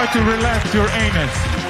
Try to relax your anus.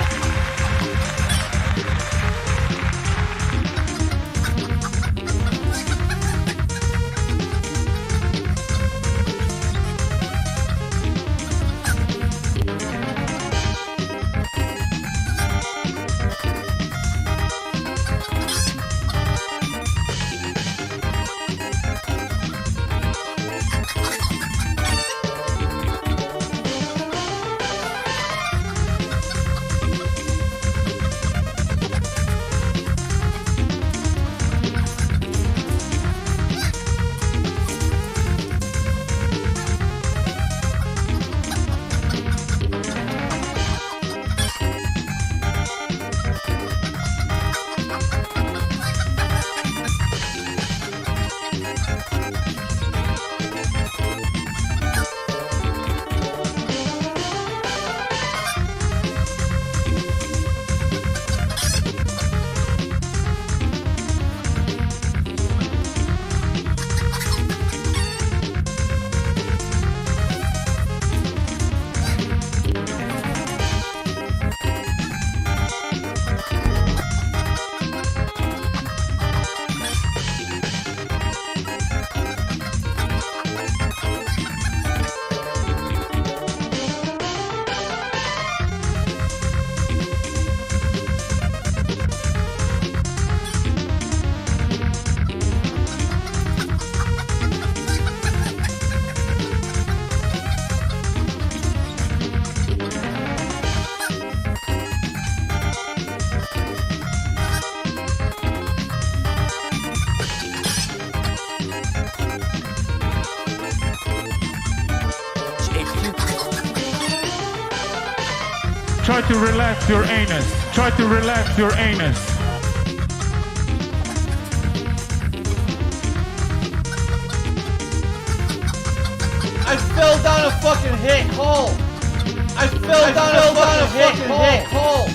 Try to relax your anus. Try to relax your anus. I fell down a fucking hit hole. I fell down a fucking hit hole.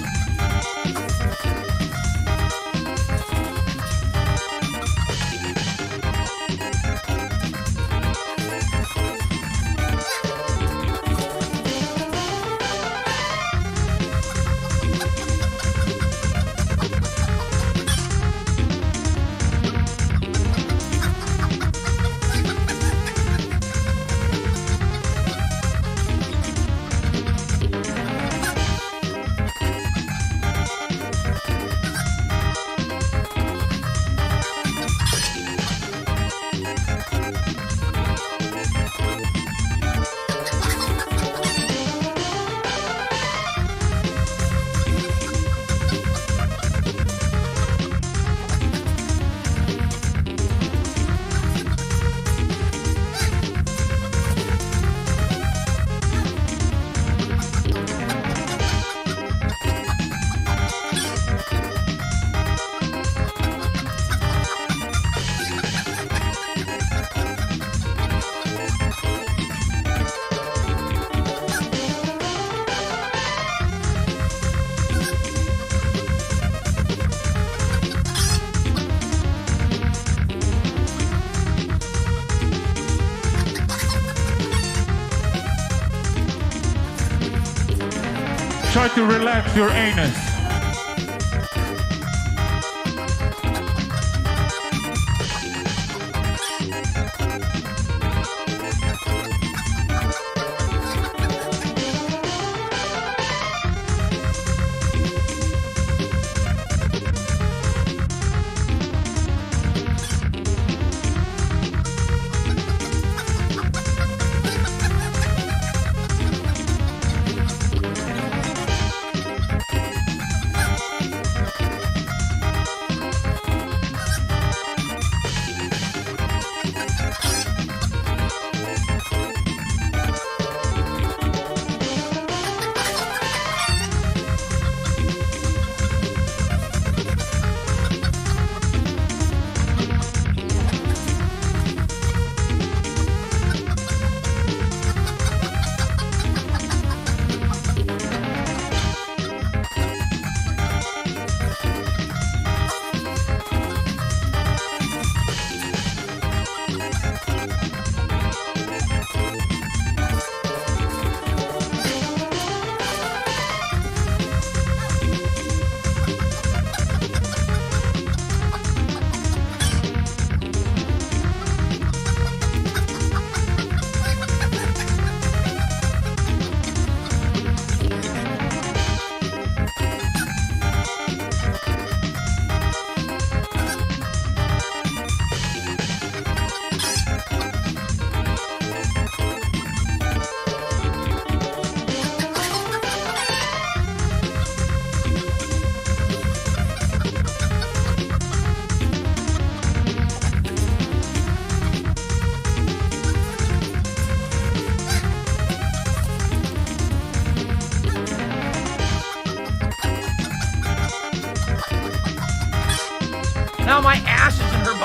Try to relax your anus.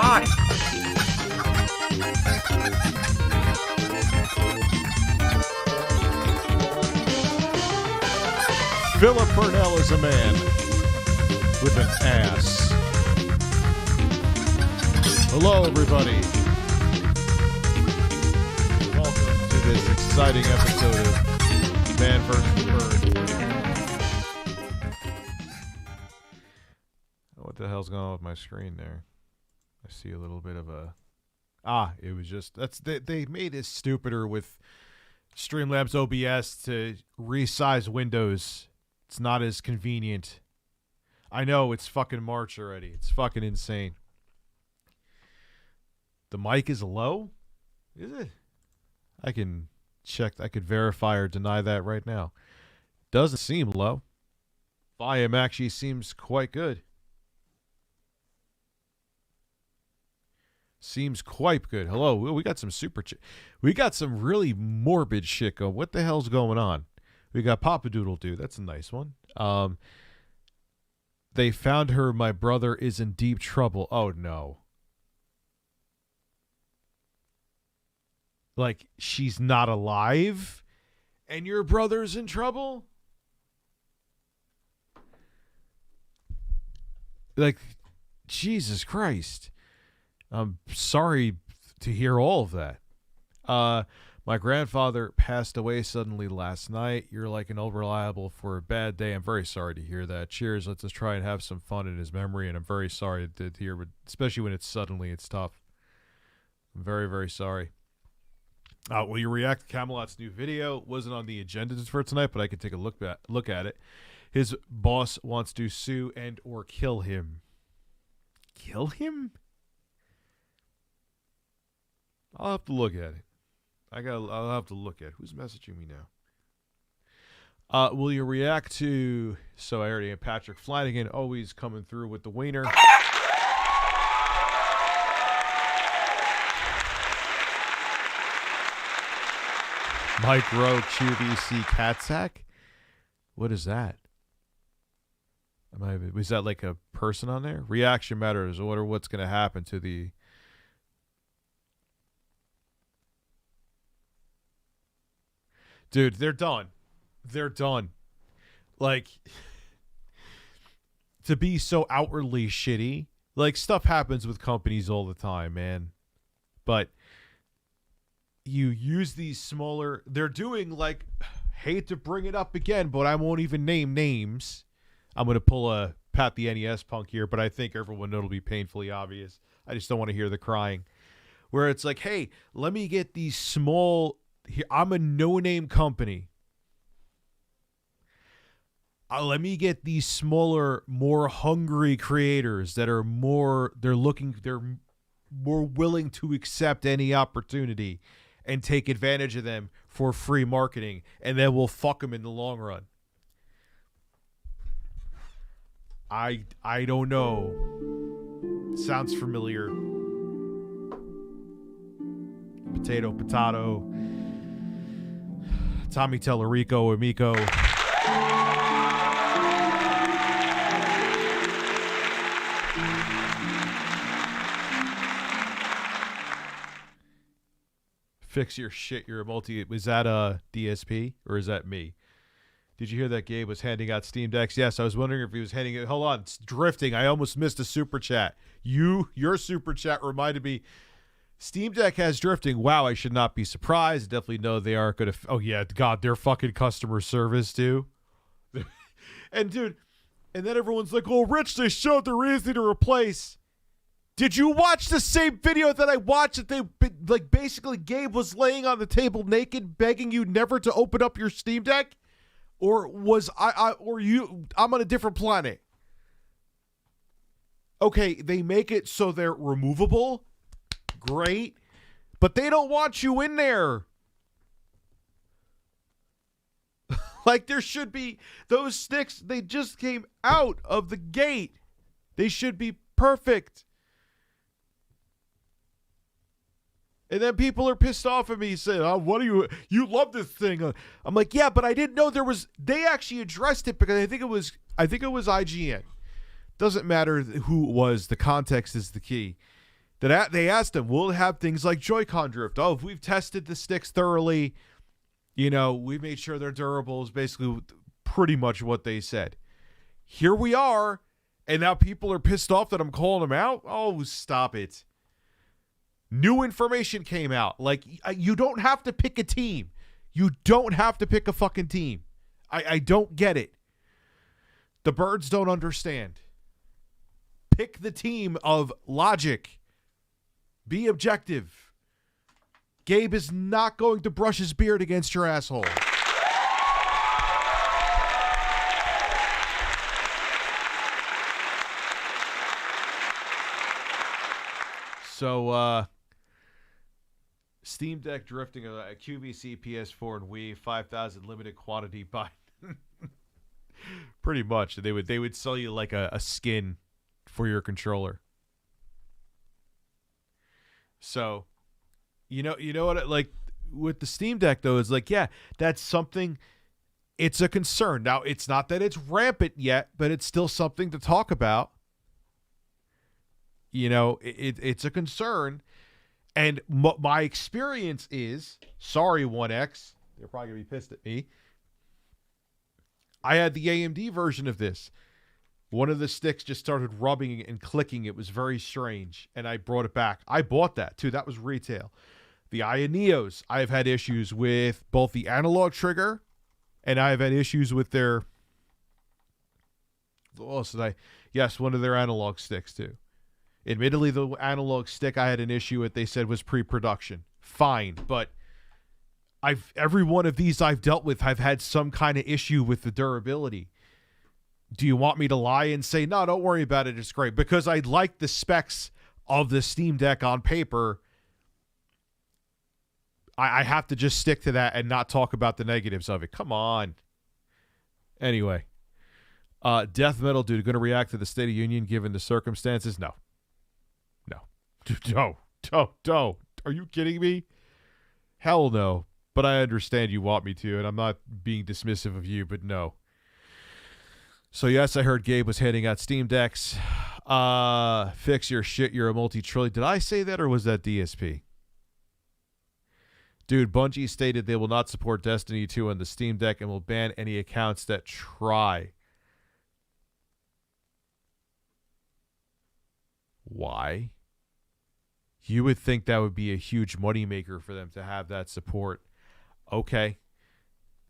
Fine. Philip Burnell is a man with an ass. Hello, everybody. Welcome to this exciting episode of Man vs. Bird. What the hell's going on with my screen there? I see a little bit of a... it was just... They made it stupider with StreamLabs OBS to resize windows. It's not as convenient. I know, it's fucking March already. It's fucking insane. The mic is low? Is it? I can check. I could verify or deny that right now. Doesn't seem low. Volume actually seems quite good. Seems quite good. Hello, we got some we got some really morbid shit going. What the hell's going on? We got Papa Doodle Dude. That's a nice one. They found her. My brother is in deep trouble. Oh, no. Like, she's not alive? And your brother's in trouble? Like, Jesus Christ. I'm sorry to hear all of that. My grandfather passed away suddenly last night. You're like an unreliable for a bad day. I'm very sorry to hear that. Cheers. Let's just try and have some fun in his memory. And I'm very sorry to hear, but especially when it's suddenly, it's tough. I'm very, very sorry. Will you react to Camelot's new video? Wasn't on the agenda for tonight, but I could take a look at it. His boss wants to sue and or kill him. Kill him? I'll have to look at it. I'll have to look at who's messaging me now. Will you react to? So I already have Patrick Flanagan always coming through with the wiener. Mike Rowe, QVC Catsack. What is that? Was that like a person on there? Reaction matters. I wonder what's going to happen to the. Dude, they're done. They're done. Like, to be so outwardly shitty. Like, stuff happens with companies all the time, man. But you use these smaller... They're doing, like... Hate to bring it up again, but I won't even name names. I'm going to pull a Pat the NES punk here, but I think everyone it'll be painfully obvious. I just don't want to hear the crying. Where it's like, hey, let me get these small... I'm a no-name company. Let me get these smaller, more hungry creators that are they're more willing to accept any opportunity and take advantage of them for free marketing, and then we'll fuck them in the long run. I don't know. Sounds familiar. Potato. Tommy Tellerico, Amico. Fix your shit. You're a multi. Is that a DSP or is that me? Did you hear that Gabe was handing out Steam Decks? Yes, I was wondering if he was handing it. Hold on, it's drifting. I almost missed a super chat. Your super chat reminded me. Steam Deck has drifting. Wow, I should not be surprised. Definitely know they aren't going to... Oh, yeah, God, their fucking customer service, too. And, dude, and then everyone's like, oh, Rich, they showed the reason to replace. Did you watch the same video that I watched that they... Like, basically, Gabe was laying on the table naked, begging you never to open up your Steam Deck? Or was I'm on a different planet? Okay, they make it so they're removable. Great, but they don't want you in there. Like, there should be those sticks. They just came out of the gate. They should be perfect. And then people are pissed off at me saying, oh, what do you love this thing. I'm like, yeah, but I didn't know they actually addressed it because I think it was IGN. Doesn't matter who it was. The context is the key. They asked him, will it have things like Joy-Con drift? Oh, if we've tested the sticks thoroughly, we've made sure they're durable, is basically pretty much what they said. Here we are, and now people are pissed off that I'm calling them out? Oh, stop it. New information came out. Like, you don't have to pick a team. You don't have to pick a fucking team. I don't get it. The birds don't understand. Pick the team of logic. Be objective. Gabe is not going to brush his beard against your asshole. So, Steam Deck drifting a QVC, PS4, and Wii, 5,000 limited quantity buy. Pretty much. They would sell you like a skin for your controller. So, you know what? Like with the Steam Deck though, it's like, yeah, that's something. It's a concern. Now, it's not that it's rampant yet, but it's still something to talk about. It's a concern. And my experience is, sorry, 1X, they're probably going to be pissed at me. I had the AMD version of this. One of the sticks just started rubbing and clicking. It was very strange, and I brought it back. I bought that, too. That was retail. The Neos, I've had issues with both the analog trigger, and I've had issues with their... Yes, one of their analog sticks, too. Admittedly, the analog stick I had an issue with, they said was pre-production. Fine, but every one of these I've dealt with, I've had some kind of issue with the durability. Do you want me to lie and say, no, don't worry about it, it's great? Because I like the specs of the Steam Deck on paper, I have to just stick to that and not talk about the negatives of it. Come on. Anyway, Death Metal Dude, going to react to the State of Union given the circumstances? No. No. Are you kidding me? Hell no. But I understand you want me to, and I'm not being dismissive of you, but no. So yes, I heard Gabe was handing out Steam Decks. Fix your shit, you're a multi-trillion. Did I say that, or was that DSP? Dude, Bungie stated they will not support Destiny 2 on the Steam Deck and will ban any accounts that try. Why? You would think that would be a huge moneymaker for them to have that support. Okay.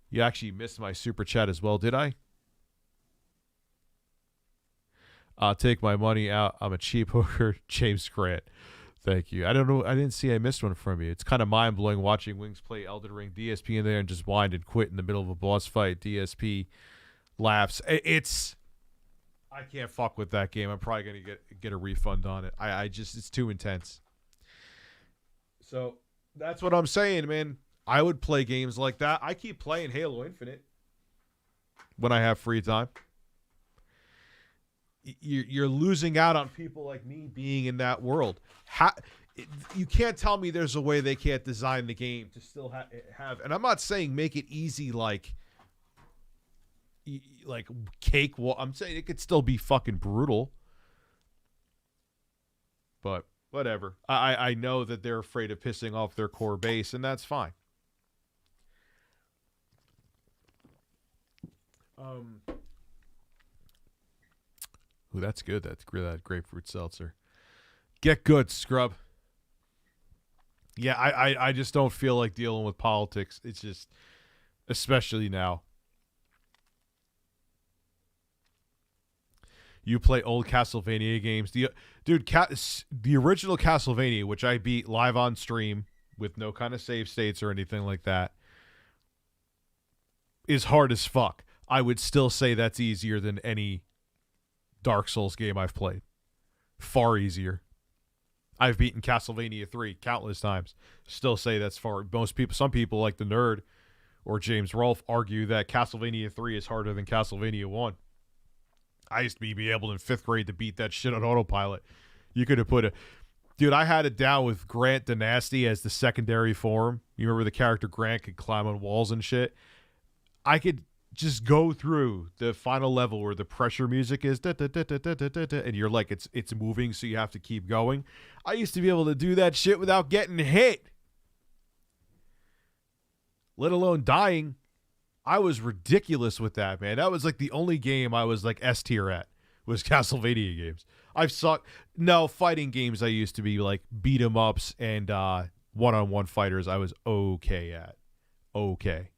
You actually missed my super chat as well, did I? I'll take my money out. I'm a cheap hooker. James Grant. Thank you. I don't know. I didn't see I missed one from you. It's kind of mind-blowing watching Wings play Elden Ring. DSP in there and just wind and quit in the middle of a boss fight. DSP laughs. I can't fuck with that game. I'm probably going to get a refund on it. I just, it's too intense. So that's what I'm saying, man. I would play games like that. I keep playing Halo Infinite when I have free time. You're losing out on people like me being in that world. You can't tell me there's a way they can't design the game to still have. And I'm not saying make it easy like cake. I'm saying it could still be fucking brutal. But whatever. I know that they're afraid of pissing off their core base, and that's fine. Ooh, that's good. That's that grapefruit seltzer. Get good, scrub. Yeah, I just don't feel like dealing with politics. It's just, especially now. You play old Castlevania games. The original Castlevania, which I beat live on stream with no kind of save states or anything like that, is hard as fuck. I would still say that's easier than any Dark Souls game I've played. Far easier. I've beaten Castlevania 3 countless times. Still say that's far. Some people like the nerd or James Rolfe argue that Castlevania 3 is harder than Castlevania 1. I used to be able in 5th grade to beat that shit on autopilot. You could have put Dude, I had it down with Grant Dynasty as the secondary form. You remember the character Grant could climb on walls and shit? I could just go through the final level where the pressure music is and you're like it's moving, so you have to keep going. I used to be able to do that shit without getting hit, let alone dying. I was ridiculous with that, man. That was like the only game I was like S tier at, was Castlevania games. I've sucked. No, fighting games I used to be like beat 'em ups and one-on-one fighters I was okay at. Okay.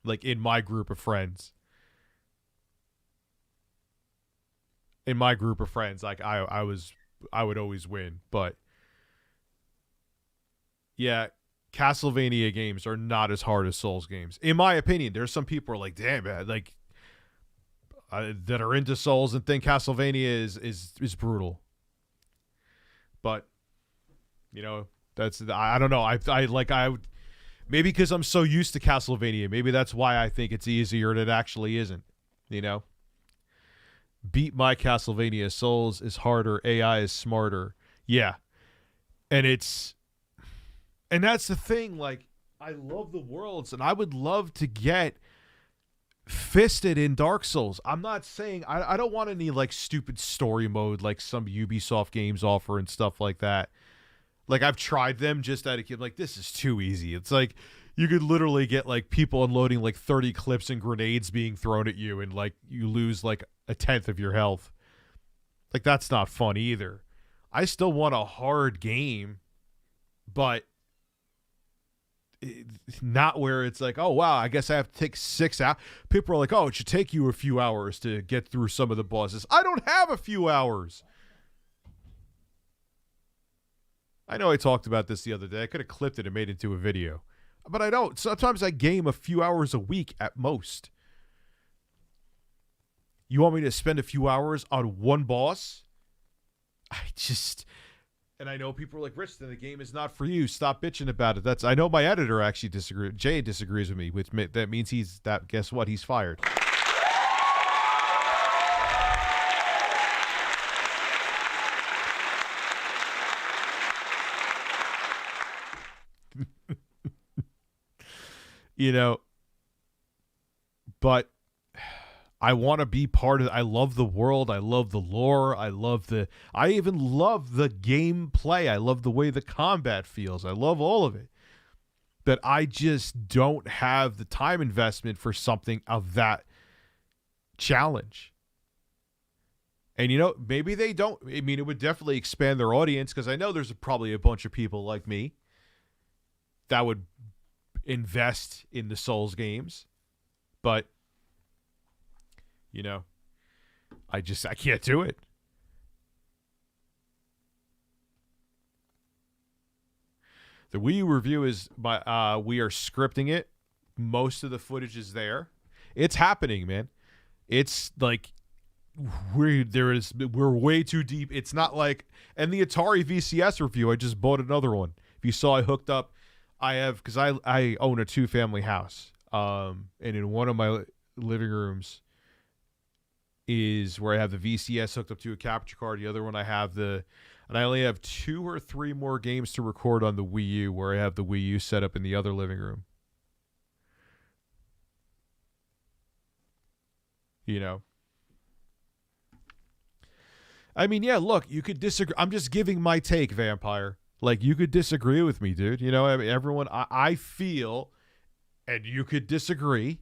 Like in my group of friends. Like I would always win, but yeah, Castlevania games are not as hard as Souls games, in my opinion. There's some people who are like, damn, man, like that are into Souls and think Castlevania is brutal. But you know, that's, I don't know. I would, maybe because I'm so used to Castlevania, maybe that's why I think it's easier, and it actually isn't. You know, beat my Castlevania. Souls is harder. AI is smarter. Yeah, and that's the thing. Like, I love the worlds, and I would love to get fisted in Dark Souls. I'm not saying I don't want any like stupid story mode like some Ubisoft games offer and stuff like that. Like, I've tried them just out of kid. Like, this is too easy. It's like you could literally get like people unloading like 30 clips and grenades being thrown at you, and like you lose like a tenth of your health. Like, that's not fun either. I still want a hard game, but not where it's like, oh wow, I guess I have to take 6 hours. People are like, oh, it should take you a few hours to get through some of the bosses. I don't have a few hours. I know I talked about this the other day. I could have clipped it and made it into a video, but I don't. Sometimes I game a few hours a week at most. You want me to spend a few hours on one boss? And I know people are like, Rich, then the game is not for you. Stop bitching about it. I know my editor actually disagrees. Jay disagrees with me, which that means guess what? He's fired. You know, but I want to be part of it. I love the world. I love the lore. I even love the gameplay. I love the way the combat feels. I love all of it. But I just don't have the time investment for something of that challenge. And, you know, maybe they don't. I mean, it would definitely expand their audience, because I know there's probably a bunch of people like me that would invest in the Souls games. But, you know, I can't do it. The Wii U review is we are scripting it. Most of the footage is there. It's happening, man. It's like we're way too deep. It's not like, and the Atari VCS review, I just bought another one. If you saw, I hooked up. Because I own a 2-family house. And in one of my living rooms is where I have the VCS hooked up to a capture card. The other one and I only have 2 or 3 more games to record on the Wii U, where I have the Wii U set up in the other living room. You know? I mean, yeah, look, you could disagree. I'm just giving my take, Vampire. Like, you could disagree with me, dude. You know, I mean, everyone, I feel, and you could disagree.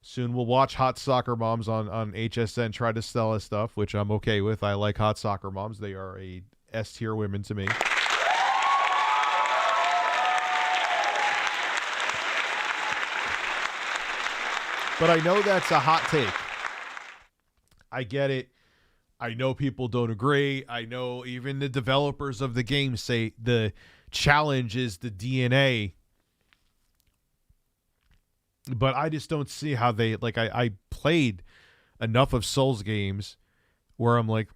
Soon we'll watch Hot Soccer Moms on HSN try to sell us stuff, which I'm okay with. I like Hot Soccer Moms. They are a S-tier women to me. But I know that's a hot take. I get it. I know people don't agree. I know even the developers of the game say the challenge is the DNA. But I just don't see how they, like, I played enough of Souls games where I'm like,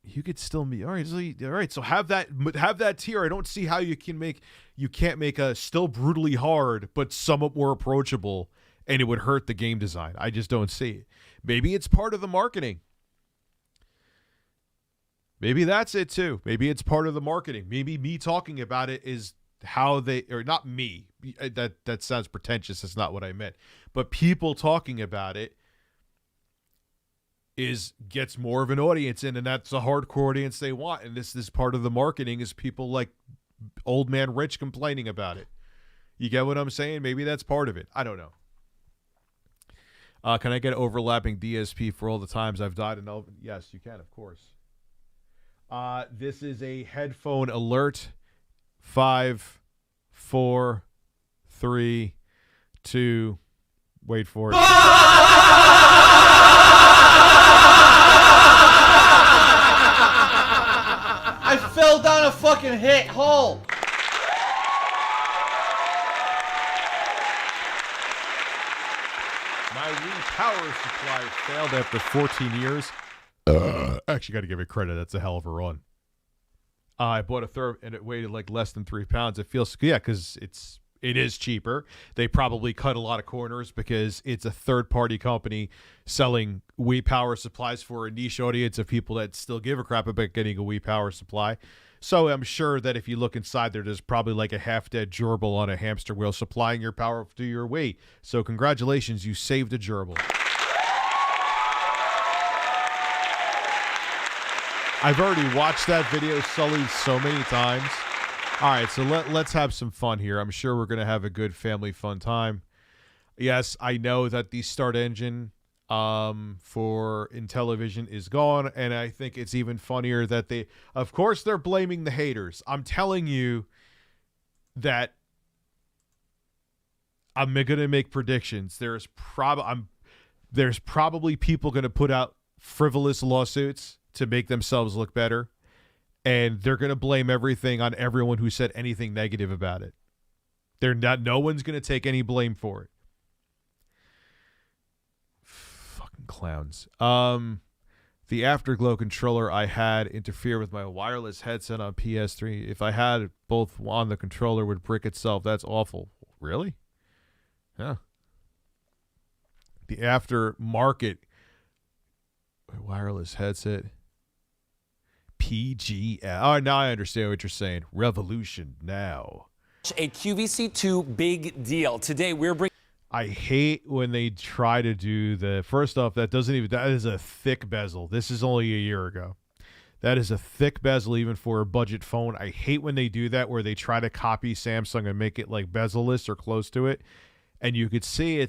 you could still be all right. So have that tier. I don't see how you can't make a still brutally hard but somewhat more approachable, and it would hurt the game design. I just don't see it. Maybe it's part of the marketing. Maybe that's it too. Maybe it's part of the marketing. Maybe me talking about it is how they, or not me, that sounds pretentious. That's not what I meant. But people talking about it gets more of an audience in, and that's a hardcore audience they want. And this part of the marketing is people like Old Man Rich complaining about it. You get what I'm saying? Maybe that's part of it. I don't know. Can I get overlapping DSP for all the times I've died in Elden? Yes, you can, of course. This is a headphone alert. 5, 4, 3, 2. Wait for it. I fell down a fucking hole. My Wii power supply failed after 14 years. Actually, got to give it credit. That's a hell of a run. I bought a third, and it weighed like less than 3 pounds. It feels, yeah, because it is cheaper. They probably cut a lot of corners because it's a third-party company selling Wii power supplies for a niche audience of people that still give a crap about getting a Wii power supply. So I'm sure that if you look inside there, there's probably like a half-dead gerbil on a hamster wheel supplying your power to your Wii. So congratulations, you saved a gerbil. I've already watched that video, Sully, so many times. All right, so let's have some fun here. I'm sure we're going to have a good family fun time. Yes, I know that the start engine for Intellivision is gone, and I think it's even funnier that of course, they're blaming the haters. I'm telling you that I'm going to make predictions. There's probably people going to put out frivolous lawsuits to make themselves look better, and they're going to blame everything on everyone who said anything negative about it. No one's going to take any blame for it. Fucking clowns. The Afterglow controller I had interfere with my wireless headset on PS3. If I had both on the controller, would brick itself. That's awful. Really? Yeah. The aftermarket wireless headset. PG. Oh, now I understand what you're saying. Revolution now. A QVC2 big deal. Today we're bringing. I hate when they try to do the. First off, that is a thick bezel. This is only a year ago. That is a thick bezel even for a budget phone. I hate when they do that, where they try to copy Samsung and make it like bezel-less or close to it. And you could see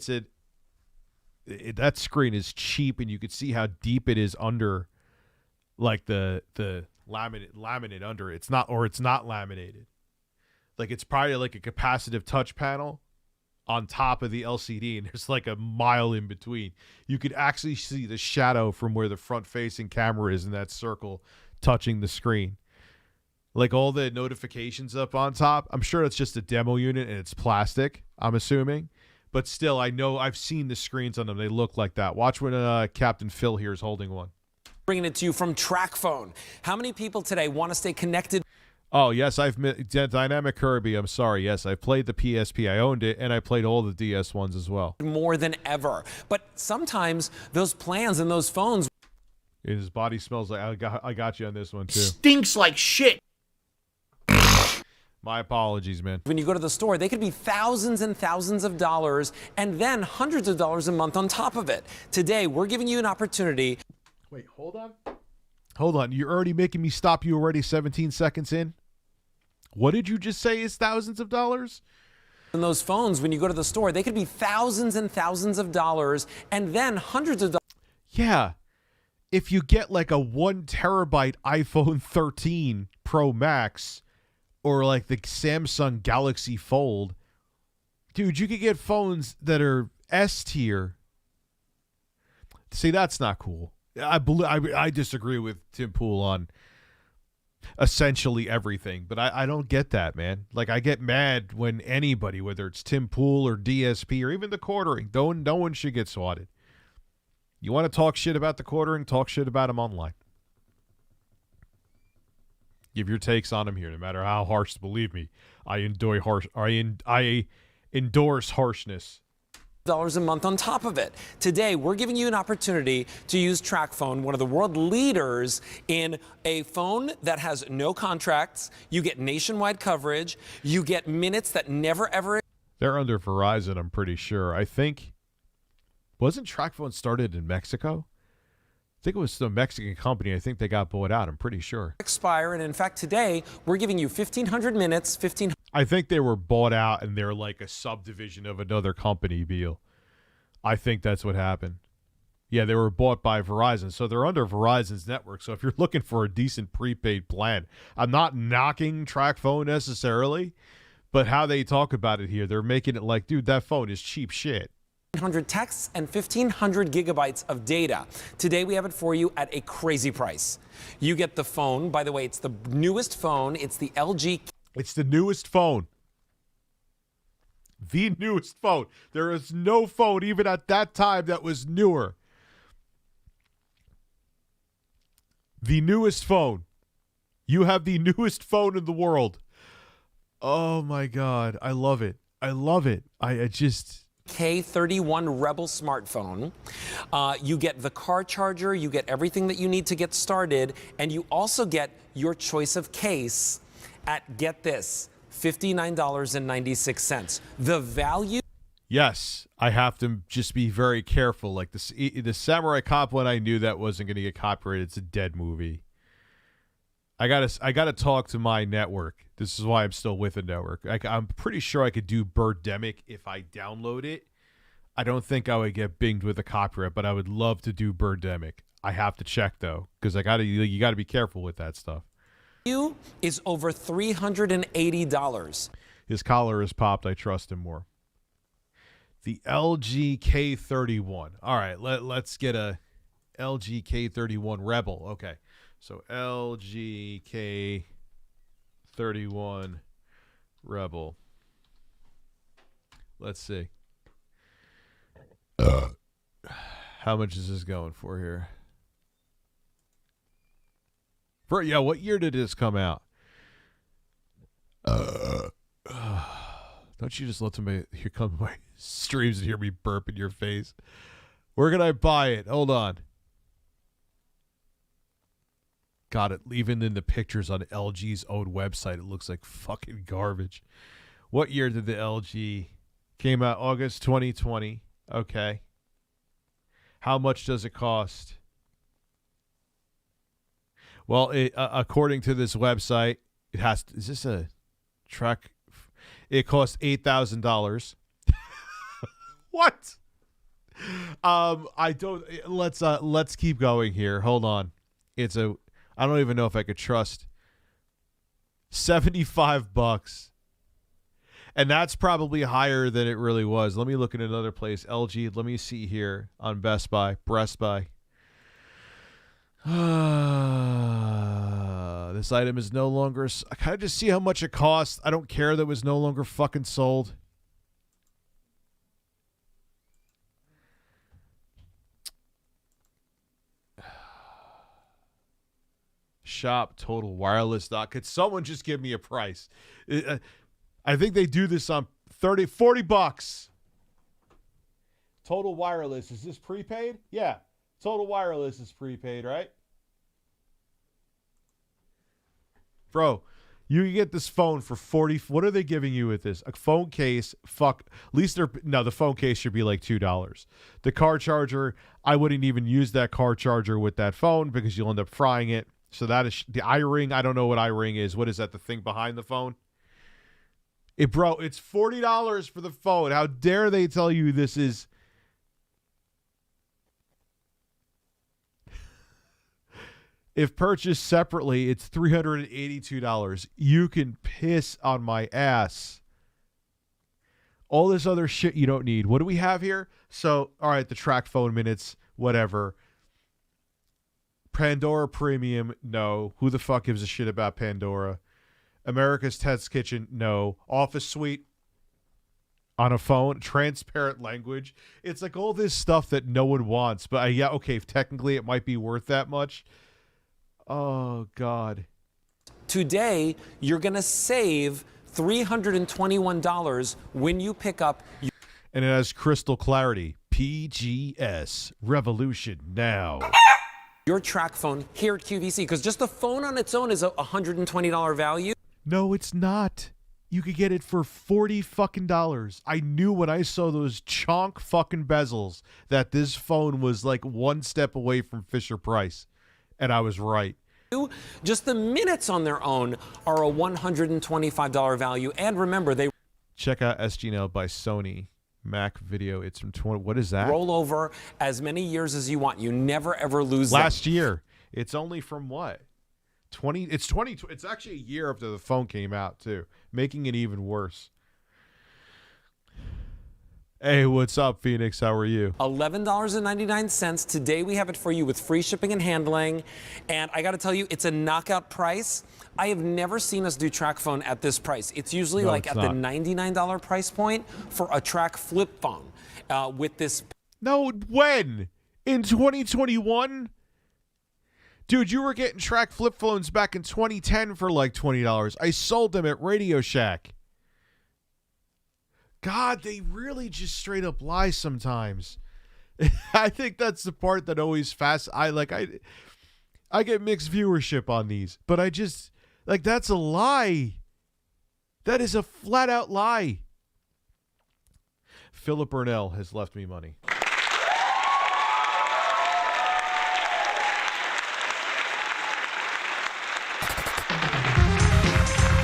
that screen is cheap, and you could see how deep it is under. Like the laminate under it. It's not laminated. Like it's probably like a capacitive touch panel on top of the LCD, and there's like a mile in between. You could actually see the shadow from where the front-facing camera is in that circle touching the screen. Like all the notifications up on top. I'm sure it's just a demo unit and it's plastic, I'm assuming. But still, I know I've seen the screens on them. They look like that. Watch when Captain Phil here is holding one. Bringing it to you from TrackPhone. How many people today want to stay connected? Oh, yes, Dynamic Kirby, I'm sorry. Yes, I played the PSP. I owned it, and I played all the DS ones as well. More than ever. But sometimes those plans and those phones. His body smells like, I got you on this one, too. Stinks like shit. My apologies, man. When you go to the store, they could be thousands and thousands of dollars and then hundreds of dollars a month on top of it. Today, we're giving you an opportunity. Wait, hold on. You're already making me stop you already 17 seconds in? What did you just say is thousands of dollars? And those phones, when you go to the store, they could be thousands and thousands of dollars and then hundreds of dollars. Yeah. If you get like a 1 terabyte iPhone 13 Pro Max or like the Samsung Galaxy Fold, dude, you could get phones that are S tier. See, that's not cool. I disagree with Tim Pool on essentially everything, but I don't get that, man. Like, I get mad when anybody, whether it's Tim Pool or DSP or even the quartering, no one should get swatted. You want to talk shit about the quartering, talk shit about them online. Give your takes on them here, no matter how harsh. Believe me, I endorse harshness. a month on top of it. Today, we're giving you an opportunity to use TracFone, one of the world leaders in a phone that has no contracts. You get nationwide coverage. You get minutes that never ever. They're under Verizon, I'm pretty sure. I think, wasn't TracFone started in Mexico? I think it was the Mexican company. I think they got bought out. I'm pretty sure. Expire, and in fact, today we're giving you 1,500 minutes. I think they were bought out, and they're like a subdivision of another company, Beal. I think that's what happened. Yeah, they were bought by Verizon, so they're under Verizon's network. So if you're looking for a decent prepaid plan, I'm not knocking TracFone necessarily, but how they talk about it here, they're making it like, dude, that phone is cheap shit. 100 texts and 1,500 gigabytes of data. Today we have it for you at a crazy price. You get the phone. By the way, it's the newest phone. It's the LG. It's the newest phone. The newest phone. There is no phone even at that time that was newer. The newest phone. You have the newest phone in the world. Oh my God. I love it. I love it. I just... K31 Rebel smartphone. You get the car charger, you get everything that you need to get started, and you also get your choice of case at, get this, $59.96. The value... Yes, I have to just be very careful. Like the Samurai Cop one, I knew that wasn't going to get copyrighted. It's a dead movie. I gotta talk to my network. This is why I'm still with the network. I'm pretty sure I could do Birdemic if I download it. I don't think I would get binged with a copyright, but I would love to do Birdemic. I have to check though, because you gotta be careful with that stuff. Is over $380. His collar is popped. I trust him more. The LG K31. All right, let's get a LG K31 Rebel. Okay. So LG K31 Rebel. Let's see. How much is this going for here? What year did this come out? Don't you just let somebody here come my streams and hear me burp in your face? Where can I buy it? Hold on. Got it. Even in the pictures on LG's own website, it looks like fucking garbage. What year did the LG came out? August 2020. Okay. How much does it cost? Well, according to this website, it has. Is this a track? It costs $8,000. What? I don't. Let's keep going here. Hold on. I don't even know if I could trust $75. And that's probably higher than it really was. Let me look at another place. LG, let me see here on Best Buy. This item is no longer... I kind of just see how much it costs. I don't care that it was no longer fucking sold. Shop Total Wireless. Could someone just give me a price? I think they do this on $40. Total Wireless. Is this prepaid? Yeah. Total Wireless is prepaid, right? Bro, you can get this phone for $40. What are they giving you with this? A phone case? Fuck. At least the phone case should be like $2. The car charger, I wouldn't even use that car charger with that phone because you'll end up frying it. So that is the iRing. I don't know what iRing is. What is that? The thing behind the phone? It's $40 for the phone. How dare they tell you this is... If purchased separately, it's $382. You can piss on my ass. All this other shit you don't need. What do we have here? So, all right, the TracFone minutes, whatever. Pandora Premium, no. Who the fuck gives a shit about Pandora? America's Test Kitchen, no. Office Suite on a phone, transparent language. It's like all this stuff that no one wants. But yeah, okay, technically it might be worth that much. Oh, God. Today, you're going to save $321 when you pick up... and it has crystal clarity. PGS Revolution now. Your track phone here at QVC, because just the phone on its own is a $120 value. No, it's not. You could get it for $40 fucking dollars. I knew when I saw those chonk fucking bezels that this phone was like one step away from Fisher Price, and I was right. Just the minutes on their own are a $125 value. And remember, they Check out SGNL by Sony. Mac video. It's from 20. What is that? roll over as many years as you want. You never ever lose Last them. year. It's only from what? 20. It's 20. It's actually a year after the phone came out too, making it even worse. Hey, what's up, Phoenix? How are you? $11.99. Today we have it for you with free shipping and handling. And I got to tell you, it's a knockout price. I have never seen us do track phone at this price. It's usually No, like it's at not. the $99 price point for a track flip phone with this. No, when? In 2021? Dude, you were getting track flip phones back in 2010 for like $20. I sold them at Radio Shack. God, they really just straight up lie sometimes. I think that's the part that always I get mixed viewership on these, but I just like that's a lie. That is a flat out lie. Philip Burnell has left me money.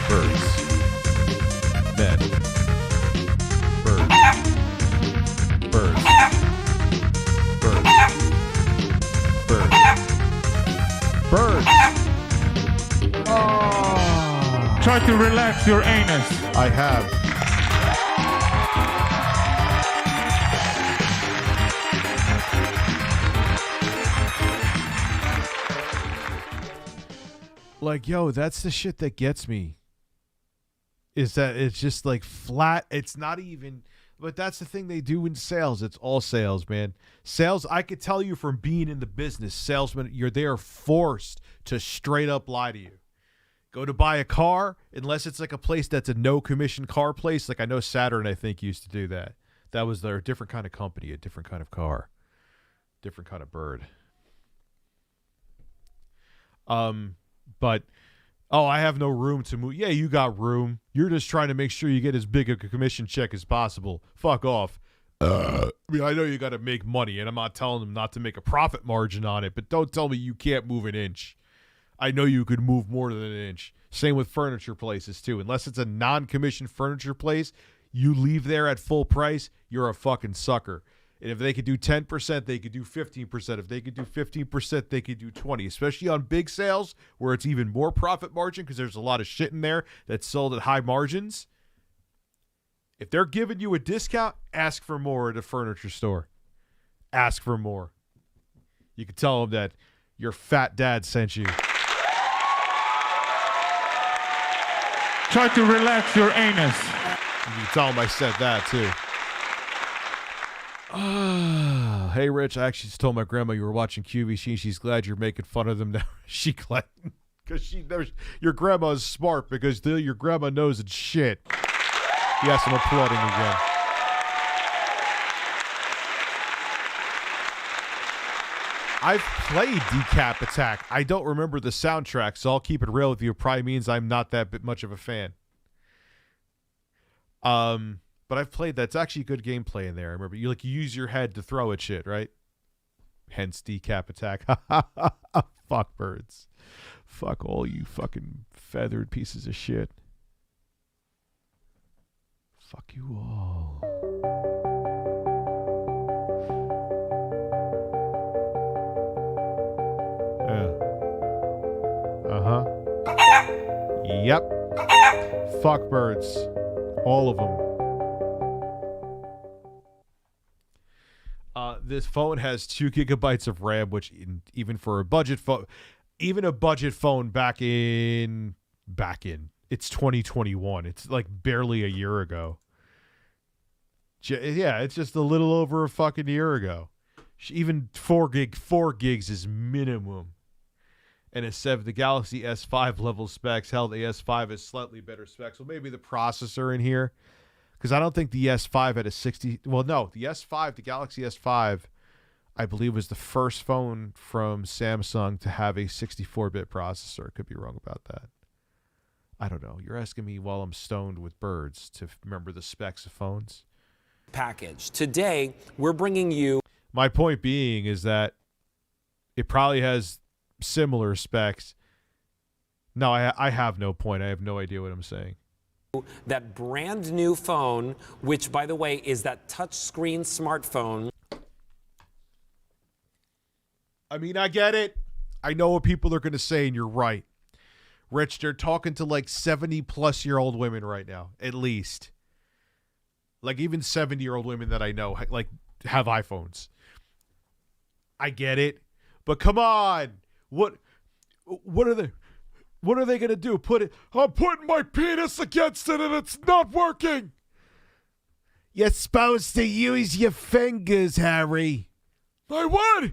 Birds. Men. Birds. Birds. Birds. Birds. Birds. Oh. Try to relax your anus. I have. Like, yo, that's the shit that gets me. Is that it's just like flat. It's not even, but that's the thing they do in sales. It's all sales, man. Sales, I could tell you from being in the business, salesmen, they are forced to straight up lie to you. Go to buy a car, unless it's like a place that's a no commission car place. Like I know Saturn, I think, used to do that. That was their different kind of company, a different kind of car, different kind of bird. But, oh, I have no room to move. Yeah, you got room. You're just trying to make sure you get as big a commission check as possible. Fuck off. I mean, I know you got to make money, and I'm not telling them not to make a profit margin on it, but don't tell me you can't move an inch. I know you could move more than an inch. Same with furniture places, too. Unless it's a non-commissioned furniture place, you leave there at full price, you're a fucking sucker. And if they could do 10%, they could do 15%. If they could do 15%, they could do 20%. Especially on big sales where it's even more profit margin because there's a lot of shit in there that's sold at high margins. If they're giving you a discount, ask for more at a furniture store. Ask for more. You can tell them that your fat dad sent you. Try to relax your anus. You can tell them I said that too. Hey, Rich, I actually just told my grandma you were watching QVC. She's glad you're making fun of them now. She glad because she knows your grandma is smart because your grandma knows it's shit. Yes, I'm applauding again. I've played Decap Attack. I don't remember the soundtrack, so I'll keep it real with you. It probably means I'm not that much of a fan. But I've played that. It's actually good gameplay in there. I remember you use your head to throw at shit, right? Hence Decap Attack. Fuck birds. Fuck all you fucking feathered pieces of shit. Fuck you all. Yeah. Yep. Fuck birds. All of them. This phone has 2 gigabytes of RAM, which even for a budget phone, it's 2021. It's like barely a year ago. Yeah, it's just a little over a fucking year ago. Even 4 gigs is minimum. And it said the Galaxy S5 level specs. Hell, the S5 is slightly better specs. So maybe the processor in here. Because I don't think the S5 had a 60. Well, no, the S5, the Galaxy S5, I believe was the first phone from Samsung to have a 64-bit processor. Could be wrong about that. I don't know. You're asking me while I'm stoned with birds to remember the specs of phones. Package. Today, we're bringing you... My point being is that it probably has similar specs. No, I have no point. I have no idea what I'm saying. that brand new phone, which, by the way, is that touchscreen smartphone. I mean, I get it. I know what people are going to say, and you're right. Rich, they're talking to like 70-plus-year-old women right now, at least. Like even 70-year-old women that I know, like, have iPhones. I get it. But come on. What are they going to do? I'm putting my penis against it and it's not working. You're supposed to use your fingers, Harry. My what?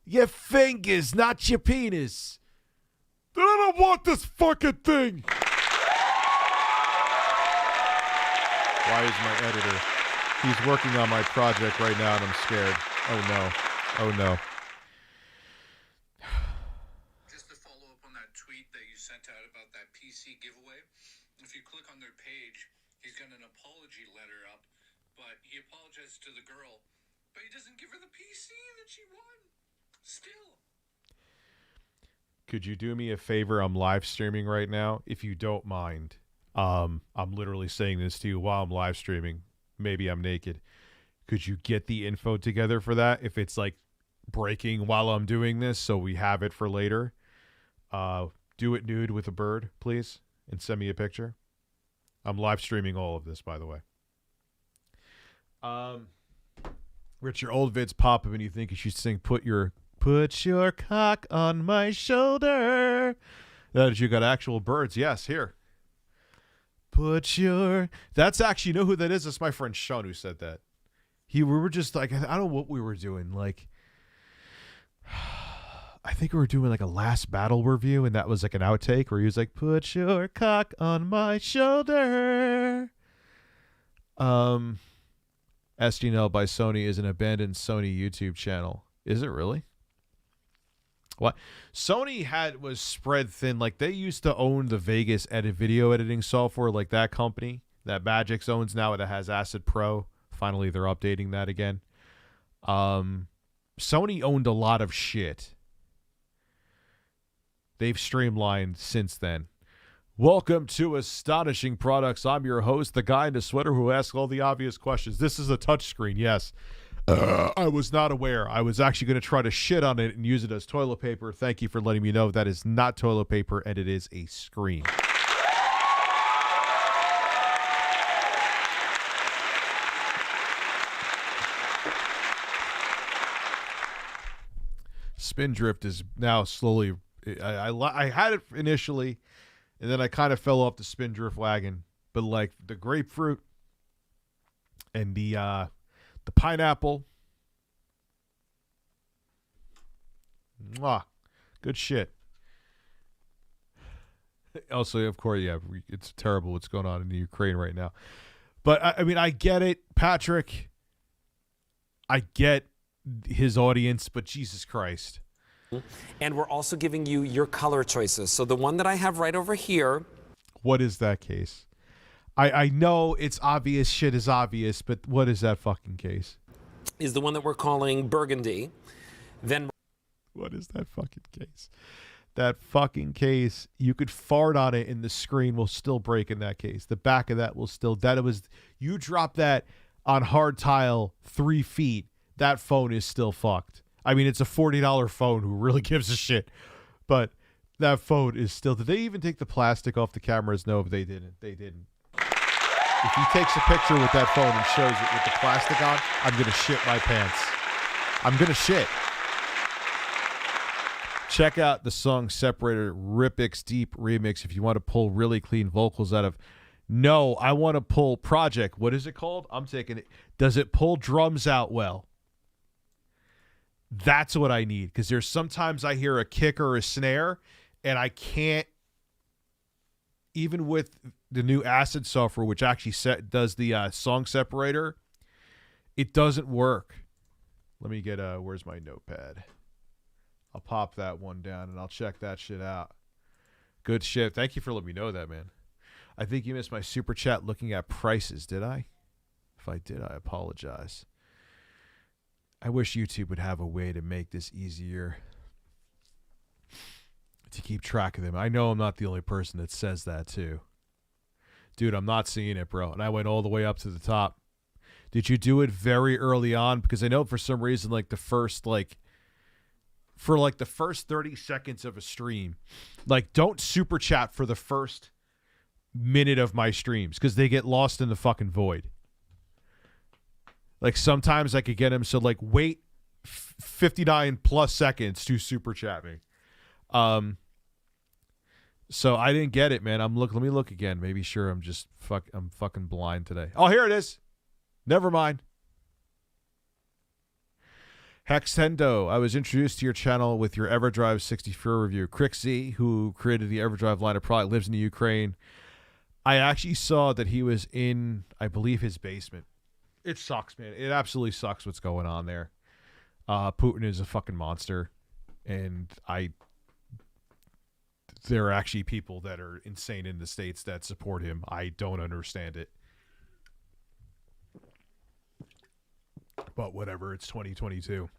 Your fingers, not your penis. Then I don't want this fucking thing. Why is my editor? He's working on my project right now and I'm scared. Oh no. Oh no. Just to follow up on that tweet that you sent out about that PC giveaway, if you click on their page, he's got an apology letter up, but he apologizes to the girl, but he doesn't give her the PC that she won. Still. Could you do me a favor? I'm live streaming right now. If you don't mind, I'm literally saying this to you while I'm live streaming. Maybe I'm naked. Could you get the info together for that? If it's like breaking while I'm doing this, so we have it for later. Do it nude with a bird, please, and send me a picture. I'm live streaming all of this, by the way. Rich, your old vids pop up and you think you should sing Put your cock on my shoulder. That you got actual birds. Yes, here. That's actually, you know who that is? That's my friend Sean who said that. We were just like, I don't know what we were doing. Like, I think we were doing like a Last Battle review, and that was like an outtake where he was like, put your cock on my shoulder. SGNL by Sony is an abandoned Sony YouTube channel. Is it really? What Sony was spread thin. Like they used to own the Vegas video editing software, like that company that Magix owns now. It has Acid Pro. Finally, they're updating that again. Sony owned a lot of shit. They've streamlined since then. Welcome to Astonishing Products. I'm your host, the guy in the sweater who asks all the obvious questions. This is a touchscreen, yes. I was not aware. I was actually going to try to shit on it and use it as toilet paper. Thank you for letting me know that is not toilet paper and it is a screen. Spindrift is now slowly... I had it initially, and then I kind of fell off the Spindrift wagon. But like the grapefruit and the pineapple. Mwah. Good shit. Also, of course, yeah, it's terrible what's going on in the Ukraine right now. But, I mean, I get it, Patrick. I get his audience, but Jesus Christ. And we're also giving you your color choices. So the one that I have right over here. What is that case? I know it's obvious, shit is obvious, but what is that fucking case? Is the one that we're calling burgundy. Then what is that fucking case? That fucking case, you could fart on it and the screen will still break in that case. The back of that will still, you drop that on hard tile 3 feet, that phone is still fucked. I mean, it's a $40 phone, who really gives a shit? But that phone is still, did they even take the plastic off the cameras? No, they didn't. They didn't. If he takes a picture with that phone and shows it with the plastic on, I'm going to shit my pants. I'm going to shit. Check out the song Separator Ripix Deep Remix if you want to pull really clean vocals out of. No, I want to pull Project. What is it called? I'm taking it. Does it pull drums out well? That's what I need, because there's sometimes I hear a kick or a snare and I can't even with the new Acid software, which actually does the song separator, it doesn't work. Let me get where's my notepad? I'll pop that one down and I'll check that shit out. Good shit. Thank you for letting me know that, man. I think you missed my super chat looking at prices, did I? If I did, I apologize. I wish YouTube would have a way to make this easier to keep track of them. I know I'm not the only person that says that too. Dude, I'm not seeing it, bro. And I went all the way up to the top. Did you do it very early on? Because I know for some reason, like the first, for the first 30 seconds of a stream, like don't super chat for the first minute of my streams because they get lost in the fucking void. Like sometimes I could get them, so like wait 59 plus seconds to super chat me. So I didn't get it, man. Let me look again. Maybe sure I'm fucking blind today. Oh, here it is. Never mind. Hextendo, I was introduced to your channel with your EverDrive 64 review. Crixzy, who created the EverDrive line of product, lives in the Ukraine. I actually saw that he was in, I believe, his basement. It sucks, man. It absolutely sucks what's going on there. Putin is a fucking monster. And there are actually people that are insane in the States that support him. I don't understand it. But whatever, it's 2022.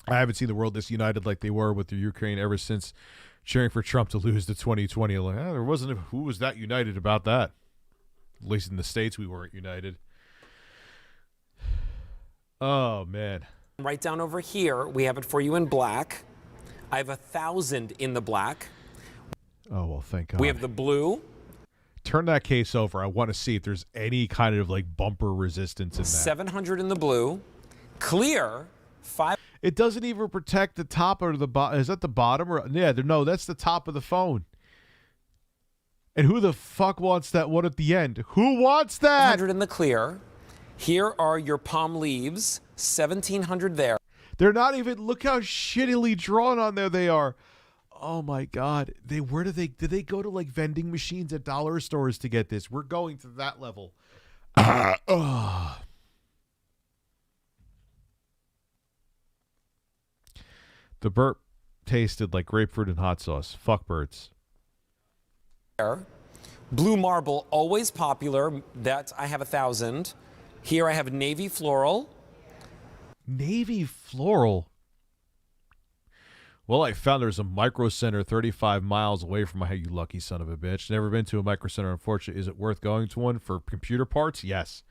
I haven't seen the world this united like they were with the Ukraine ever since cheering for Trump to lose to 2020. Like, there wasn't who was that united about that? At least in the States, we weren't united. Oh, man. Right down over here, we have it for you in black. I have 1,000 in the black. Oh, well, thank God. We have the blue. Turn that case over. I want to see if there's any kind of like bumper resistance in that. 700 in the blue. Clear. 5. It doesn't even protect the top or the bottom. Is that the bottom? Or yeah, no, that's the top of the phone. And who the fuck wants that one at the end? Who wants that? 100 in the clear. Here are your palm leaves. 1,700 there. They're not even. Look how shittily drawn on there they are. Oh my God! Did they go to like vending machines at dollar stores to get this? We're going to that level. The burp tasted like grapefruit and hot sauce. Fuck birds. Blue marble, always popular. That I have 1,000. Here I have navy floral. Navy floral. Well, I found there's a Micro Center 35 miles away from my house, you lucky son of a bitch. Never been to a Micro Center, unfortunately. Is it worth going to one for computer parts? Yes.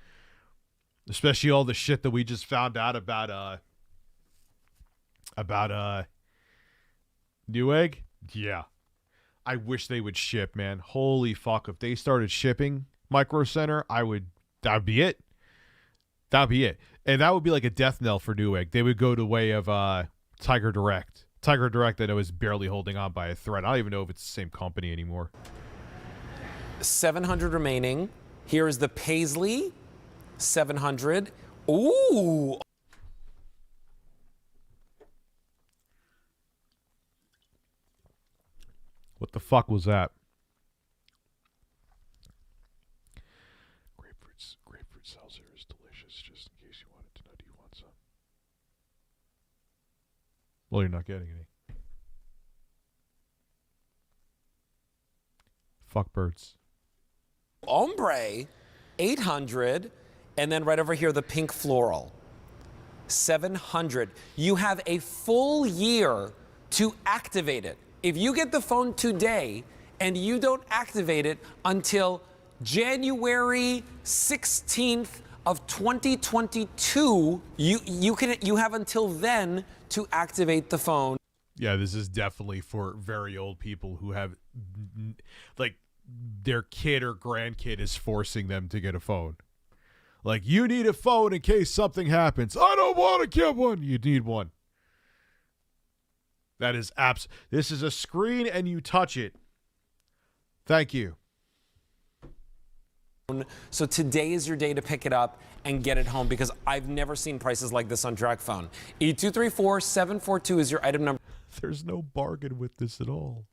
Especially all the shit that we just found out about Newegg. Yeah. I wish they would ship, man. Holy fuck. If they started shipping Micro Center, that'd be it. That'd be it. And that would be like a death knell for Newegg. They would go the way of Tiger Direct. Tiger Direct, I know, is barely holding on by a thread. I don't even know if it's the same company anymore. 700 remaining. Here is the Paisley. 700. Ooh. What the fuck was that? Grapefruit seltzer is delicious. Just in case you wanted to know, do you want some? Well, you're not getting any. Fuck birds. Ombre. 800. And then right over here, the pink floral. 700. You have a full year to activate it. If you get the phone today and you don't activate it until January 16th of 2022, you have until then to activate the phone. Yeah, this is definitely for very old people who have, like, their kid or grandkid is forcing them to get a phone. Like, you need a phone in case something happens. I don't want to get one. You need one. That is this is a screen and you touch it. Thank you. So today is your day to pick it up and get it home because I've never seen prices like this on TrackPhone. E234742 is your item number. There's no bargain with this at all.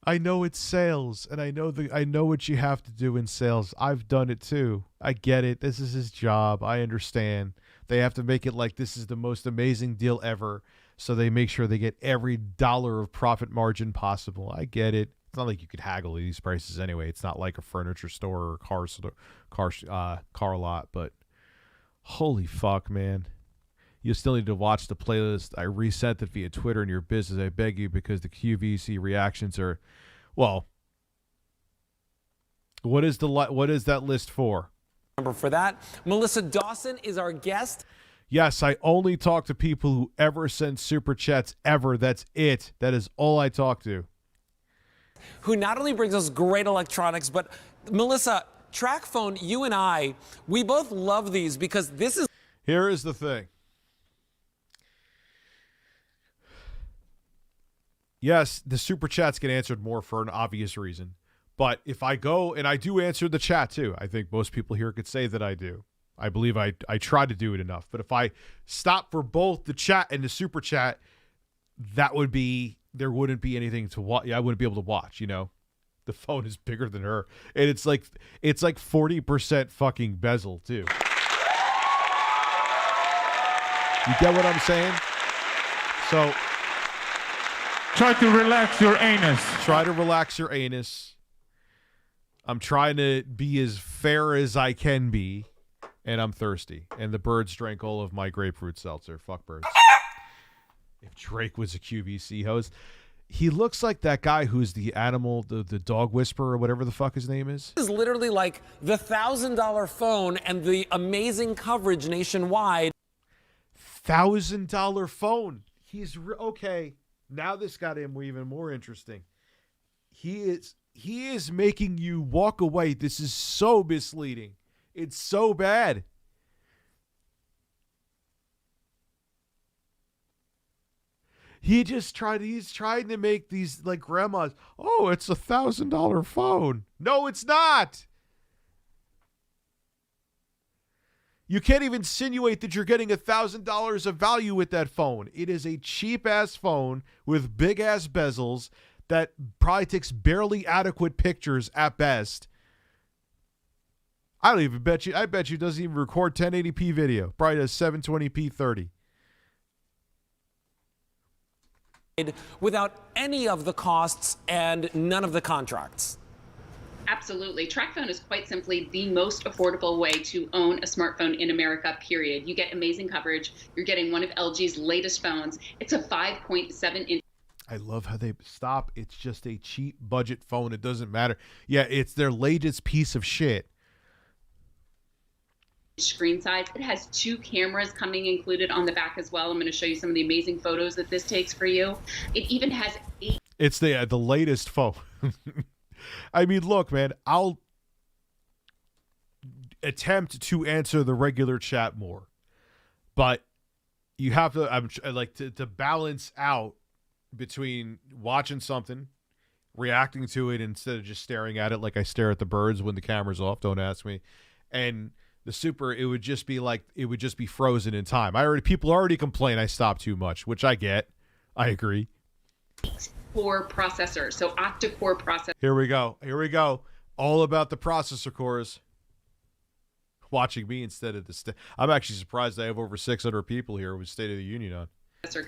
I know it's sales, and I know what you have to do in sales. I've done it too. I get it. This is his job. I understand. They have to make it like this is the most amazing deal ever, so they make sure they get every dollar of profit margin possible. I get it. It's not like you could haggle these prices anyway. It's not like a furniture store or car lot, but holy fuck, man. You still need to watch the playlist. I resent it via Twitter and your business. I beg you, because the QVC reactions are, well, what is that list for? Number for that, Melissa Dawson is our guest. Yes, I only talk to people who ever send super chats ever. That's it. That is all I talk to. Who not only brings us great electronics, but Melissa, TrackPhone, you and I, we both love these because this is... Here is the thing. Yes, the super chats get answered more for an obvious reason. But if I go, and I do answer the chat too, I think most people here could say that I do. I believe I try to do it enough. But if I stop for both the chat and the super chat, that would be, there wouldn't be anything to watch. I wouldn't be able to watch, you know. The phone is bigger than her. And it's like 40% fucking bezel too. You get what I'm saying? So... Try to relax your anus. Try to relax your anus. I'm trying to be as fair as I can be, and I'm thirsty. And the birds drank all of my grapefruit seltzer. Fuck birds. If Drake was a QVC host, he looks like that guy who's the animal, the dog whisperer or whatever the fuck his name is. This is literally like the $1,000 phone and the amazing coverage nationwide. $1,000 phone. He's okay. Now this got him even more interesting. He is making you walk away. This is so misleading. It's so bad. He's trying to make these like grandmas, oh, it's $1,000 phone. No, it's not. You can't even insinuate that you're getting $1,000 of value with that phone. It is a cheap-ass phone with big-ass bezels that probably takes barely adequate pictures at best. I bet you it doesn't even record 1080p video. Probably does 720p 30. Without any of the costs and none of the contracts. Absolutely. TrackPhone is quite simply the most affordable way to own a smartphone in America, period. You get amazing coverage. You're getting one of LG's latest phones. It's a 5.7-inch. I love how they stop. It's just a cheap budget phone. It doesn't matter. Yeah, it's their latest piece of shit. Screen size. It has 2 cameras coming included on the back as well. I'm going to show you some of the amazing photos that this takes for you. It even has 8. It's the latest phone. I mean, look, man, I'll attempt to answer the regular chat more, but you have to, to balance out between watching something, reacting to it instead of just staring at it like I stare at the birds when the camera's off. Don't ask me. And the super, it would just be frozen in time. People already complain I stop too much, which I get. I agree. Core processor, so octa-core processor. Here we go. All about the processor cores. Watching me instead of the I'm actually surprised I have over 600 people here with State of the Union on.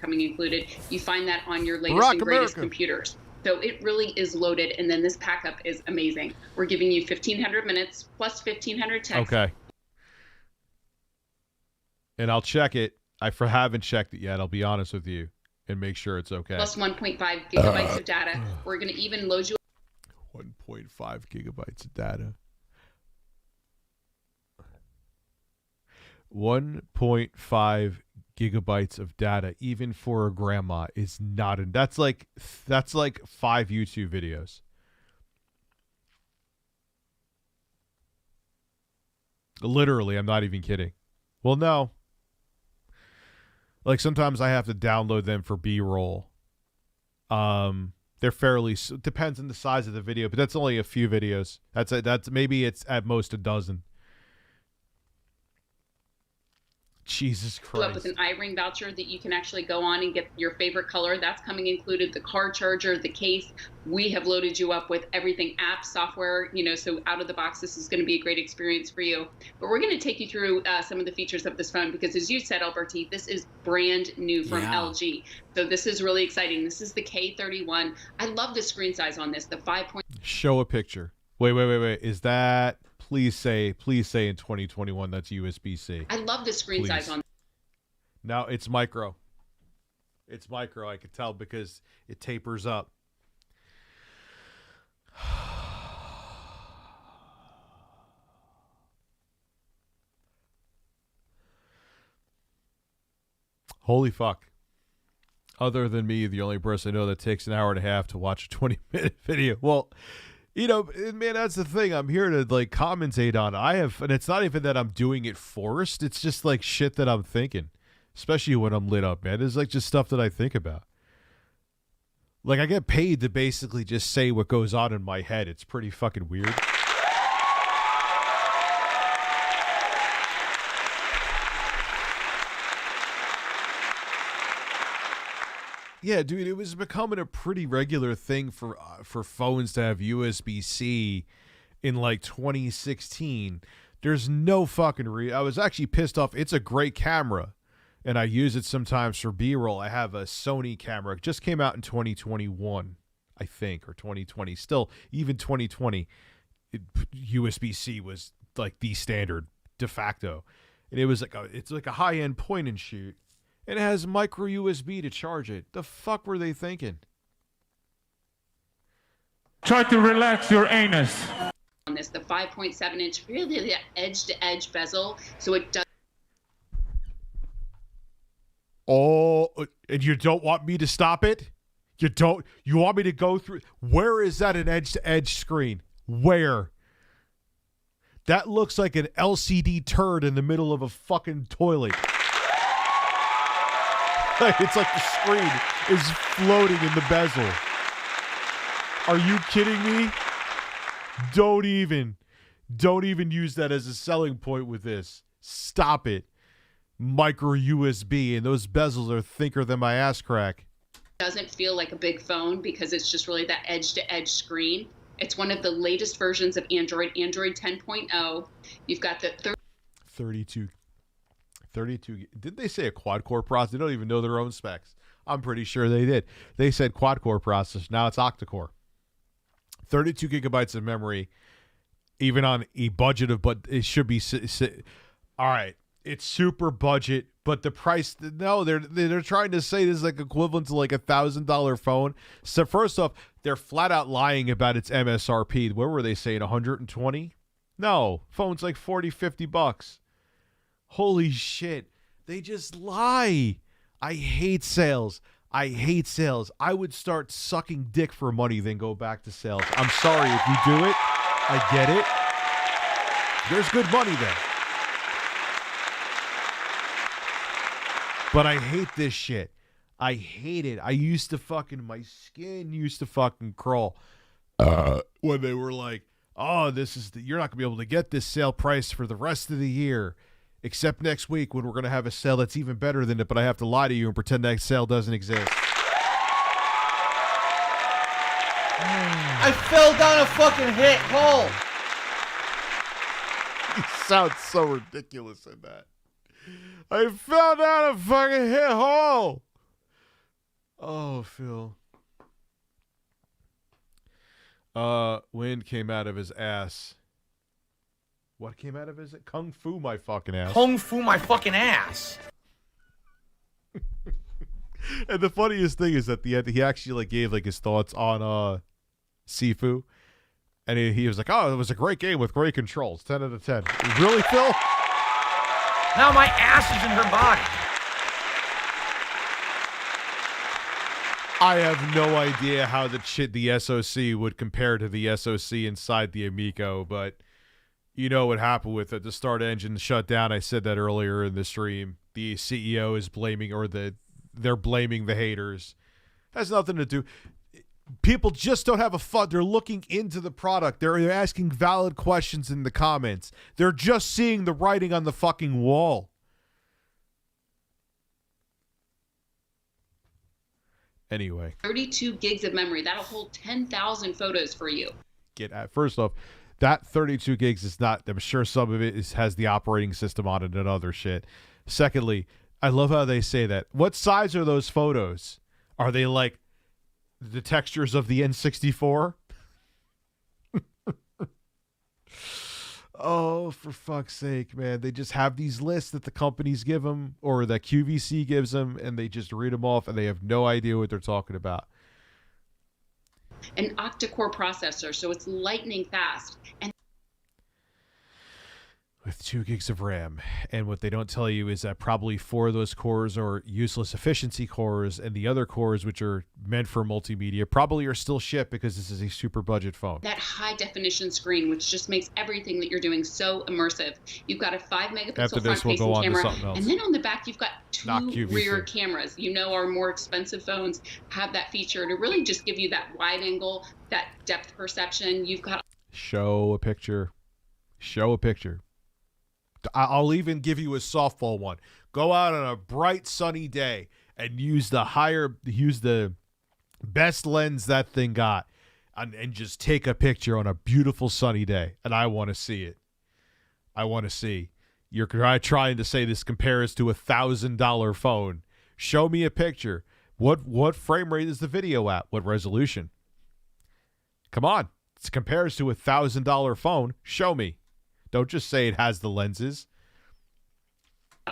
Coming included. You find that on your latest and greatest computers. So it really is loaded, and then this backup is amazing. We're giving you 1,500 minutes plus 1,500 texts. Okay. And I'll check it. I haven't checked it yet. I'll be honest with you. And make sure it's okay. Plus 1.5 gigabytes of data. We're going to even load you 1.5 gigabytes of data. 1.5 gigabytes of data, even for a grandma, is not. That's like 5 YouTube videos. Literally, I'm not even kidding. Well, no. Like sometimes I have to download them for B-roll. They're fairly depends on the size of the video, but that's only a few videos. That's maybe it's at most a dozen. Jesus you up with Christ. an iRing voucher that you can actually go on and get your favorite color. That's coming included, the car charger, the case. We have loaded you up with everything, apps, software, so out of the box, this is going to be a great experience for you. But we're going to take you through some of the features of this phone because, as you said, Alberti, this is brand new from LG. So this is really exciting. This is the K31. I love the screen size on this, the 5. Show a picture. Wait. Is that, please say in 2021 that's USB-C. I love the screen size on. No, it's micro. It's micro. I could tell because it tapers up. Holy fuck. Other than me, the only person I know that takes an hour and a half to watch a 20-minute video. Well, man, that's the thing. I'm here to like commentate on. And it's not even that I'm doing it forced. It's just like shit that I'm thinking, especially when I'm lit up, man. It's like just stuff that I think about. Like I get paid to basically just say what goes on in my head. It's pretty fucking weird. Yeah, dude, it was becoming a pretty regular thing for phones to have USB-C in like 2016. There's no fucking I was actually pissed off. It's a great camera, and I use it sometimes for B-roll. I have a Sony camera. It just came out in 2021, I think, or 2020. Still, even 2020, USB-C was like the standard de facto, and it was like it's like a high-end point and shoot. And it has micro USB to charge it. The fuck were they thinking? Try to relax your anus. On this, the 5.7 inch, really the edge-to-edge bezel, so it does. Oh, and you don't want me to stop it? You want me to go through? Where is that an edge-to-edge screen? Where? That looks like an LCD turd in the middle of a fucking toilet. It's like the screen is floating in the bezel. Are you kidding me? Don't even use that as a selling point with this. Stop it. Micro USB, and those bezels are thicker than my ass crack. Doesn't feel like a big phone because it's just really that edge-to-edge screen. It's one of the latest versions of Android 10.0. You've got the 32. Did they say a quad-core processor? They don't even know their own specs. I'm pretty sure they did. They said quad-core processor. Now it's octa-core. 32 gigabytes of memory, even on a budget of, but it should be. All right, it's super budget, but the price. No, they're trying to say this is like equivalent to like $1,000 phone. So first off, they're flat out lying about its MSRP. What were they saying? 120? No, phone's like 40, 50 bucks. Holy shit. They just lie. I hate sales. I would start sucking dick for money than go back to sales. I'm sorry if you do it. I get it. There's good money there. But I hate this shit. I hate it. My skin used to fucking crawl when they were like, oh, you're not going to be able to get this sale price for the rest of the year. Except next week when we're going to have a sale that's even better than it, but I have to lie to you and pretend that sale doesn't exist. I fell down a fucking hit hole. You sound so ridiculous in that. I fell down a fucking hit hole. Oh, Phil. Wind came out of his ass. What came out of his Kung Fu my fucking ass. Kung Fu my fucking ass. And the funniest thing is at the end, he actually like gave like his thoughts on Sifu. And he was like, oh, it was a great game with great controls. 10 out of 10. Really, Phil? Now my ass is in her body. I have no idea how the SoC would compare to the SoC inside the Amico, but you know what happened with it. The start engine shut down. I said that earlier in the stream. The CEO is blaming, they're blaming the haters. Has nothing to do. People just don't have a fun. They're looking into the product. They're asking valid questions in the comments. They're just seeing the writing on the fucking wall. Anyway. 32 gigs of memory. That'll hold 10,000 photos for you. First off, that 32 gigs is not, I'm sure some of it has the operating system on it and other shit. Secondly, I love how they say that. What size are those photos? Are they like the textures of the N64? Oh, for fuck's sake, man. They just have these lists that the companies give them or that QVC gives them, and they just read them off, and they have no idea what they're talking about. An octa-core processor, so it's lightning fast. And with 2 gigs of RAM. And what they don't tell you is that probably 4 of those cores are useless efficiency cores, and the other cores, which are meant for multimedia, probably are still shipped because this is a super budget phone. that high definition screen, which just makes everything that you're doing so immersive. You've got a 5 megapixel After this, we'll front-facing go on to camera, something else. and then on the back you've got Not 2 QVC. rear cameras. You know, our more expensive phones have that feature to really just give you that wide angle, that depth perception. You've got Show a picture. Show a picture. I'll even give you a softball one. Go out on a bright sunny day and use the best lens that thing got and just take a picture on a beautiful sunny day. And I want to see it. I want to see. You're trying to say this compares to $1,000 phone. Show me a picture. What frame rate is the video at? What resolution? Come on. It compares to a $1,000 phone. Show me. Don't just say it has the lenses.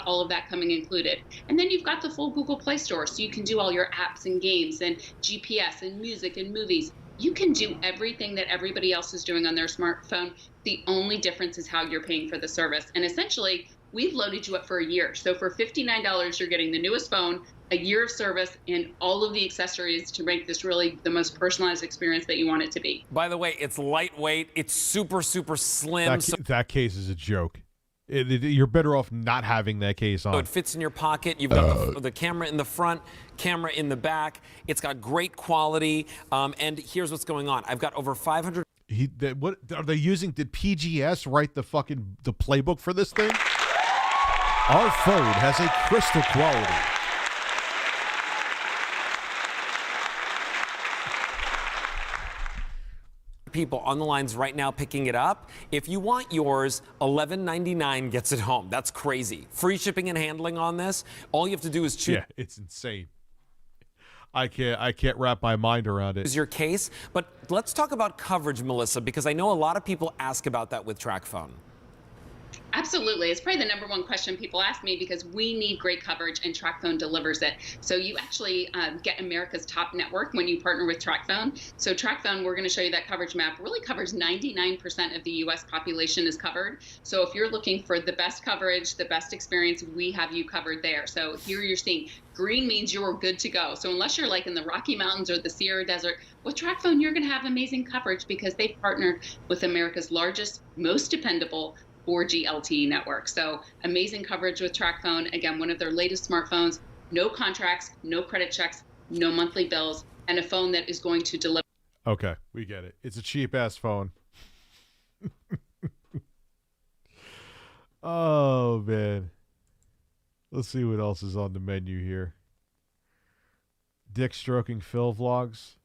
all of that coming included. And then you've got the full Google Play Store, so you can do all your apps and games and GPS and music and movies. You can do everything that everybody else is doing on their smartphone. The only difference is how you're paying for the service. And essentially, we've loaded you up for a year. So for $59, you're getting the newest phone, a year of service, and all of the accessories to make this really the most personalized experience that you want it to be. By the way, it's lightweight. It's super, super slim. That case is a joke. You're better off not having that case on. So it fits in your pocket. You've got the camera in the front, camera in the back. It's got great quality. And here's what's going on. I've got over 500. What are they using? Did PGS write the playbook for this thing? Our phone has a crystal quality. People on the lines right now picking it up. If you want yours, $11.99 gets it home. That's crazy. Free shipping and handling on this. All you have to do is choose. Yeah, it's insane. I can't wrap my mind around it. Is your case, but let's talk about coverage, Melissa, because I know a lot of people ask about that with TracFone. Absolutely. It's probably the number one question people ask me because we need great coverage and TracFone delivers it. So you actually get America's top network when you partner with TracFone. So TracFone, we're going to show you that coverage map, really covers 99% of the U.S. population is covered. So if you're looking for the best coverage, the best experience, we have you covered there. So here you're seeing green means you're good to go. So unless you're like in the Rocky Mountains or the Sierra Desert, with TracFone, you're going to have amazing coverage because they've partnered with America's largest, most dependable 4G LTE network. So amazing coverage with TracFone. Again, one of their latest smartphones, no contracts, no credit checks, no monthly bills, and a phone that is going to deliver. Okay, we get it. It's a cheap-ass phone. Oh, man. Let's see what else is on the menu here. Dick stroking Phil vlogs.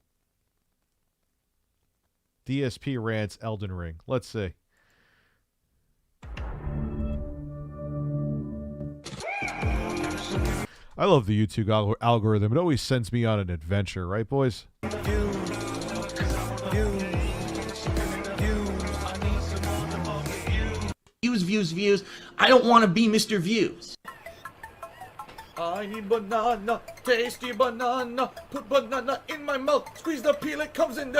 DSP rants Elden Ring. Let's see. I love the YouTube algorithm. It always sends me on an adventure, right, boys? Views. I don't want to be Mr. Views. I need banana, tasty banana, put banana in my mouth, squeeze the peel, it comes in,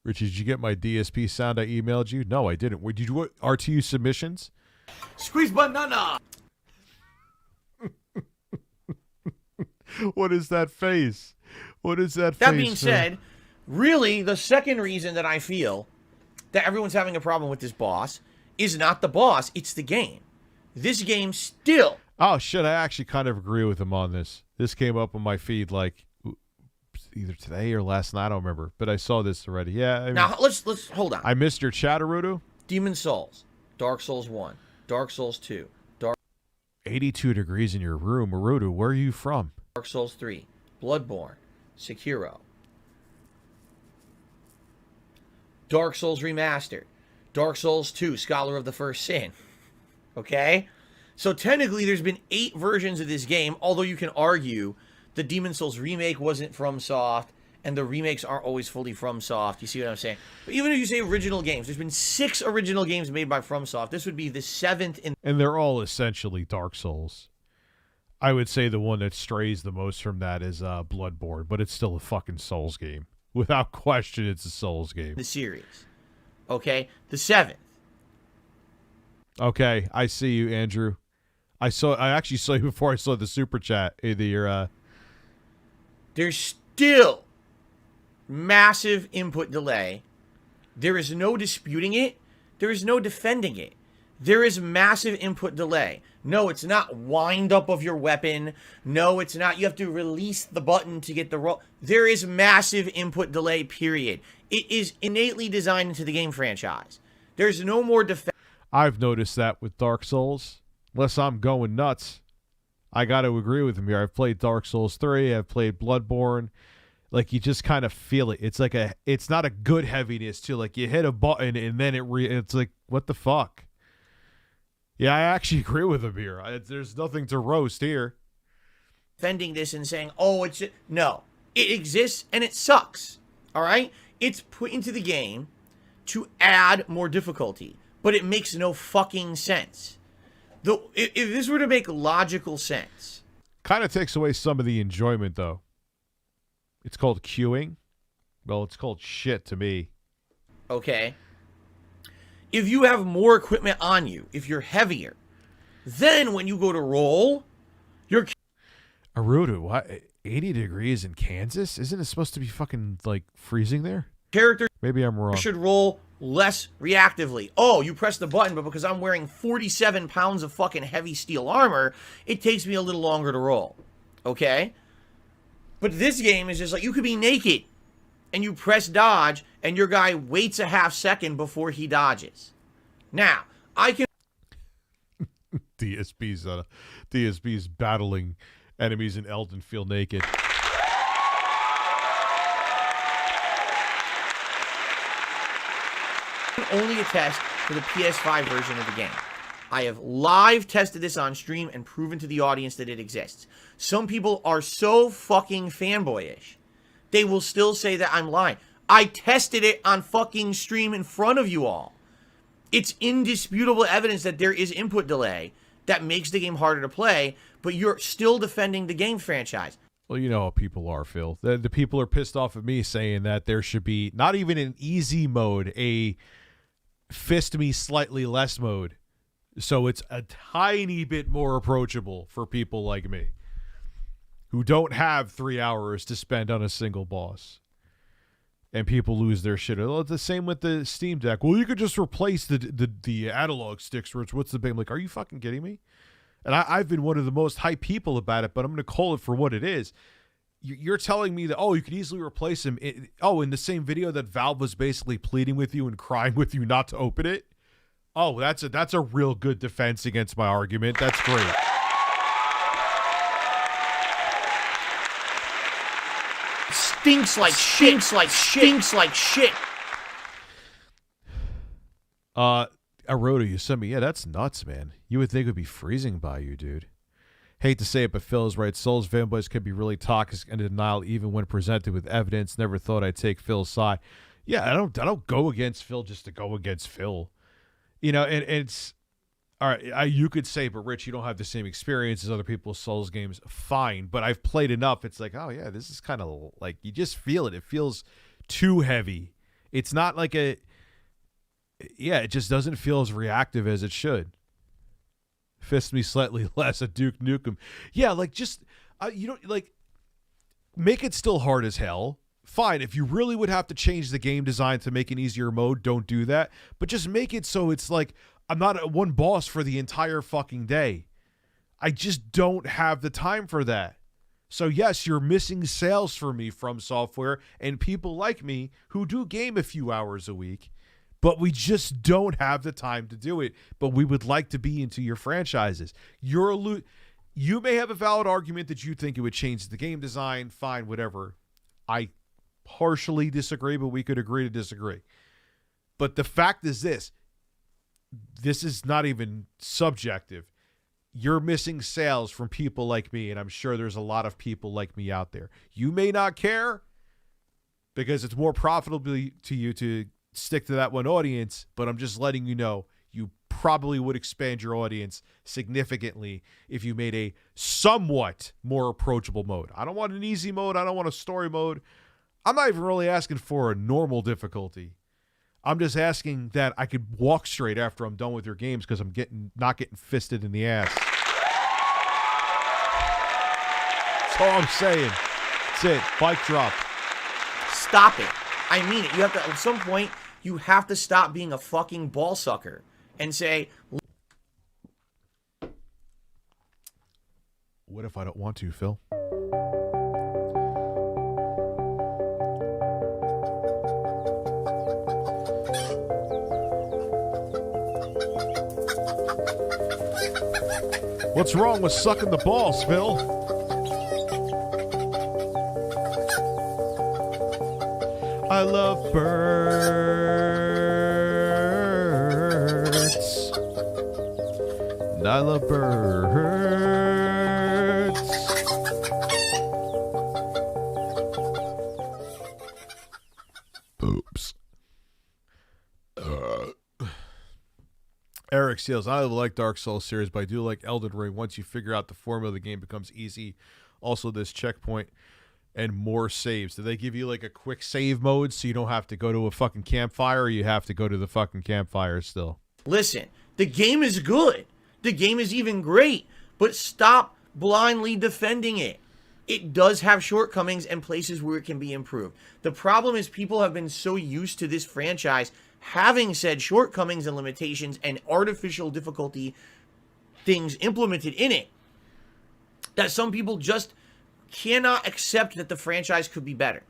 Richie, did you get my DSP sound I emailed you? No, I didn't. Did you RTU submissions? Squeeze banana! What is that face? What is that face? That being said, really, the second reason that I feel that everyone's having a problem with this boss is not the boss, it's the game. This game still... Oh, shit, I actually kind of agree with him on this. This came up on my feed like either today or last night, I don't remember. But I saw this already. Yeah. I mean, now, let's hold on. I missed your Chatterudo. Demon Souls, Dark Souls 1, Dark Souls 2, 82 degrees in your room. Marudu, where are you from? Dark Souls 3, Bloodborne, Sekiro, Dark Souls Remastered, Dark Souls 2, Scholar of the First Sin. Okay? So technically there's been 8 versions of this game, although you can argue the Demon Souls remake wasn't FromSoft, and the remakes aren't always fully FromSoft. You see what I'm saying? But even if you say original games, there's been 6 original games made by FromSoft. This would be the 7th in... And they're all essentially Dark Souls. I would say the one that strays the most from that is Bloodborne, but it's still a fucking Souls game. Without question, it's a Souls game. the series. Okay? The 7th. Okay, I see you, Andrew. I actually saw you before I saw the super chat. There's still massive input delay. There is no disputing it. There is no defending it. There is massive input delay. No, it's not wind up of your weapon. No, it's not. You have to release the button to get the roll. There is massive input delay, period. It is innately designed into the game franchise. There's no more defense. I've noticed that with Dark Souls. Unless I'm going nuts. I got to agree with him here. I've played Dark Souls 3. I've played Bloodborne. Like, you just kind of feel it. It's like it's not a good heaviness, too. Like, you hit a button and then it's like, what the fuck? Yeah, I actually agree with him here. There's nothing to roast here. Defending this and saying, oh, it's... No. It exists and it sucks. All right? It's put into the game to add more difficulty. But it makes no fucking sense. Though, if this were to make logical sense... Kind of takes away some of the enjoyment, though. It's called queuing. Well, it's called shit to me. Okay. If you have more equipment on you, if you're heavier, then when you go to roll, you're... Arudu, what? 80 degrees in Kansas? Isn't it supposed to be fucking, like, freezing there? Character Maybe I'm wrong. should roll less reactively. Oh, you press the button, but because I'm wearing 47 pounds of fucking heavy steel armor, it takes me a little longer to roll. Okay? But this game is just like, you could be naked, and you press dodge, and your guy waits a half second before he dodges. Now, I can... DSB's battling enemies in Elden feel naked. only attest for the PS5 version of the game. I have live tested this on stream and proven to the audience that it exists. Some people are so fucking fanboyish, they will still say that I'm lying. I tested it on fucking stream in front of you all. It's indisputable evidence that there is input delay that makes the game harder to play, but you're still defending the game franchise. Well, you know how people are, Phil. The people are pissed off at me saying that there should be not even an easy mode, a fist me slightly less mode. So it's a tiny bit more approachable for people like me who don't have 3 hours to spend on a single boss. And people lose their shit. Well, it's the same with the Steam Deck. Well, you could just replace the analog sticks, Rich. What's the big? I'm like, are you fucking kidding me? And I've been one of the most hype people about it, but I'm going to call it for what it is. You're telling me that, oh, you could easily replace him. In the same video that Valve was basically pleading with you and crying with you not to open it? Oh, that's a real good defense against my argument. That's great. Stinks like shit. Aroda, you sent me. Yeah, that's nuts, man. You would think it would be freezing by you, dude. Hate to say it, but Phil is right. Souls fanboys can be really toxic and in denial even when presented with evidence. Never thought I'd take Phil's side. Yeah, I don't go against Phil just to go against Phil. You know, and it's all right. You could say, but Rich, you don't have the same experience as other people's Souls games. Fine, but I've played enough. It's like, oh yeah, this is kind of like you just feel it. It feels too heavy. It's not like it just doesn't feel as reactive as it should. Fist me slightly less at Duke Nukem. Yeah, like just you don't like make it still hard as hell. Fine, if you really would have to change the game design to make an easier mode, don't do that. But just make it so it's like I'm not at one boss for the entire fucking day. I just don't have the time for that. So yes, you're missing sales for me from software and people like me who do game a few hours a week. but we just don't have the time to do it. But we would like to be into your franchises. You may have a valid argument that you think it would change the game design. Fine, whatever. I partially disagree, but we could agree to disagree. But the fact is this is not even subjective. You're missing sales from people like me, and I'm sure there's a lot of people like me out there. You may not care because it's more profitable to you to stick to that one audience, but I'm just letting you know you probably would expand your audience significantly if you made a somewhat more approachable mode. I don't want an easy mode. I don't want a story mode. I'm not even really asking for a normal difficulty. I'm just asking that I could walk straight after I'm done with your games because I'm not getting fisted in the ass. That's all I'm saying. That's it. Bike drop. Stop it. I mean it. You have to, at some point, you have to stop being a fucking ball sucker and say, what if I don't want to, Phil? What's wrong with sucking the balls, Phil? I love birds. And I love birds. Oops. Eric Seals, I like Dark Souls series, but I do like Elden Ring. Once you figure out the formula, the game becomes easy. Also, this checkpoint and more saves. Do they give you like a quick save mode so you don't have to go to a fucking campfire, or you have to go to the fucking campfire still? listen, the game is good. The game is even great, but stop blindly defending it. It does have shortcomings and places where it can be improved. The problem is people have been so used to this franchise having said shortcomings and limitations and artificial difficulty things implemented in it that some people just cannot accept that the franchise could be better.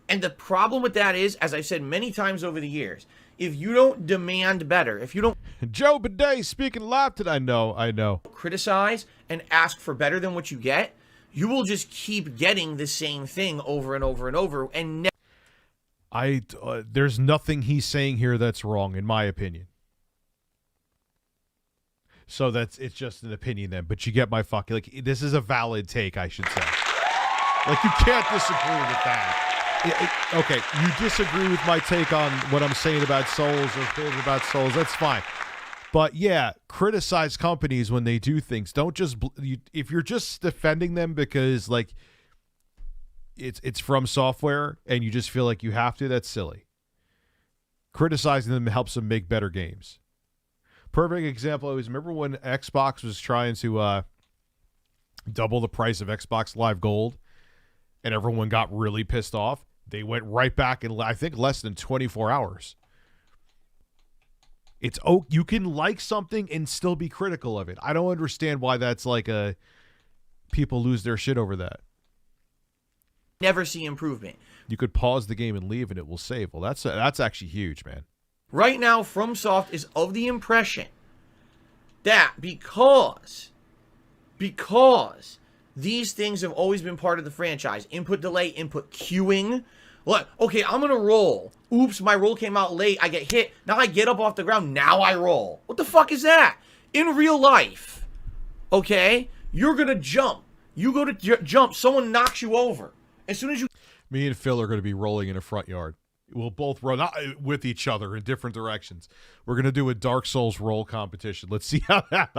And the problem with that is, as I've said many times over the years, if you don't demand better, if you don't Joe Bidet speaking live today, I know. Criticize and ask for better than what you get, you will just keep getting the same thing over and over and over, and there's nothing he's saying here that's wrong, in my opinion. So it's just an opinion then, but you get my fucking, like, this is a valid take, I should say. Like, you can't disagree with that. Okay, you disagree with my take on what I'm saying about Souls or feelings about Souls, that's fine. But yeah, criticize companies when they do things. Don't just if you're just defending them because like it's from software and you just feel like you have to, that's silly. Criticizing them helps them make better games. Perfect example, I always remember when Xbox was trying to double the price of Xbox Live Gold and everyone got really pissed off. They went right back in, I think, less than 24 hours. You can like something and still be critical of it. I don't understand why that's like people lose their shit over that. never see improvement. You could pause the game and leave and it will save. Well, that's actually huge, man. Right now, FromSoft is of the impression that because these things have always been part of the franchise, input delay, input queuing. Look, okay, I'm going to roll. Oops, my roll came out late. I get hit. Now I get up off the ground. Now I roll. What the fuck is that? In real life, okay, you're going to jump. You go to jump. Someone knocks you over. As soon as you... Me and Phil are going to be rolling in a front yard. We'll both run with each other in different directions. We're going to do a Dark Souls roll competition. Let's see how that...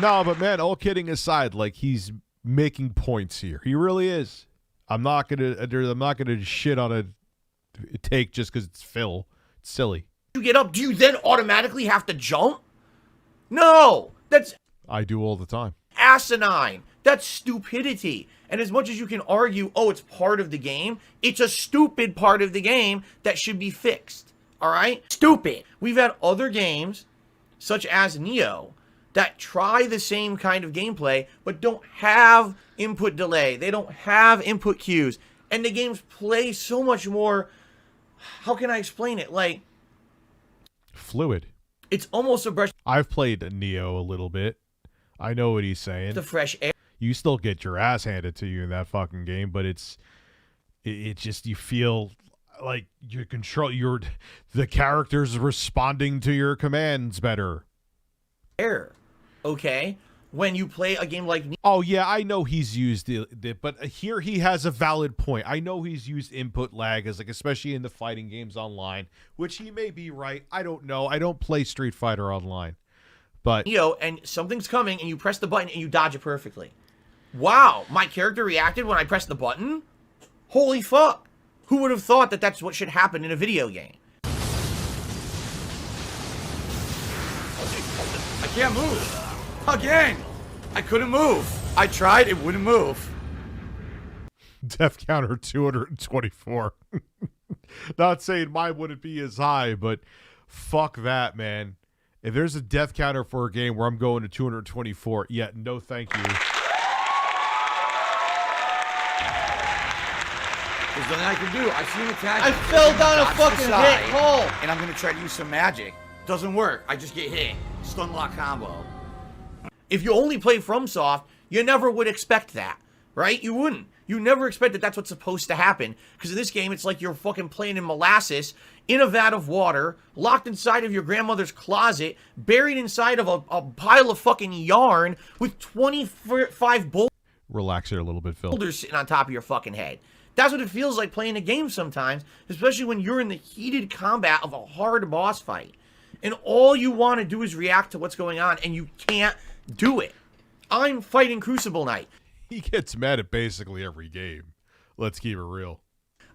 No, but man, all kidding aside, like, he's making points here. He really is. I'm not gonna shit on a take just because it's Phil. It's silly. You get up, do you then automatically have to jump? No, that's I do all the time. asinine. That's stupidity. And as much as you can argue, oh, it's part of the game, it's a stupid part of the game that should be fixed. All right? Stupid. We've had other games, such as Neo, that try the same kind of gameplay, but don't have input delay. They don't have input cues. And the games play so much more, how can I explain it? Like, fluid. it's almost a brush. I've played Neo a little bit. I know what he's saying. The fresh air. You still get your ass handed to you in that fucking game, but it just, you feel like the character's responding to your commands better. Okay? When you play a game like... Oh, yeah, I know he's used it, but here he has a valid point. I know he's used input lag, as like, especially in the fighting games online, which he may be right. I don't know. I don't play Street Fighter online. But and something's coming, and you press the button, and you dodge it perfectly. Wow, my character reacted when I pressed the button? Holy fuck. Who would have thought that that's what should happen in a video game? I can't move. Again. I couldn't move. I tried, it wouldn't move. death counter 224. Not saying mine wouldn't be as high, but fuck that, man. If there's a death counter for a game where I'm going to 224, yeah, no thank you. There's nothing I can do. I see him attack. I fell down a fucking hit hole. And I'm going to try to use some magic. Doesn't work. I just get hit. Stun lock combo. If you only play FromSoft, you never would expect that, right? You wouldn't. You never expect that that's what's supposed to happen. Because in this game, it's like you're fucking playing in molasses, in a vat of water, locked inside of your grandmother's closet, buried inside of a pile of fucking yarn with 25 Relax here a little bit, Phil. boulders sitting on top of your fucking head. That's what it feels like playing a game sometimes, especially when you're in the heated combat of a hard boss fight. And all you want to do is react to what's going on, and you can't do it. I'm fighting Crucible Knight. He gets mad at basically every game. Let's keep it real.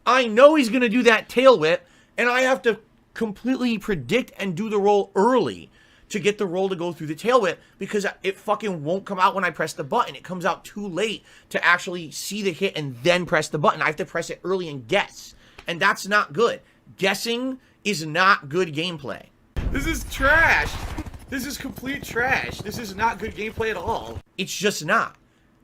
I know he's going to do that tail whip, and I have to completely predict and do the roll early to get the roll to go through the tail whip, because it fucking won't come out when I press the button. It comes out too late to actually see the hit and then press the button. I have to press it early and guess, and that's not good. Guessing is not good gameplay. This is trash. This is complete trash. This is not good gameplay at all. It's just not.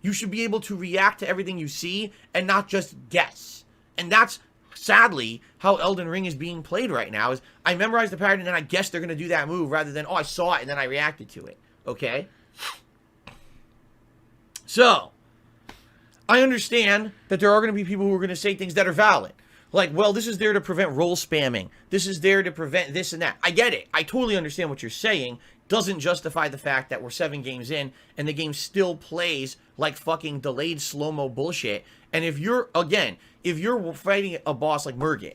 You should be able to react to everything you see and not just guess. And that's, sadly, how Elden Ring is being played right now. Is I memorized the pattern and then I guess they're going to do that move rather than, oh, I saw it and then I reacted to it. Okay? So, I understand that there are going to be people who are going to say things that are valid. Like, well, this is there to prevent roll spamming. This is there to prevent this and that. I get it. I totally understand what you're saying. Doesn't justify the fact that we're 7 games in and the game still plays like fucking delayed slow-mo bullshit. And if you're, again, if you're fighting a boss like Murgit,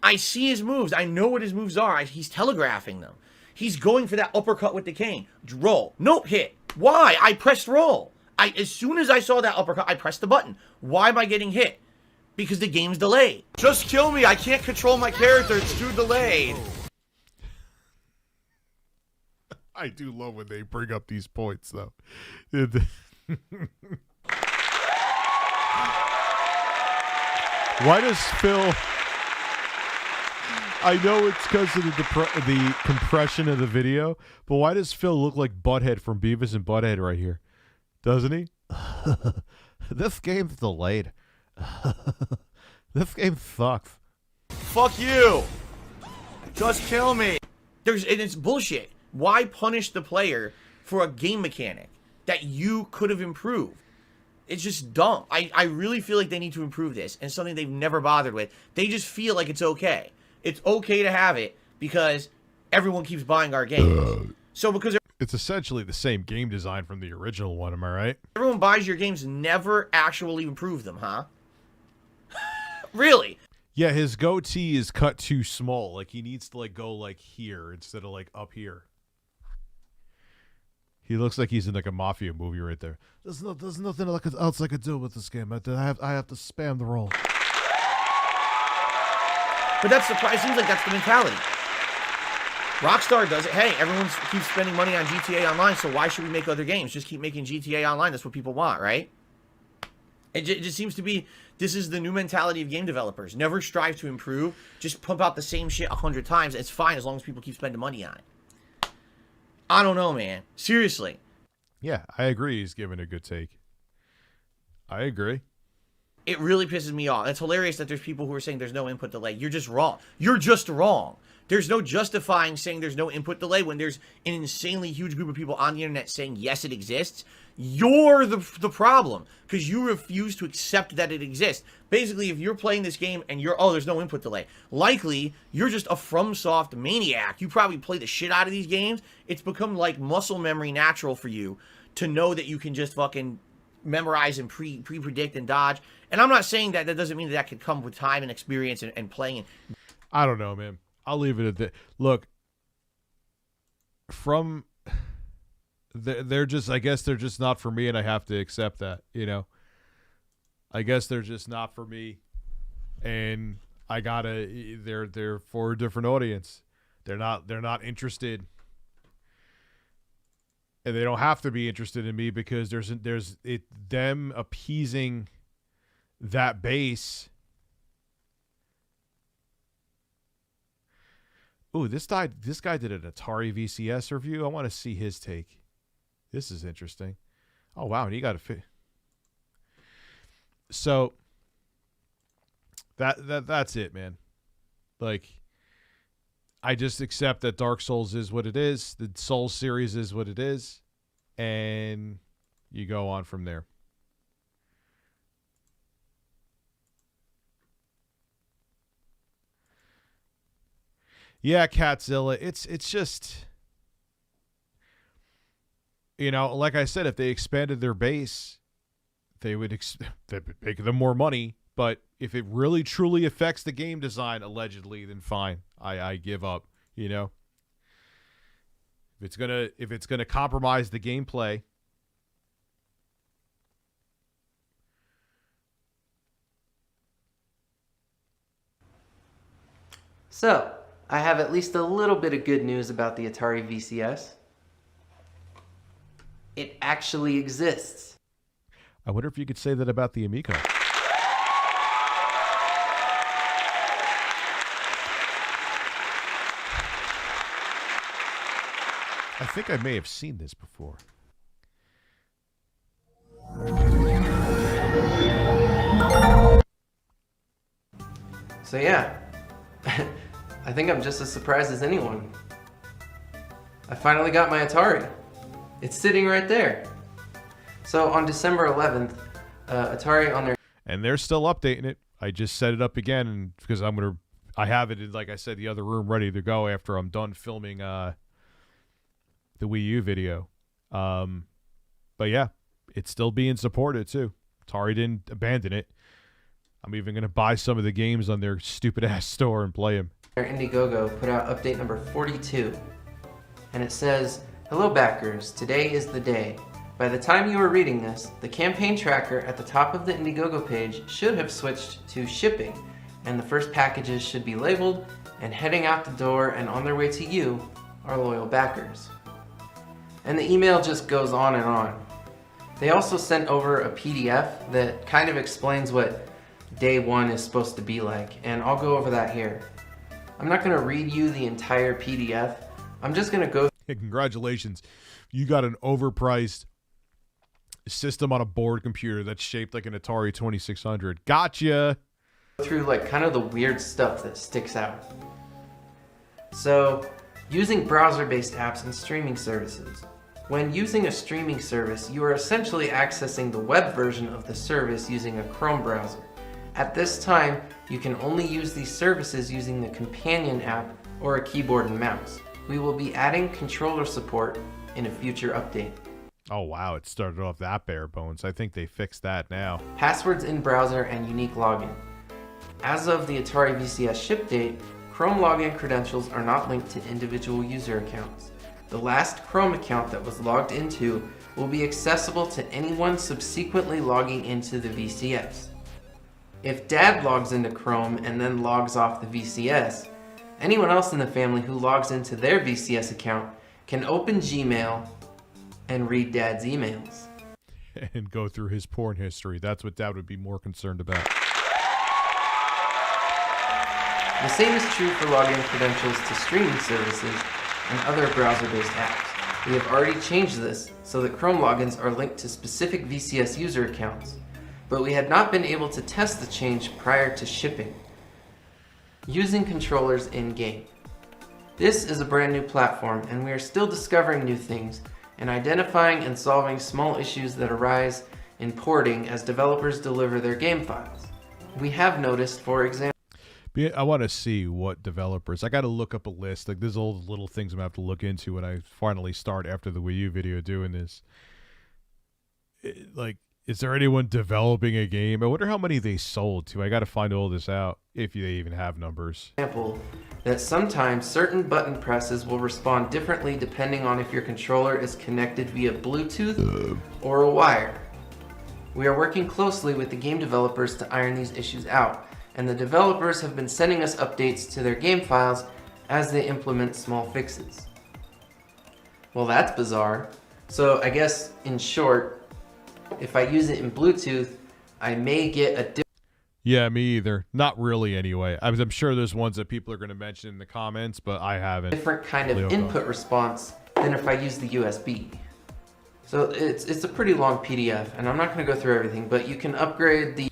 I see his moves. I know what his moves are. He's telegraphing them. He's going for that uppercut with the cane. Roll. Nope, hit. Why? I pressed roll. As soon as I saw that uppercut, I pressed the button. Why am I getting hit? Because the game's delayed. Just kill me. I can't control my character. It's too delayed. I do love when they bring up these points, though. Why does Phil... I know it's because of the compression of the video, but why does Phil look like Butthead from Beavis and Butthead right here? Doesn't he? This game's delayed. This game sucks. Fuck you. Just kill me. It's bullshit. Why punish the player for a game mechanic that you could have improved? It's just dumb. I really feel like they need to improve this, and something they've never bothered with. They just feel like it's okay. It's okay to have it because everyone keeps buying our games. So because it's essentially the same game design from the original one, am I right? Everyone buys your games, never actually improve them, huh? Really? Yeah, his goatee is cut too small. Like, he needs to, like, go, like, here instead of, like, up here. He looks like he's in, like, a mafia movie right there. There's nothing else I could do with this game. I have to spam the roll. But that's the... It seems like that's the mentality. Rockstar does it. Hey, everyone keeps spending money on GTA Online, so why should we make other games? Just keep making GTA Online. That's what people want, right? It just seems to be... This is the new mentality of game developers. Never strive to improve. Just pump out the same shit 100 times. It's fine as long as people keep spending money on it. I don't know, man. Seriously. Yeah, I agree. He's giving a good take. I agree. It really pisses me off. It's hilarious that there's people who are saying there's no input delay. You're just wrong. You're just wrong. There's no justifying saying there's no input delay when there's an insanely huge group of people on the internet saying, yes, it exists. You're the problem because you refuse to accept that it exists. Basically, if you're playing this game and there's no input delay, likely you're just a FromSoft maniac. You probably play the shit out of these games. It's become like muscle memory natural for you to know that you can just fucking memorize and pre-predict and dodge. And I'm not saying that doesn't mean that could come with time and experience and playing. I don't know, man. I'll leave it at that. Look, they're just, I guess they're just not for me, and I have to accept that, you know. I guess they're just not for me, and they're for a different audience. They're not interested, and they don't have to be interested in me because there's them appeasing that base. Ooh, this guy did an Atari VCS review. I want to see his take. This is interesting. Oh wow, and he got a fit. So that's it, man. Like, I just accept that Dark Souls is what it is. The Souls series is what it is, and you go on from there. Yeah, Catzilla, it's just, you know, like I said, if they expanded their base, they would make them more money. But if it really truly affects the game design, allegedly, then fine, I give up. You know, if it's gonna compromise the gameplay. So, I have at least a little bit of good news about the Atari VCS. It actually exists. I wonder if you could say that about the Amico. I think I may have seen this before. So yeah, I think I'm just as surprised as anyone. I finally got my Atari. It's sitting right there. So on December 11th, Atari on their... And they're still updating it. I just set it up again and because I have it in, like I said, the other room ready to go after I'm done filming the Wii U video. But yeah, it's still being supported too. Atari didn't abandon it. I'm even going to buy some of the games on their stupid-ass store and play them. Indiegogo put out update number 42. And it says, "Hello backers, today is the day. By the time you are reading this, the campaign tracker at the top of the Indiegogo page should have switched to shipping, and the first packages should be labeled and heading out the door and on their way to you, our loyal backers." And the email just goes on and on. They also sent over a PDF that kind of explains what day one is supposed to be like, and I'll go over that here. I'm not going to read you the entire PDF. I'm just going to go... Hey, congratulations. You got an overpriced system on a board computer that's shaped like an Atari 2600. Gotcha! through like kind of the weird stuff that sticks out. So, using browser-based apps and streaming services. When using a streaming service, you are essentially accessing the web version of the service using a Chrome browser. At this time, you can only use these services using the companion app or a keyboard and mouse. We will be adding controller support in a future update. Oh wow, it started off that bare bones. I think they fixed that now. Passwords in browser and unique login. As of the Atari VCS ship date, Chrome login credentials are not linked to individual user accounts. The last Chrome account that was logged into will be accessible to anyone subsequently logging into the VCS. If Dad logs into Chrome and then logs off the VCS, anyone else in the family who logs into their VCS account can open Gmail and read Dad's emails. And go through his porn history. That's what Dad would be more concerned about. The same is true for login credentials to streaming services and other browser-based apps. We have already changed this so that Chrome logins are linked to specific VCS user accounts, but we had not been able to test the change prior to shipping. Using controllers in-game. This is a brand new platform, and we are still discovering new things and identifying and solving small issues that arise in porting as developers deliver their game files. We have noticed, for example, I want to see what developers. I got to look up a list. Like, there's all the little things I'm gonna have to look into when I finally start after the Wii U video doing this. Like, is there anyone developing a game? I wonder how many they sold to. I got to find all this out if they even have numbers. That sometimes certain button presses will respond differently depending on if your controller is connected via Bluetooth or a wire. We are working closely with the game developers to iron these issues out, and the developers have been sending us updates to their game files as they implement small fixes. Well, that's bizarre. So I guess, in short, if I use it in Bluetooth, I may get a different... Yeah, me either. Not really, anyway. I'm sure there's ones that people are going to mention in the comments, but I haven't. Different kind of input response than if I use the USB. So it's a pretty long PDF, and I'm not going to go through everything, but you can upgrade the...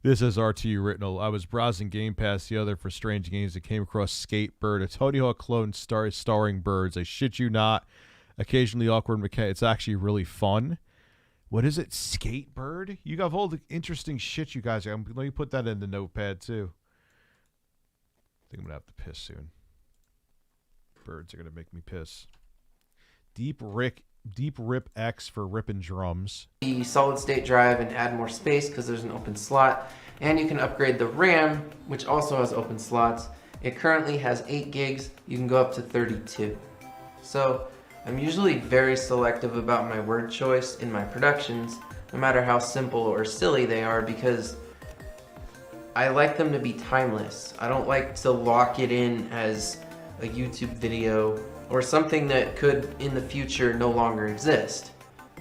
This is RTU Ritinal. I was browsing Game Pass the other for strange games that came across Skatebird, a Tony Hawk clone starring birds. I shit you not. Occasionally awkward mechanics. It's actually really fun. What is it? Skatebird? You got all the interesting shit you guys. Let me put that in the notepad too. I think I'm gonna have to piss soon. Birds are gonna make me piss. Deep Rip X for ripping drums. The solid state drive and add more space because there's an open slot, and you can upgrade the RAM, which also has open slots. It currently has 8 gigs. You can go up to 32. So I'm usually very selective about my word choice in my productions, no matter how simple or silly they are, because I like them to be timeless. I don't like to lock it in as a YouTube video or something that could in the future no longer exist.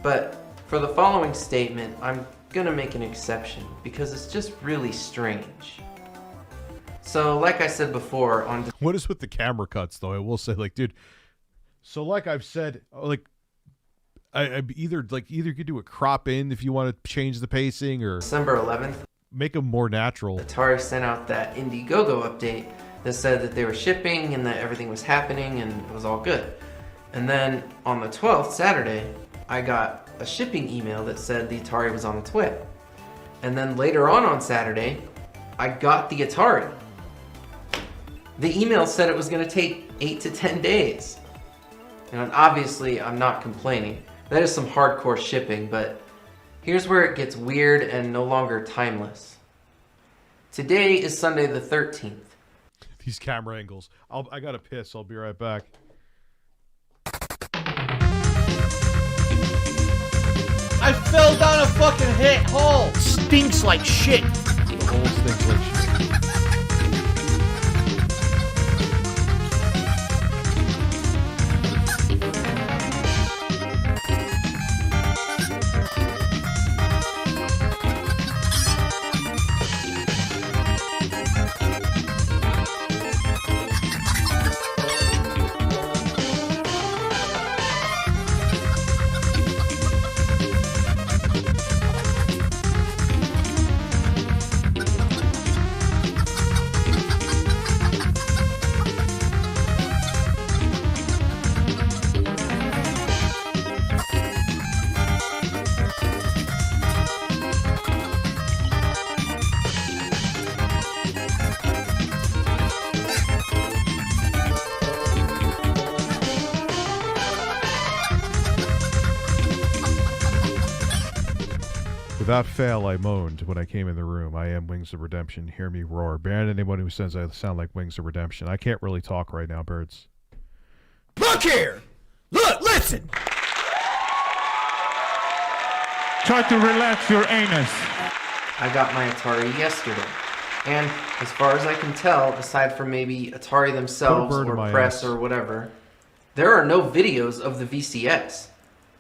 But for the following statement, I'm gonna make an exception because it's just really strange. So like I said before on... What is with the camera cuts though? I will say, like, dude, so like I've said, like, I either you could do a crop in if you want to change the pacing, or December 11th, make them more natural. Atari sent out that Indiegogo update that said that they were shipping and that everything was happening and it was all good. And then on the 12th, Saturday, I got a shipping email that said the Atari was on its way. And then later on Saturday, I got the Atari. The email said it was going to take 8 to 10 days. And obviously, I'm not complaining. That is some hardcore shipping, but here's where it gets weird and no longer timeless. Today is Sunday the 13th. These camera angles. I gotta piss. I'll be right back. I fell down a fucking hole. Stinks like shit. The hole stinks like shit. Without fail, I moaned when I came in the room. I am Wings of Redemption. Hear me roar. Ban anyone who says I sound like Wings of Redemption. I can't really talk right now, birds. Look here! Look, listen! Try to relax your anus. I got my Atari yesterday. And as far as I can tell, aside from maybe Atari themselves or press or whatever, there are no videos of the VCS.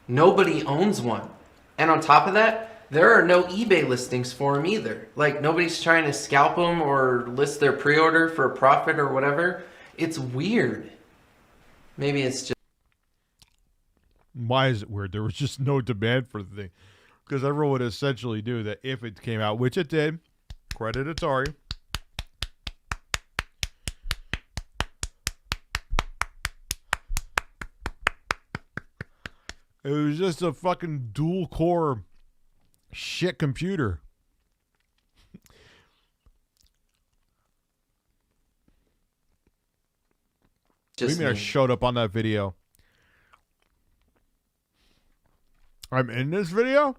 Nobody owns one. And on top of that, there are no eBay listings for them either. Like, nobody's trying to scalp them or list their pre-order for a profit or whatever. It's weird. Maybe it's just... Why is it weird? There was just no demand for the thing. Because everyone would essentially knew that if it came out, which it did, credit Atari. It was just a fucking dual core shit computer. What do you mean I showed up on that video? I'm in this video?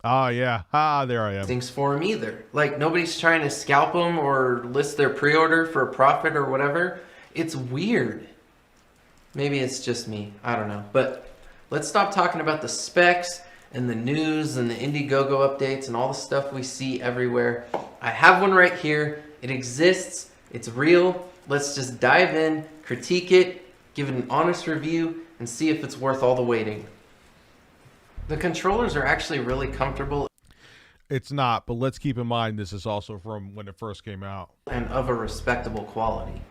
Ah, yeah. Ah, there I am. Things for them either. Like, nobody's trying to scalp them or list their pre-order for a profit or whatever. It's weird. Maybe it's just me. I don't know. But let's stop talking about the specs and the news and the Indiegogo updates and all the stuff we see everywhere. I have one right here. It exists. It's real. Let's just dive in, critique it, give it an honest review, and see if it's worth all the waiting. The controllers are actually really comfortable. It's not, but let's keep in mind this is also from when it first came out. And of a respectable quality.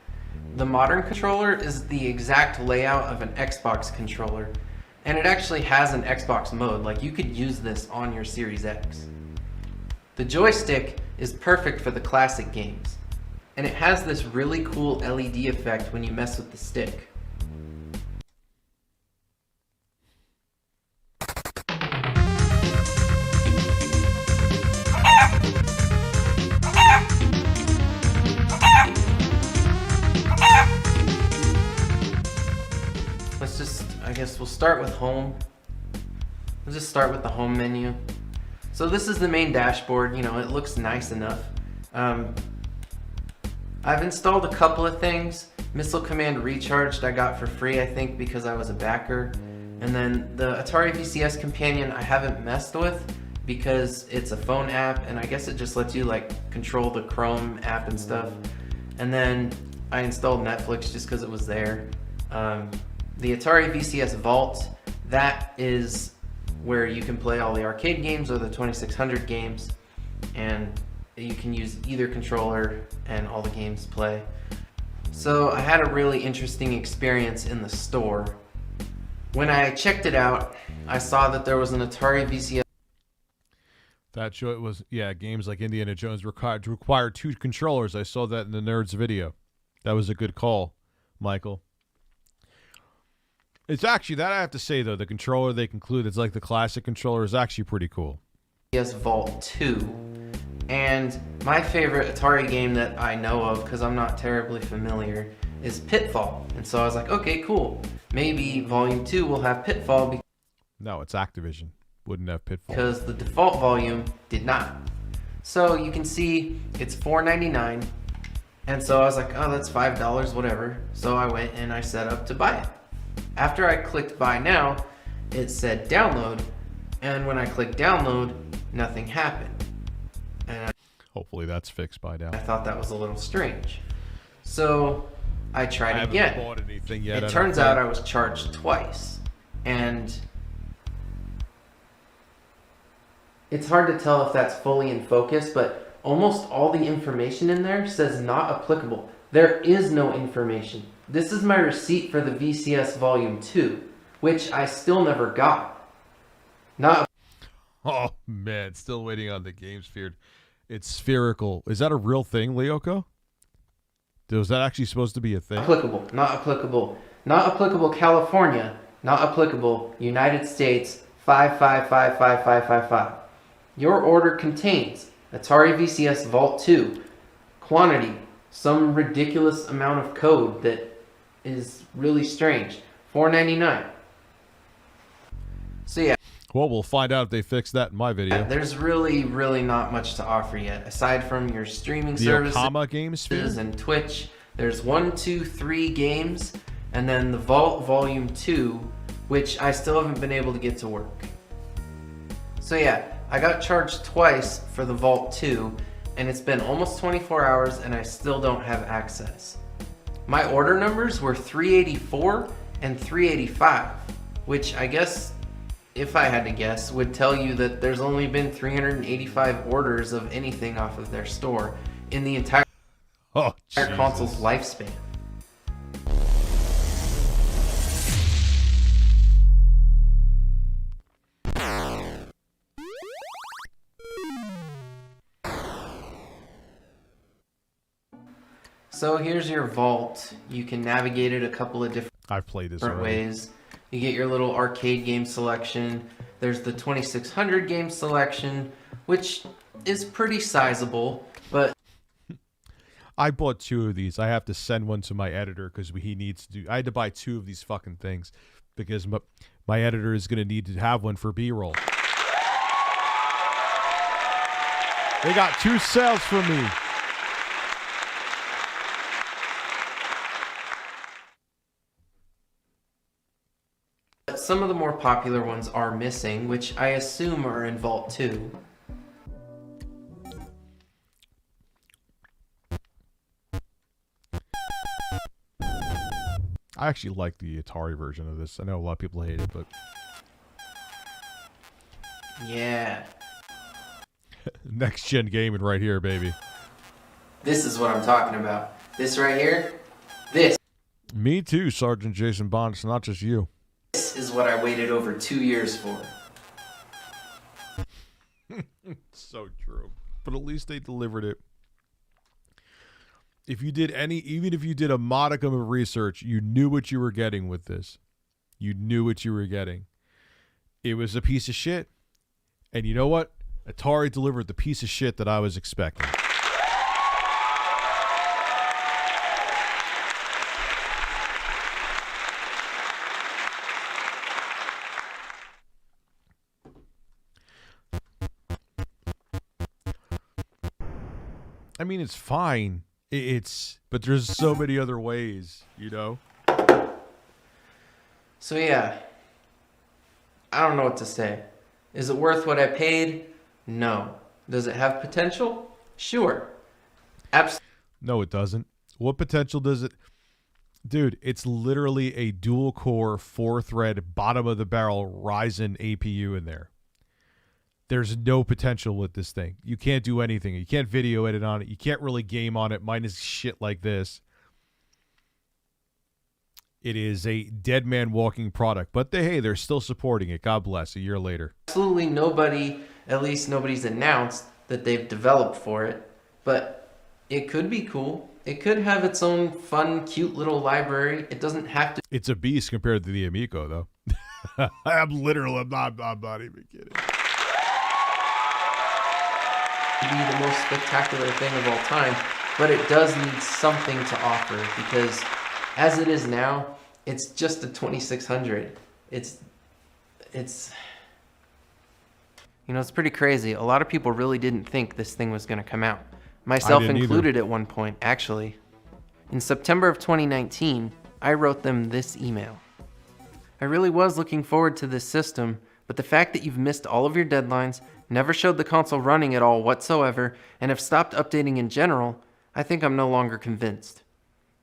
The modern controller is the exact layout of an Xbox controller, and it actually has an Xbox mode. Like, you could use this on your Series X. The joystick is perfect for the classic games, and it has this really cool LED effect when you mess with the stick. I guess we'll start with home. We'll just start with the home menu. So this is the main dashboard. You know, it looks nice enough. I've installed a couple of things. Missile Command Recharged I got for free, I think, because I was a backer. And then the Atari VCS Companion I haven't messed with because it's a phone app, and I guess it just lets you like control the Chrome app and stuff. And then I installed Netflix just because it was there. The Atari VCS Vault, that is where you can play all the arcade games or the 2600 games, and you can use either controller and all the games play. So I had a really interesting experience in the store. When I checked it out, I saw that there was an Atari VCS. That show it was, yeah, games like Indiana Jones require two controllers. I saw that in the Nerds video. That was a good call, Michael. It's actually, that I have to say, though, the controller they conclude it's like the classic controller is actually pretty cool. VCS Vault 2. And my favorite Atari game that I know of, because I'm not terribly familiar, is Pitfall. And so I was like, okay, cool. Maybe Volume 2 will have Pitfall. No, it's Activision. Wouldn't have Pitfall. Because the default volume did not. So you can see it's $4.99. And so I was like, oh, that's $5, whatever. So I went and I set up to buy it. After I clicked buy now, it said download, and when I clicked download, nothing happened. And hopefully that's fixed by now. I thought that was a little strange. So I tried again. I haven't bought anything yet. It turns out I was charged twice. And it's hard to tell if that's fully in focus, but almost all the information in there says not applicable. There is no information. This is my receipt for the VCS Volume 2, which I still never got. Oh, man. Still waiting on the Game Sphere. It's spherical. Is that a real thing, Lyoko? Was that actually supposed to be a thing? Applicable. Not applicable. Not applicable California. Not applicable United States 5555555. Your order contains Atari VCS Vault 2. Quantity. Some ridiculous amount of code that is really strange. $4.99. So yeah. Well, we'll find out if they fix that in my video. There's really not much to offer yet. Aside from your streaming the services Okama Game Sphere and Twitch, there's 1, 2, 3 games, and then the Vault Volume 2, which I still haven't been able to get to work. So yeah, I got charged twice for the Vault 2, and it's been almost 24 hours and I still don't have access. My order numbers were 384 and 385, which I guess, if I had to guess, would tell you that there's only been 385 orders of anything off of their store in the entire console's lifespan. So here's your vault. You can navigate it a couple of I've played this different already. ways. You get your little arcade game selection. There's the 2600 game selection, which is pretty sizable, but I bought 2 of these. I have to send one to my editor because he needs to do. I had to buy 2 of these fucking things because my editor is going to need to have one for B-roll. They got 2 sales for me. some of the more popular ones are missing, which I assume are in Vault 2. I actually like the Atari version of this. I know a lot of people hate it, but Yeah. next gen gaming right here, baby. This is what I'm talking about. This right here, this Me too, Sergeant Jason Bond. It's not just you. is what I waited over 2 years for. So true. But at least they delivered it. If you did even if you did a modicum of research, you knew what you were getting with this. You knew what you were getting. It was a piece of shit. And you know what? Atari delivered the piece of shit that I was expecting. I mean, it's fine. But there's so many other ways, you know? So yeah, I don't know what to say. Is it worth what I paid? No. Does it have potential? Sure. Absolutely. No, it doesn't. What potential does it? Dude, it's literally a dual core, 4-thread, bottom of the barrel Ryzen APU in there. There's no potential with this thing. You can't do anything. You can't video edit on it. You can't really game on it, minus shit like this. It is a dead man walking product. But they're still supporting it. God bless. A year later. Absolutely nobody, at least nobody's announced that they've developed for it. But it could be cool. It could have its own fun, cute little library. It doesn't have to It's a beast compared to the Amico, though. I'm not even kidding. be the most spectacular thing of all time, but it does need something to offer, because as it is now, it's just a 2600. It's you know, it's pretty crazy. A lot of people really didn't think this thing was going to come out, myself included at one point. Actually, in September of 2019, I wrote them this email. I really was looking forward to this system, but the fact that you've missed all of your deadlines, never showed the console running at all whatsoever, and have stopped updating in general, I think I'm no longer convinced.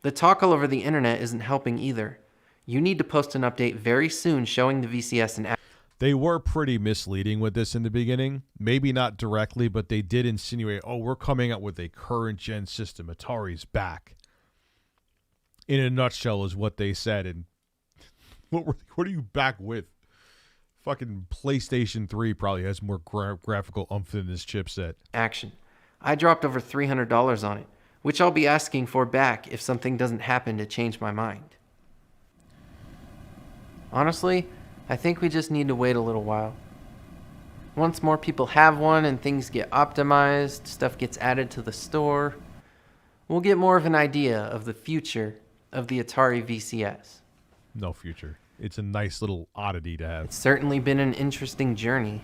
The talk all over the internet isn't helping either. You need to post an update very soon showing the VCS in action. They were pretty misleading with this in the beginning. Maybe not directly, but they did insinuate, oh, we're coming out with a current gen system. Atari's back. In a nutshell is what they said. And what are you back with? Fucking PlayStation 3 probably has more graphical oomph than this chipset. Action. I dropped over $300 on it, which I'll be asking for back if something doesn't happen to change my mind. Honestly, I think we just need to wait a little while. Once more people have one and things get optimized, stuff gets added to the store, we'll get more of an idea of the future of the Atari VCS. No future. It's a nice little oddity to have. It's certainly been an interesting journey.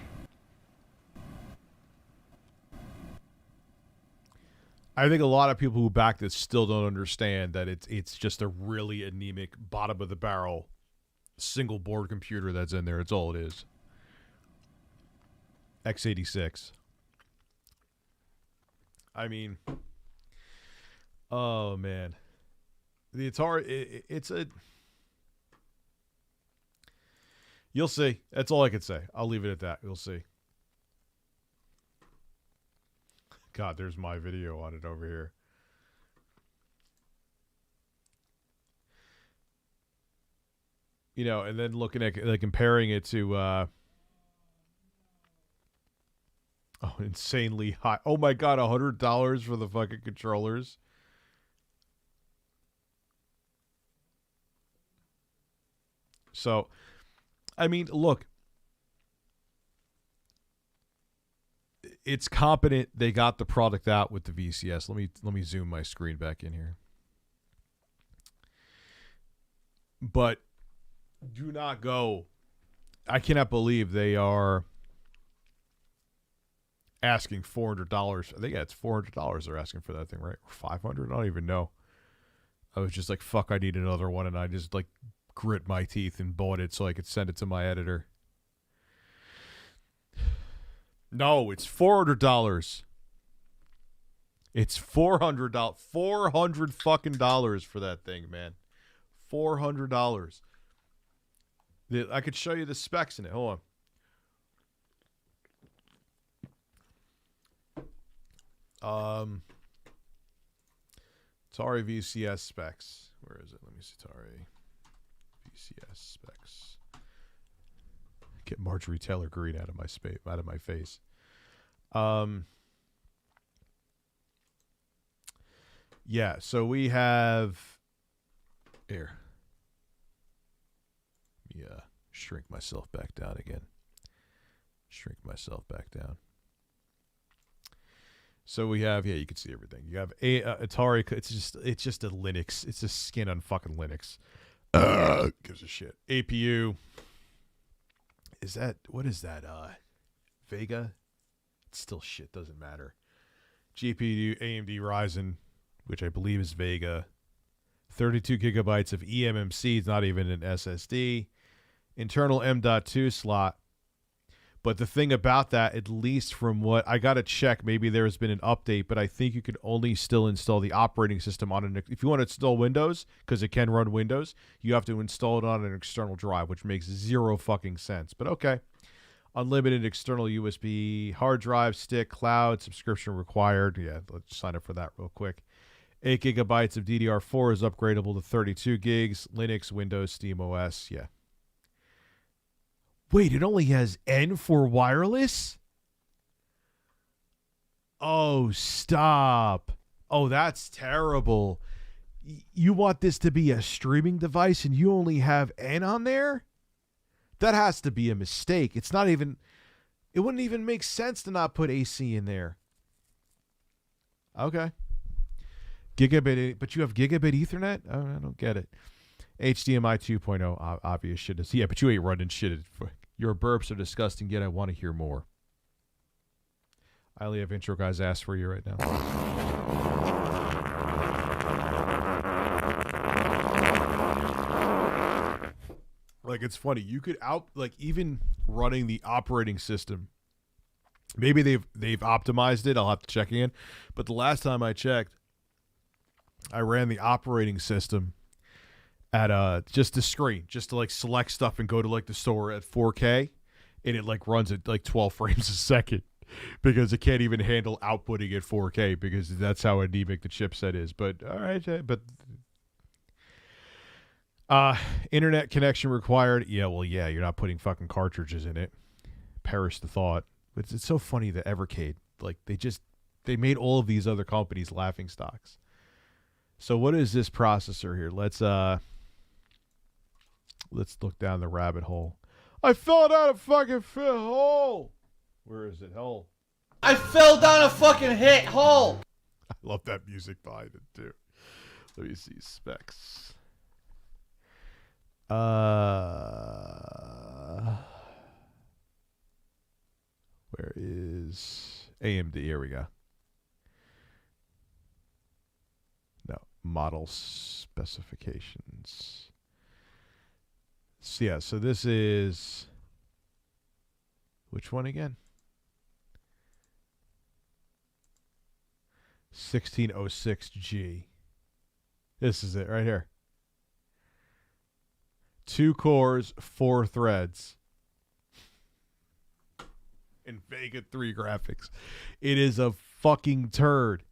I think a lot of people who back this still don't understand that it's just a really anemic, bottom of the barrel, single board computer that's in there. It's all it is. x86. I mean, oh man, the Atari. It's a. You'll see. That's all I could say. I'll leave it at that. You'll see. God, there's my video on it over here. You know, and then looking at comparing it to insanely high. Oh my God, $100 for the fucking controllers. So, I mean, look, it's competent. They got the product out with the VCS. Let me zoom my screen back in here. But do not go. I cannot believe they are asking $400. I think it's $400 they're asking for that thing, right? Or $500? I don't even know. I was just like, fuck, I need another one, and I just like grit my teeth and bought it so I could send it to my editor. No, it's $400. It's $400. $400 fucking dollars for that thing, man. $400. I could show you the specs in it. Hold on. Atari VCS specs. Where is it? Let me see. Atari VCS specs. Get Marjorie Taylor Greene out of my face. Yeah, so we have here. Yeah, shrink myself back down again. Shrink myself back down. So we have, yeah, you can see everything. You have Atari. It's just a Linux. It's a skin on fucking Linux. Gives a shit. APU. What is that? Vega? It's still shit. Doesn't matter. GPU, AMD Ryzen, which I believe is Vega. 32 gigabytes of eMMC. It's not even an SSD. Internal M.2 slot. But the thing about that, at least from what I got to check, maybe there has been an update, but I think you can only still install the operating system on an. If you want to install Windows, because it can run Windows, you have to install it on an external drive, which makes zero fucking sense. But okay. Unlimited external USB hard drive, stick, cloud, subscription required. Yeah, let's sign up for that real quick. 8 gigabytes of DDR4 is upgradable to 32 gigs. Linux, Windows, SteamOS. Yeah. Wait, it only has N for wireless? Oh, stop. Oh, that's terrible. You want this to be a streaming device and you only have N on there? That has to be a mistake. It's not even... It wouldn't even make sense to not put AC in there. Okay. Gigabit... But you have gigabit Ethernet? Oh, I don't get it. HDMI 2.0, obvious shit. Yeah, but you ain't running shit. Your burps are disgusting, yet I want to hear more. I only have intro guys ask for you right now. Like, it's funny. You could even running the operating system. Maybe they've optimized it. I'll have to check again. But the last time I checked, I ran the operating system at just the screen, just to like select stuff and go to like the store at 4K, and it like runs at like 12 frames a second because it can't even handle outputting at 4K because that's how anemic the chipset is. But all right, but internet connection required. Yeah, well, yeah, you're not putting fucking cartridges in it. Perish the thought. But it's so funny that Evercade, like they made all of these other companies laughing stocks. So what is this processor here? Let's look down the rabbit hole. I fell down a fucking hole. Where is it? Hole. I fell down a fucking hole. I love that music behind it too. Let me see specs. Where is AMD? Here we go. No, model specifications. So yeah, so this is which one again? 1606G. This is it right here. 2 cores, 4 threads. And Vega 3 graphics. It is a fucking turd.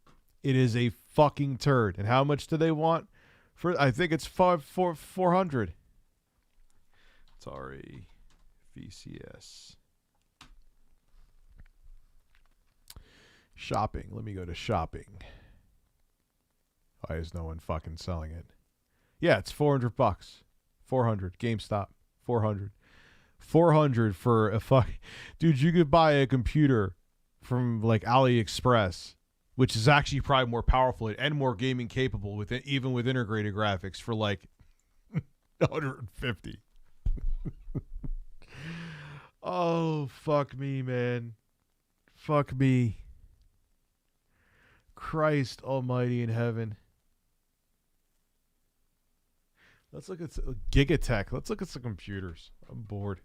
It is a fucking turd. And how much do they want? I think it's 400. Atari VCS. Shopping. Let me go to shopping. Why is no one fucking selling it? Yeah, it's $400. 400. GameStop. 400. 400 for a fuck. Dude, you could buy a computer from like AliExpress, which is actually probably more powerful and more gaming capable with it, even with integrated graphics, for like 150. Oh, fuck me, man. Fuck me. Christ almighty in heaven. Let's look at Gigatech. Let's look at some computers. I'm bored.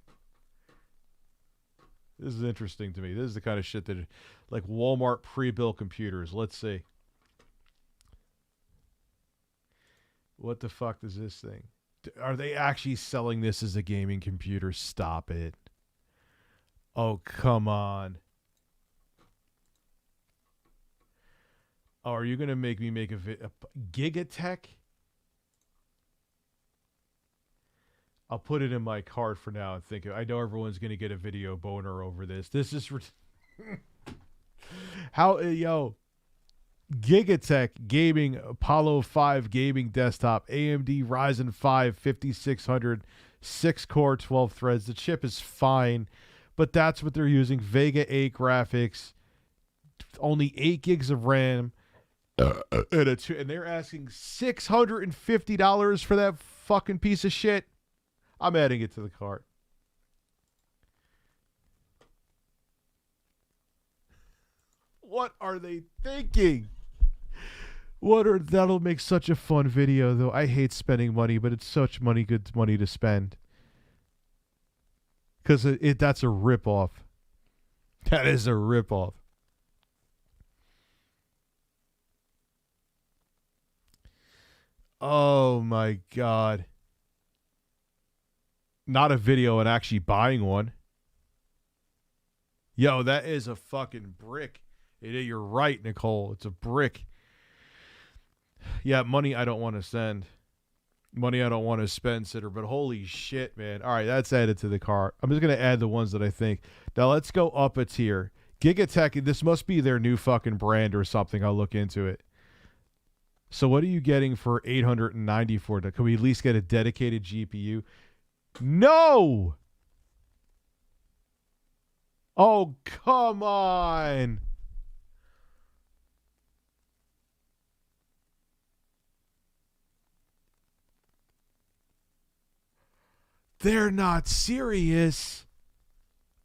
This is interesting to me. This is the kind of shit that, like Walmart pre-built computers. Let's see. What the fuck is this thing? Are they actually selling this as a gaming computer? Stop it. Oh, come on. Oh, are you going to make me make a Gigatech? I'll put it in my cart for now and think. I know everyone's going to get a video boner over this. This is... How... Yo... Gigatech Gaming Apollo 5 Gaming Desktop, AMD Ryzen 5 5600, 6-core, 12 threads. The chip is fine, but that's what they're using. Vega 8 graphics, only 8 gigs of RAM, and they're asking $650 for that fucking piece of shit. I'm adding it to the cart. What are they thinking? That'll make such a fun video, though. I hate spending money, but it's such good money to spend. Because that's a ripoff. That is a ripoff. Oh my God. Not a video and actually buying one. Yo, that is a fucking brick. You're right, Nicole. It's a brick. Yeah, money I don't want to send. Money I don't want to spend, Sitter. But holy shit, man. All right, that's added to the cart. I'm just going to add the ones that I think. Now, let's go up a tier. Gigatech, this must be their new fucking brand or something. I'll look into it. So what are you getting for $894? Can we at least get a dedicated GPU? No! Oh, come on! They're not serious.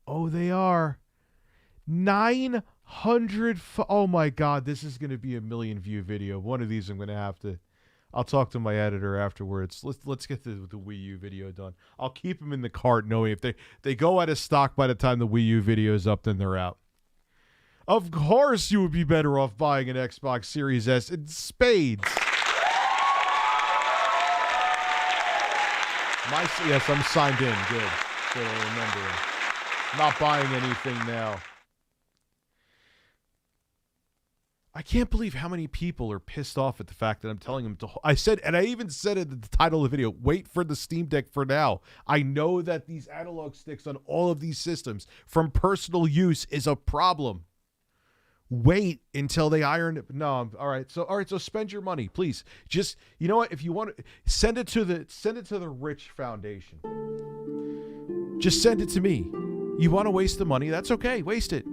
Oh, they are. 900. Oh my God, this is going to be a 1 million view video. One of these I'm going to have to. I'll talk to my editor afterwards. Let's get the Wii U video done. I'll keep them in the cart, knowing if they go out of stock by the time the Wii U video is up, then they're out. Of course, you would be better off buying an Xbox Series S in spades. Yes, I'm signed in. Good. Good, I remember it. Not buying anything now. I can't believe how many people are pissed off at the fact that I'm telling them to... I even said it in the title of the video, wait for the Steam Deck for now. I know that these analog sticks on all of these systems from personal use is a problem. Wait until they iron it. No, all right. So spend your money, please. Just, you know what? If you want to send it to the Rich Foundation. Just send it to me. You want to waste the money? That's okay. Waste it.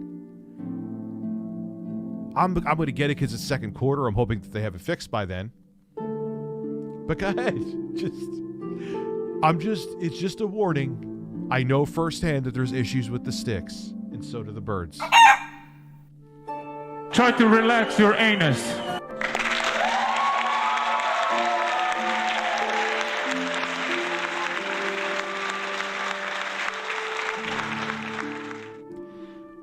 I'm going to get it because it's second quarter. I'm hoping that they have it fixed by then. But go ahead. It's just a warning. I know firsthand that there's issues with the sticks, and so do the birds. Try to relax your anus.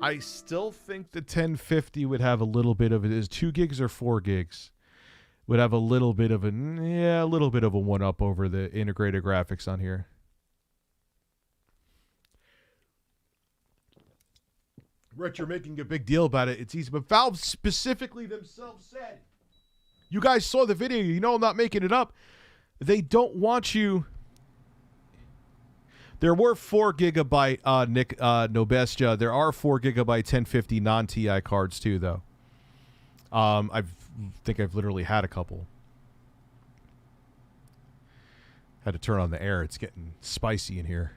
I still think the 1050 would have a little bit of it. Is 2 gigs or 4 gigs? Would have a little bit of a one up over the integrated graphics on here. Rich, you're making a big deal about it. It's easy, but Valve specifically themselves said, you guys saw the video. You know I'm not making it up. They don't want you. There were 4 gigabyte, Nick Nobestia. There are 4 gigabyte 1050 non-TI cards too, though. I think I've literally had a couple. Had to turn on the air. It's getting spicy in here.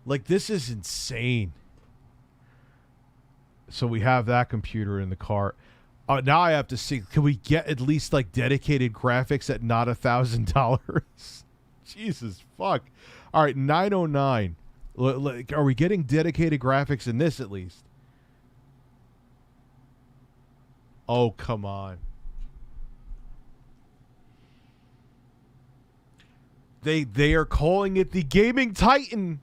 Like, this is insane. So we have that computer in the cart. Now I have to see, can we get at least like dedicated graphics at not $1,000? Jesus fuck. All right, 909. Are we getting dedicated graphics in this at least? Oh, come on. They are calling it the Gaming Titan.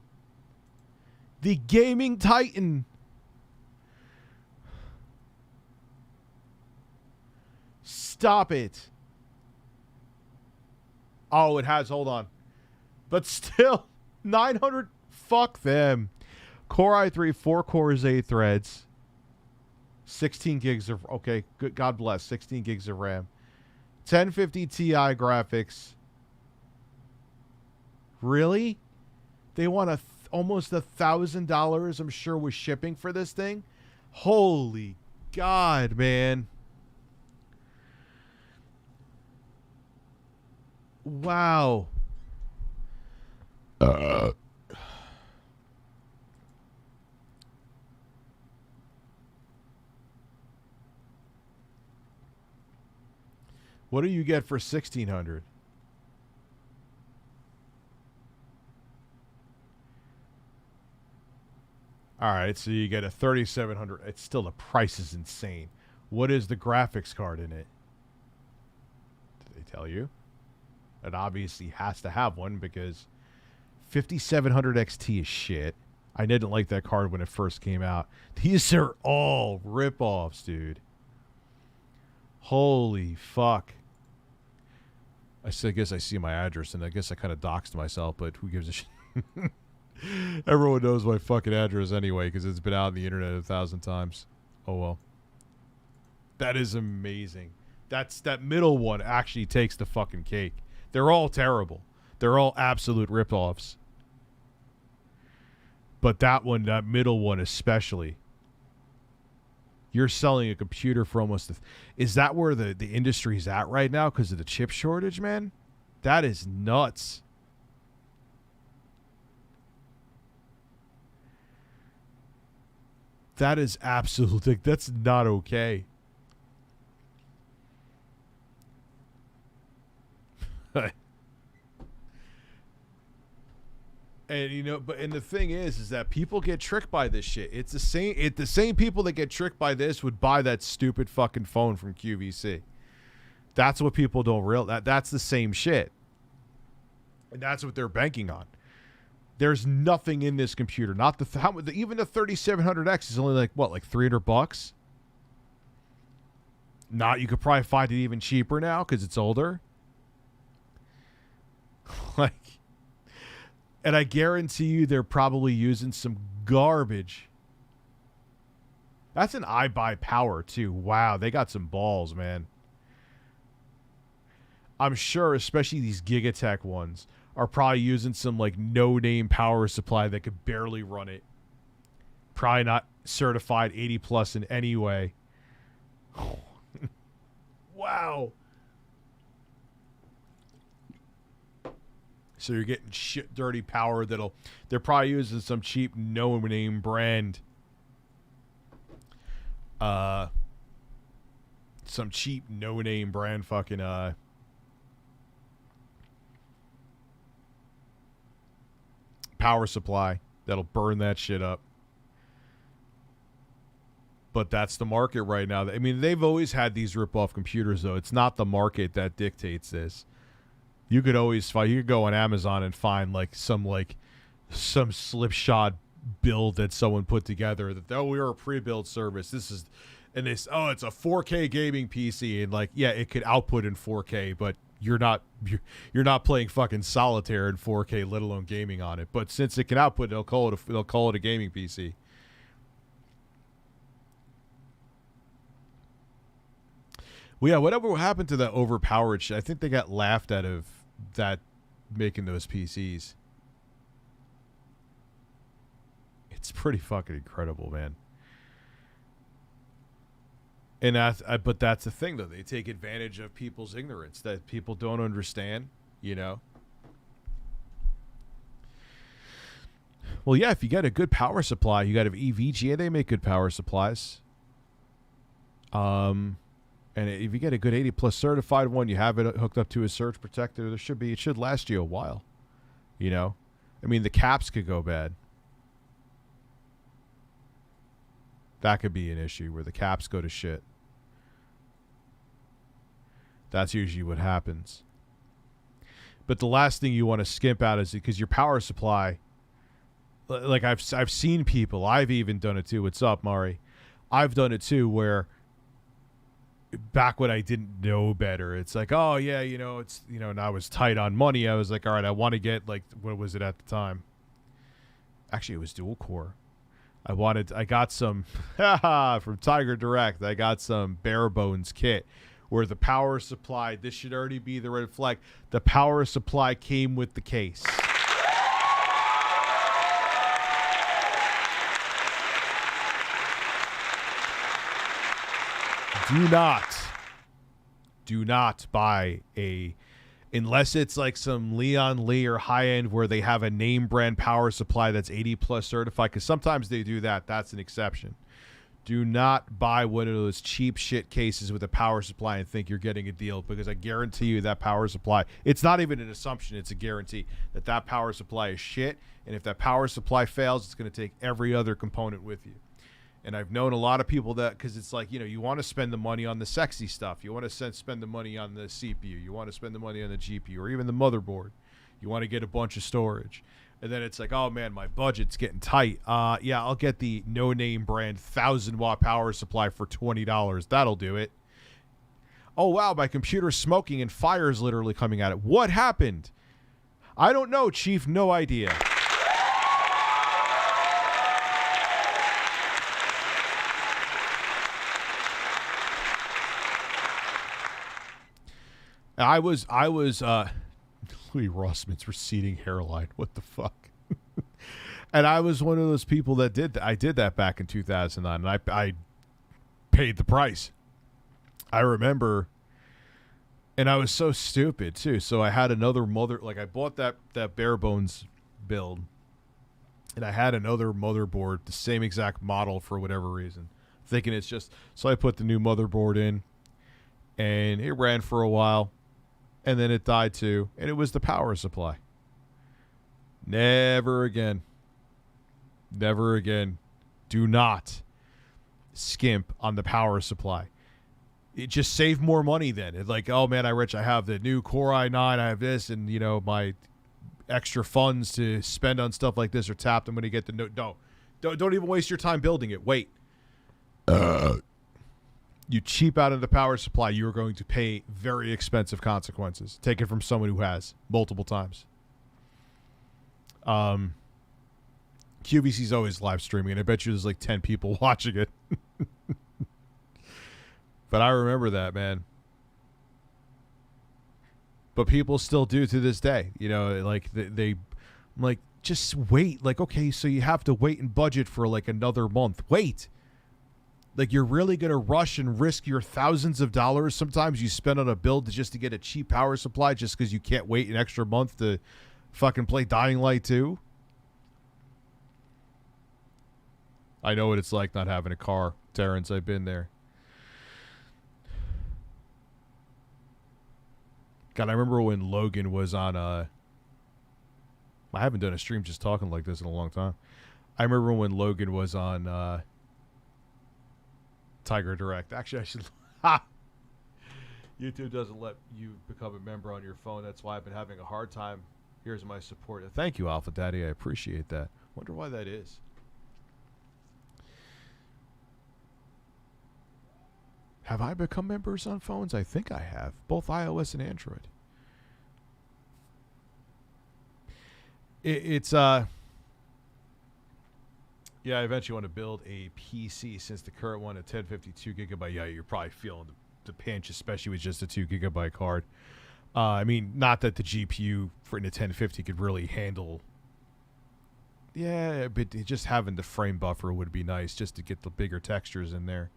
The Gaming Titan. Stop it. Oh, it has. Hold on. But still, 900. Fuck them. Core i3, 4 cores, 8 threads. 16 gigs of... Okay, good. God bless. 16 gigs of RAM. 1050 Ti graphics. Really? They want almost $1,000, I'm sure, with shipping for this thing? Holy God, man. Wow. What do you get for 1,600? All right, so you get a 3,700. It's still, the price is insane. What is the graphics card in it? Did they tell you? It obviously has to have one because 5700 XT is shit. I didn't like that card when it first came out. These are all rip-offs, dude. Holy fuck. I guess I see my address, and I guess I kind of doxed myself, but who gives a shit? Everyone knows my fucking address anyway because it's been out on the internet 1,000 times. Oh, well. That is amazing. That middle one actually takes the fucking cake. They're all terrible. They're all absolute rip-offs. But that one, that middle one especially. You're selling a computer for almost... Is that where the industry's at right now because of the chip shortage, man? That is nuts. That is absolutely... That's not okay. And you know, and the thing is that people get tricked by this shit. It's the same people that get tricked by this would buy that stupid fucking phone from QVC. That's what people don't realize. That's the same shit. And that's what they're banking on. There's nothing in this computer. Not even the 3700X is only like what, like $300? Not, you could probably find it even cheaper now because it's older. Like, and I guarantee you they're probably using some garbage. That's an iBuy Power too. Wow, they got some balls, man. I'm sure, especially these Gigatech ones, are probably using some like no-name power supply that could barely run it. Probably not certified 80 plus in any way. Wow. So you're getting shit dirty power they're probably using some cheap no-name brand. Some cheap no-name brand fucking power supply that'll burn that shit up. But that's the market right now. I mean, they've always had these rip-off computers, though. It's not the market that dictates this. You could always find, you could go on Amazon and find some slipshod build that someone put together that, oh, we are a pre-built service. This is, and it's a 4K gaming PC, and like, yeah, it could output in 4K, but you're not playing fucking solitaire in 4K, let alone gaming on it. But since it can output, they'll call it a gaming PC. Well, yeah, whatever happened to that overpowered shit? I think they got laughed out of that making those PCs. It's pretty fucking incredible, man. And but that's the thing, though. They take advantage of people's ignorance, that people don't understand. you know? Well, yeah, if you get a good power supply, you got an EVGA, they make good power supplies. And if you get a good 80 plus certified one, you have it hooked up to a surge protector, it should last you a while. You know? I mean, the caps could go bad. That could be an issue where the caps go to shit. That's usually what happens. But the last thing you want to skimp out is because your power supply, like I've seen people, I've even done it too. What's up, Mari? I've done it too, where back when I didn't know better, it's like, oh yeah, you know, it's, you know, and I was tight on money. I was like, all right, I want to get, like, what was it at the time? Actually, it was dual core. I got some from Tiger Direct. I got some bare bones kit where the power supply, this should already be the red flag. The power supply came with the case. Do not buy unless it's like some Leon Lee or high end where they have a name brand power supply that's 80 plus certified, because sometimes they do that. That's an exception. Do not buy one of those cheap shit cases with a power supply and think you're getting a deal, because I guarantee you that power supply, it's not even an assumption, it's a guarantee that power supply is shit. And if that power supply fails, it's going to take every other component with you. And I've known a lot of people that, because it's like, you know, you want to spend the money on the sexy stuff. You want to spend the money on the CPU. You want to spend the money on the GPU or even the motherboard. You want to get a bunch of storage. And then it's like, oh, man, my budget's getting tight. Yeah, I'll get the no-name brand 1,000-watt power supply for $20. That'll do it. Oh, wow, my computer's smoking and fire's literally coming at it. What happened? I don't know, Chief. No idea. I was Louis Rossman's receding hairline. What the fuck? And I was one of those people that did that. I did that back in 2009, and I paid the price. I remember, and I was so stupid too. So I had another I bought that bare bones build, and I had another motherboard, the same exact model for whatever reason, thinking it's just. So I put the new motherboard in, and it ran for a while. And then it died too, and it was the power supply. Never again. Never again. Do not skimp on the power supply. It just save more money then. It's like, oh man, I have the new Core i9, I have this, and you know, my extra funds to spend on stuff like this are tapped. I'm going to get the don't even waste your time building it. Wait. You cheap out of the power supply, you are going to pay very expensive consequences. Take it from someone who has multiple times. QVC's always live streaming, and I bet you there's like 10 people watching it. But I remember that, man. But people still do to this day. You know, like they like, just wait. Like, okay, so you have to wait and budget for like another month. Wait. Like, you're really going to rush and risk your thousands of dollars sometimes you spend on a build just to get a cheap power supply just because you can't wait an extra month to fucking play Dying Light 2? I know what it's like not having a car, Terrence. I've been there. God, I remember when Logan was on I haven't done a stream just talking like this in a long time. I remember when Logan was on Tiger Direct. Actually, I should. YouTube doesn't let you become a member on your phone. That's why I've been having a hard time. Here's my support. Thank you, Alpha Daddy. I appreciate that. Wonder why that is. Have I become members on phones? I think I have. Both iOS and Android. It's yeah, I eventually want to build a PC since the current one at 1052 gigabyte. Yeah, you're probably feeling the pinch, especially with just a 2 gigabyte card. I mean, not that the GPU for in a 1050 could really handle. Yeah, but just having the frame buffer would be nice just to get the bigger textures in there.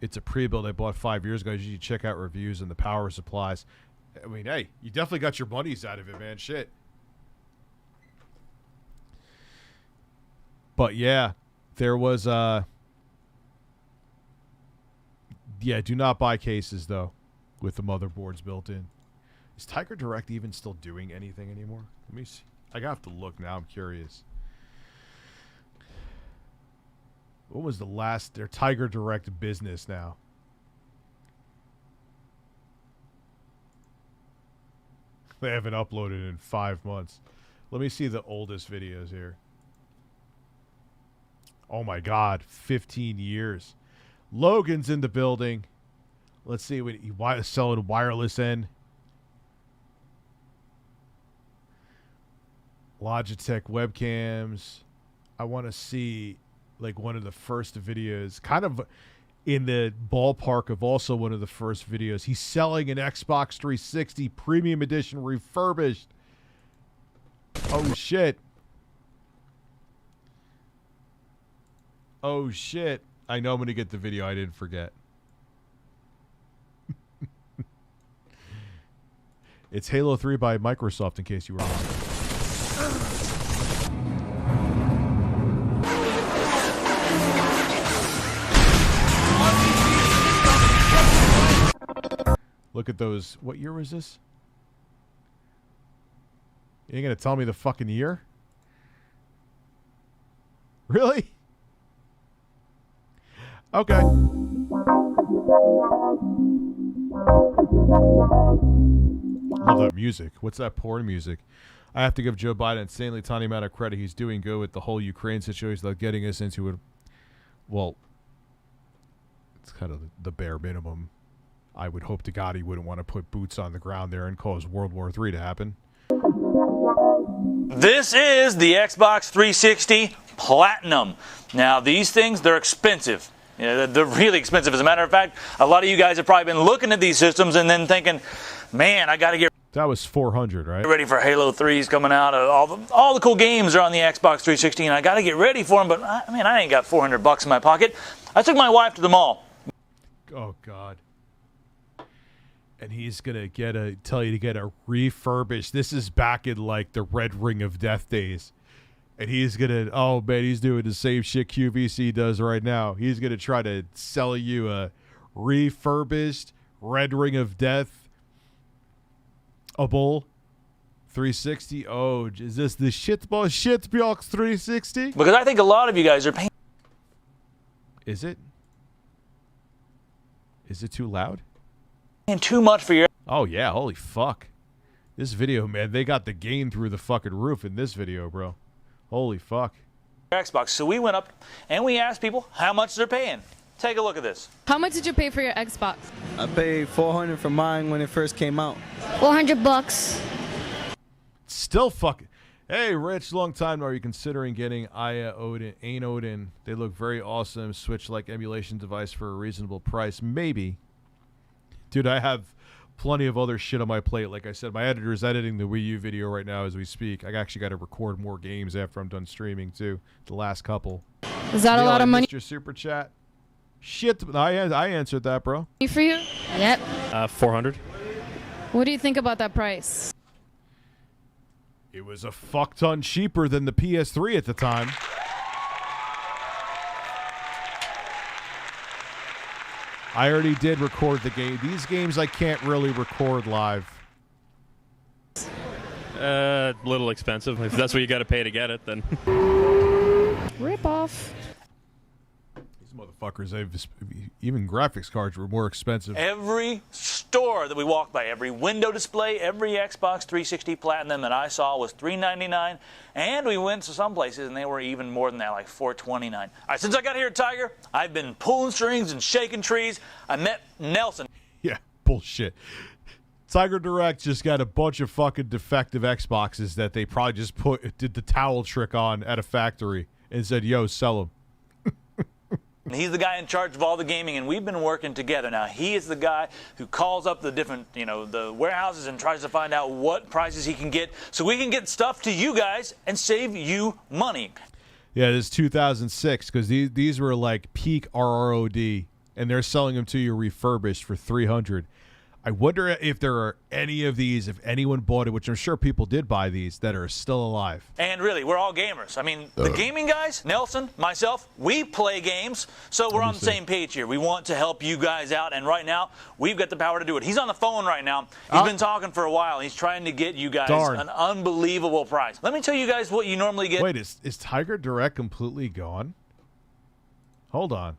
It's a pre-build I bought 5 years ago. You check out reviews and the power supplies. I mean, hey, you definitely got your money's out of it, man. Shit. But yeah, there was yeah, do not buy cases though with the motherboards built in. Is Tiger Direct even still doing anything anymore? Let me see. I have to look now. I'm curious. What was the last their Tiger Direct business now? They haven't uploaded in 5 months. Let me see the oldest videos here. Oh my God, 15 years. Logan's in the building. Let's see what he selling wireless end. Logitech webcams. I want to see like one of the first videos, kind of in the ballpark of also one of the first videos. He's selling an Xbox 360 Premium Edition refurbished. Oh shit. Oh shit. I know I'm going to get the video. I didn't forget. It's Halo 3 by Microsoft, in case you were wondering. Look at those. What year was this? You ain't going to tell me the fucking year? Really? Okay. Love that music. What's that porn music? I have to give Joe Biden an insanely tiny amount of credit. He's doing good with the whole Ukraine situation, like getting us into it. Well, it's kind of the bare minimum. I would hope to God he wouldn't want to put boots on the ground there and cause World War III to happen. This is the Xbox 360 Platinum. Now, these things, they're expensive. You know, they're really expensive. As a matter of fact, a lot of you guys have probably been looking at these systems and then thinking, man, I got to get that was $400, right? ready for Halo 3's coming out. All the cool games are on the Xbox 360, and I got to get ready for them. But, I ain't got $400 in my pocket. I took my wife to the mall. Oh, God. And he's going to tell you to get a refurbished. This is back in, like, the Red Ring of Death days. And he's going to, oh, man, he's doing the same shit QVC does right now. He's going to try to sell you a refurbished Red Ring of Death a bull 360. Oh, is this the shitbox 360? Because I think a lot of you guys are paying. Is it? Is it too loud? Too much for your. Oh, yeah. Holy fuck. This video, man, they got the gain through the fucking roof in this video, bro. Holy fuck. Xbox. So we went up and we asked people how much they're paying. Take a look at this. How much did you pay for your Xbox? I paid $400 for mine when it first came out. $400. Still fucking. Hey, Rich, long time. Are you considering getting Odin? They look very awesome. Switch-like emulation device for a reasonable price. Maybe. Dude, I have plenty of other shit on my plate. Like I said, my editor is editing the Wii U video right now as we speak. I actually got to record more games after I'm done streaming, too. The last couple. Is that a lot of money? Mr. Super Chat. Shit, I answered that, bro. For you? Yep. 400. What do you think about that price? It was a fuck ton cheaper than the PS3 at the time. I already did record the game. These games I can't really record live. A little expensive. If that's what you got to pay to get it, then. Rip off. Motherfuckers, even graphics cards were more expensive. Every store that we walked by, every window display, every Xbox 360 Platinum that I saw was $399, and we went to some places and they were even more than that, like $429. All right, since I got here at Tiger, I've been pulling strings and shaking trees. I met Nelson. Yeah, bullshit. Tiger Direct just got a bunch of fucking defective Xboxes that they probably just did the towel trick on at a factory and said, yo, sell them. He's the guy in charge of all the gaming, and we've been working together. Now, he is the guy who calls up the different, the warehouses and tries to find out what prices he can get so we can get stuff to you guys and save you money. Yeah, this is 2006 because these were like peak RROD, and they're selling them to you refurbished for $300. I wonder if there are any of these, if anyone bought it, which I'm sure people did buy these, that are still alive. And really, we're all gamers. I mean, the gaming guys, Nelson, myself, we play games, so we're on the same page here. We want to help you guys out, and right now, we've got the power to do it. He's on the phone right now. He's been talking for a while. He's trying to get you guys an unbelievable price. Let me tell you guys what you normally get. Wait, is Tiger Direct completely gone? Hold on.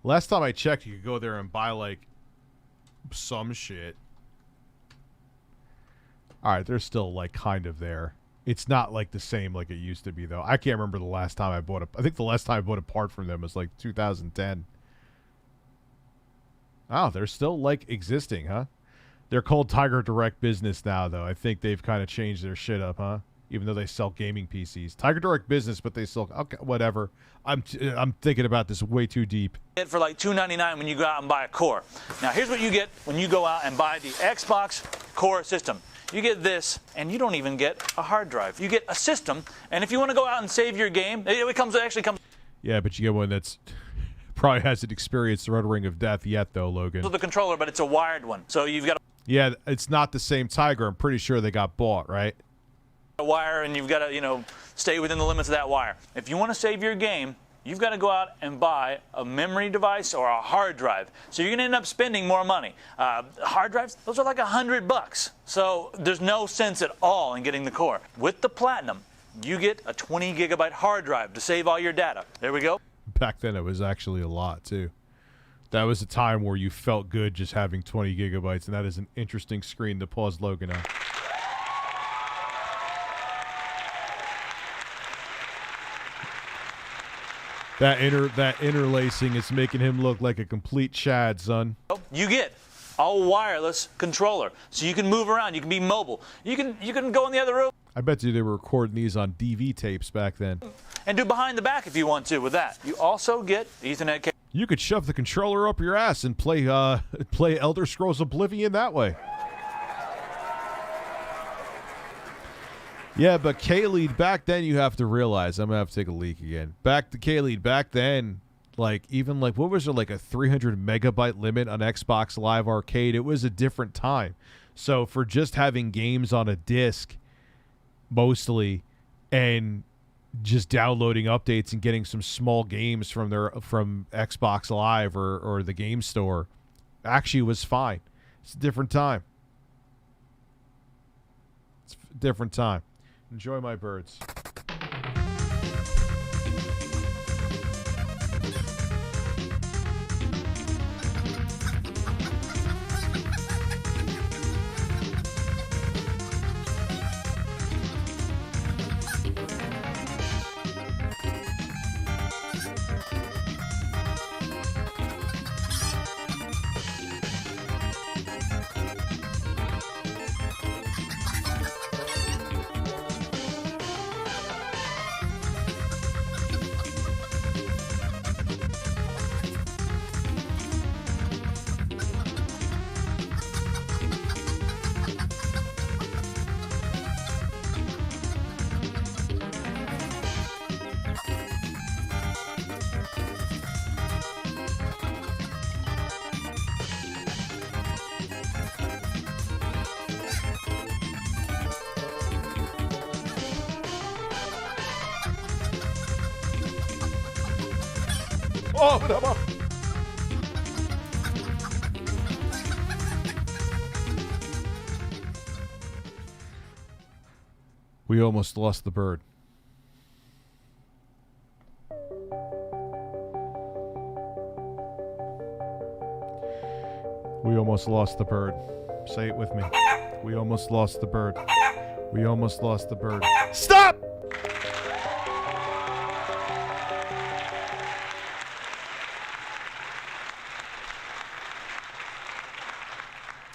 Last time I checked, you could go there and buy, like, some shit. All right, they're still like kind of there. It's not like the same like it used to be though. I can't remember the last time I bought I think the last time I bought a part from them was like 2010. Oh, they're still like existing, huh? They're called Tiger Direct Business now though. I think they've kind of changed their shit up, huh? Even though they sell gaming PCs. Tiger Direct Business, but they sell okay, whatever. I'm thinking about this way too deep. For like $299 when you go out and buy a core. Now here's what you get when you go out and buy the Xbox Core system. You get this, and you don't even get a hard drive. You get a system, and if you want to go out and save your game, it actually comes. Yeah, but you get one that's probably hasn't experienced the Red Ring of Death yet, though, Logan. With the controller, but it's a wired one, so you've got. Yeah, it's not the same Tiger. I'm pretty sure they got bought, right? A wire, and you've got to, stay within the limits of that wire. If you want to save your game, you've got to go out and buy a memory device or a hard drive. So you're going to end up spending more money. Hard drives, those are like $100. So there's no sense at all in getting the core. With the Platinum, you get a 20 gigabyte hard drive to save all your data. There we go. Back then, it was actually a lot, too. That was a time where you felt good just having 20 gigabytes, and that is an interesting screen to pause Logan on. That interlacing is making him look like a complete Chad, son. You get a wireless controller, so you can move around. You can be mobile. You can go in the other room. I bet you they were recording these on DV tapes back then. And do behind the back if you want to with that. You also get Ethernet cable. You could shove the controller up your ass and play Elder Scrolls Oblivion that way. Yeah, but K-Lead, back then you have to realize, I'm going to have to take a leak again. Back to K-Lead, back then, like, even like, what was there, like a 300 megabyte limit on Xbox Live Arcade? It was a different time. So for just having games on a disc, mostly, and just downloading updates and getting some small games from Xbox Live or the game store, actually was fine. It's a different time. It's a different time. Enjoy my birds. Oh, come on. We almost lost the bird. We almost lost the bird. Say it with me. We almost lost the bird. We almost lost the bird. Stop!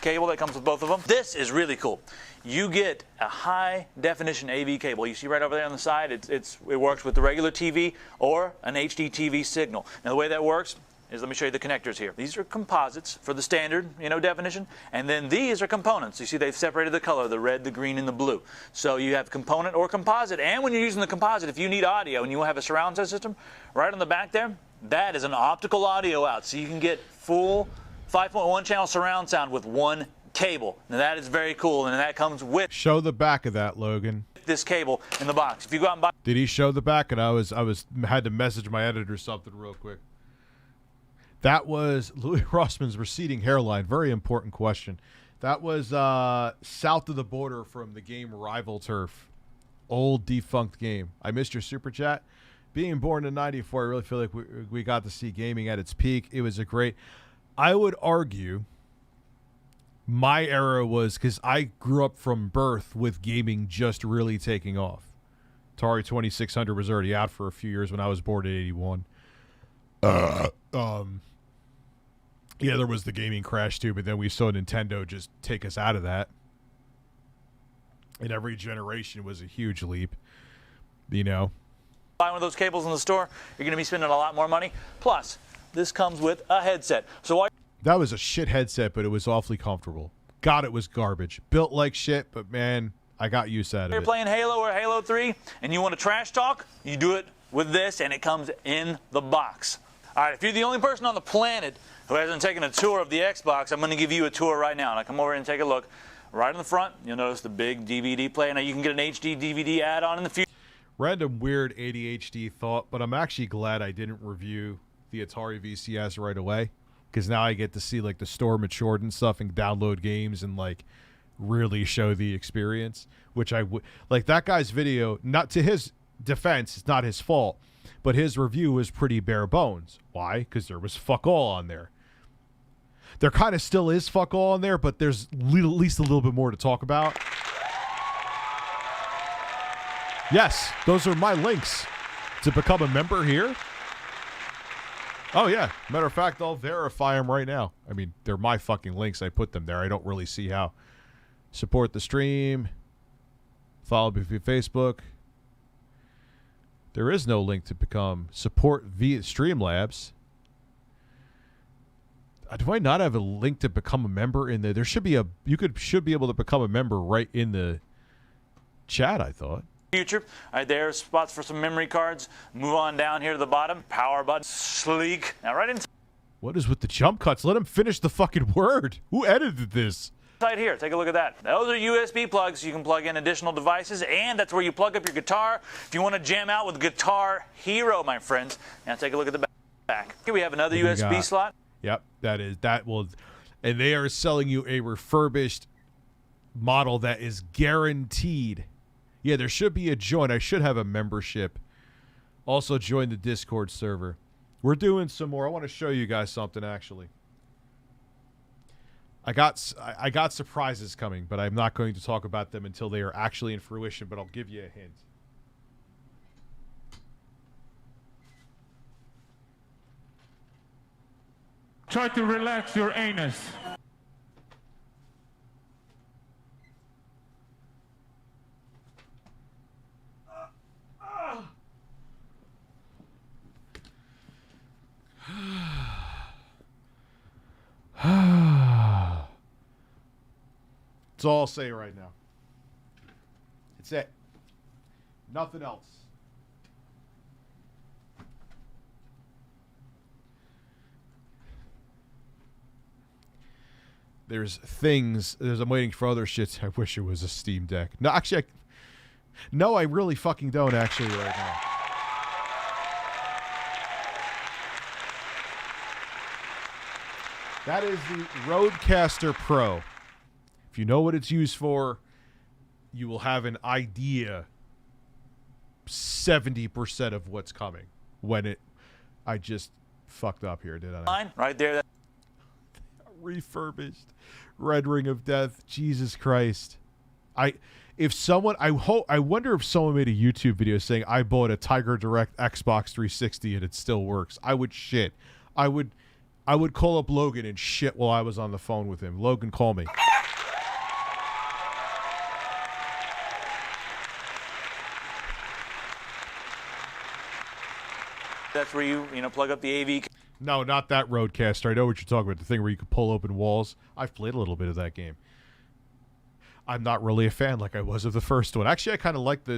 Cable that comes with both of them. This is really cool. You get a high definition AV cable. You see right over there on the side, it works with the regular TV or an HD TV signal. Now the way that works is, let me show you the connectors here. These are composites for the standard, definition, and then these are components. You see they've separated the color, the red, the green, and the blue. So you have component or composite, and when you're using the composite, if you need audio and you have a surround sound system, right on the back there, that is an optical audio out, so you can get full 5.1 channel surround sound with one cable. Now that is very cool, and that comes with Show the back of that, Logan. this cable in the box. If you go out and buy Did he show the back? And I had to message my editor something real quick. That was Louis Rossman's receding hairline. Very important question. That was south of the border from the game Rival Turf. Old defunct game. I missed your super chat. Being born in '94, I really feel like we got to see gaming at its peak. It was a great. I would argue my era was because I grew up from birth with gaming just really taking off. Atari 2600 was already out for a few years when I was born in '81. Yeah, there was the gaming crash too, but then we saw Nintendo just take us out of that. And every generation was a huge leap, you know. buy one of those cables in the store, you're going to be spending a lot more money. Plus, this comes with a headset. So while that was a shit headset, but it was awfully comfortable. God, it was garbage. Built like shit, but man, I got use out of it. you're playing Halo or Halo 3 and you want to trash talk, you do it with this, and it comes in the box. All right, if you're the only person on the planet who hasn't taken a tour of the Xbox, I'm going to give you a tour right now. Now come over and take a look. Right in the front, you'll notice the big DVD player. Now you can get an HD DVD add-on in the future. Random weird ADHD thought, but I'm actually glad I didn't review the Atari VCS right away, because now I get to see like the store matured and stuff and download games and like really show the experience, which I would like. That guy's video, not to his defense, it's not his fault, but his review was pretty bare bones. Why? Because there was fuck all on there. There kind of still is fuck all on there, but there's at least a little bit more to talk about. Yes, those are my links to become a member here. Oh, yeah. Matter of fact, I'll verify them right now. I mean, they're my fucking links. I put them there. I don't really see how. Support the stream. Follow me via Facebook. There is no link to become support via StreamLabs. Do I not have a link to become a member in there? There should be should be able to become a member right in the chat, I thought. Future. All right, there's spots for some memory cards. Move on down here to the bottom. Power button. Sleek. Now right inside What is with the jump cuts? Let him finish the fucking word. Who edited this? here, take a look at that. Those are USB plugs. You can plug in additional devices, and that's where you plug up your guitar if you want to jam out with Guitar Hero, my friends. Now take a look at the back. Here we have another USB slot. Yep, that will, and they are selling you a refurbished model that is guaranteed. Yeah, there should be a join. I should have a membership. Also join the Discord server. We're doing some more. I want to show you guys something actually. I got surprises coming, but I'm not going to talk about them until they are actually in fruition, but I'll give you a hint. Try to relax your anus. That's all I'll say right now. It's it. Nothing else. I'm waiting for other shits. I wish it was a Steam Deck. No, actually, I really fucking don't actually right now. That is the Rodecaster Pro. If you know what it's used for, you will have an idea 70% of what's coming I just fucked up here, did I? Right there. Refurbished Red Ring of Death. Jesus Christ. I wonder if someone made a YouTube video saying I bought a Tiger Direct Xbox 360 and it still works. I would shit. I would call up Logan and shit while I was on the phone with him. Logan, call me. That's where you plug up the AV. No, not that Rodecaster. I know what you're talking about. The thing where you could pull open walls. I've played a little bit of that game. I'm not really a fan like I was of the first one. Actually, I kind of liked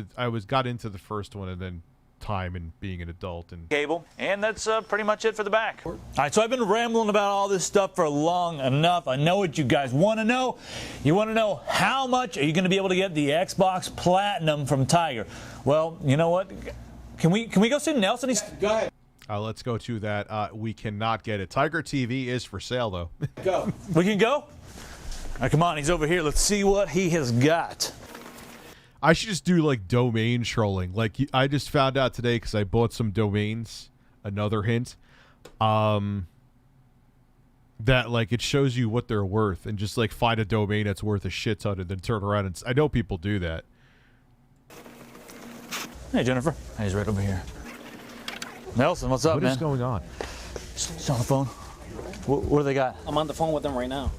got into the first one and then time and being an adult. And cable, and that's pretty much it for the back. All right, so I've been rambling about all this stuff for long enough. I know what you guys want to know. You want to know how much are you going to be able to get the Xbox Platinum from Tiger? Well, you know what? Can we go see Nelson? Go ahead. let's go to that. We cannot get it. Tiger TV is for sale, though. Go. We can go? All right, come on, he's over here. Let's see what he has got. I should just do like domain trolling. Like I just found out today because I bought some domains. Another hint, that like it shows you what they're worth, and just like find a domain that's worth a shit ton, and then turn around and I know people do that. Hey Jennifer, he's right over here. Nelson, what's up, man? What is going on? He's on the phone. What do they got? I'm on the phone with them right now.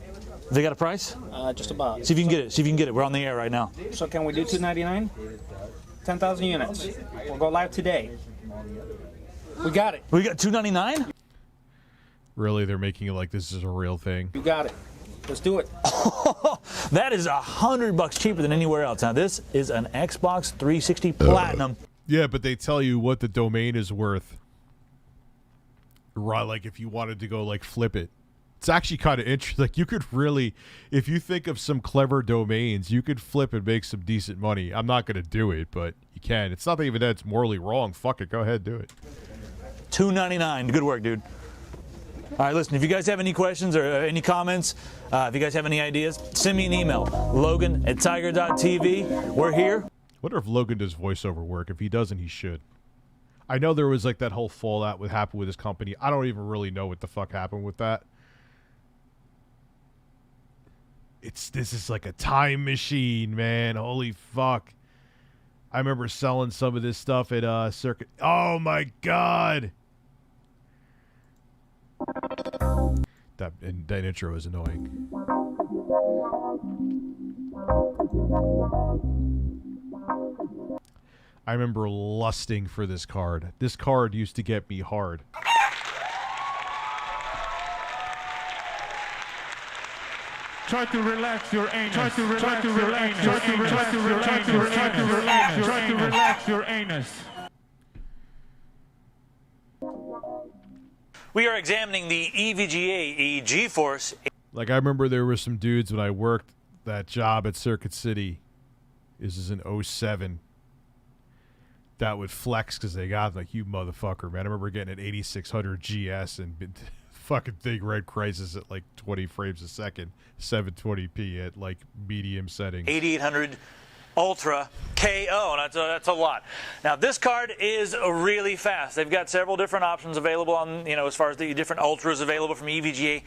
They got a price? Just about. See if you can get it. See if you can get it. We're on the air right now. So can we do $299? 10,000 units. We'll go live today. We got it. We got $299? Really, they're making it like this is a real thing. You got it. Let's do it. That is $100 cheaper than anywhere else. Now this is an Xbox 360 Platinum. Yeah, but they tell you what the domain is worth. Right, like if you wanted to go like flip it. It's actually kind of interesting. Like you could really, if you think of some clever domains, you could flip and make some decent money. I'm not going to do it, but you can. It's not even that it's morally wrong. Fuck it. Go ahead, do it. $299. Good work, dude. All right, listen, if you guys have any questions or any comments, if you guys have any ideas, send me an email. Logan@tiger.tv. We're here. Wonder if Logan does voiceover work. If he doesn't, he should. I know there was like that whole fallout what happened with his company. I don't even really know what the fuck happened with that. This is like a time machine, man. Holy fuck. I remember selling some of this stuff at Circuit. Oh my god. That intro is annoying. I remember lusting for this card. This card used to get me hard. Try to relax your anus. Try to relax your anus. Try to relax your anus. Try to relax your anus. We are examining the EVGA GeForce. Like I remember there were some dudes when I worked that job at Circuit City. This is in 07. That would flex because they got like, you motherfucker, man. I remember getting an 8600 GS and fucking thing red crisis at like 20 frames a second, 720p at like medium settings. 8800 Ultra KO, and that's a lot. Now this card is really fast. They've got several different options available on, as far as the different Ultras available from EVGA.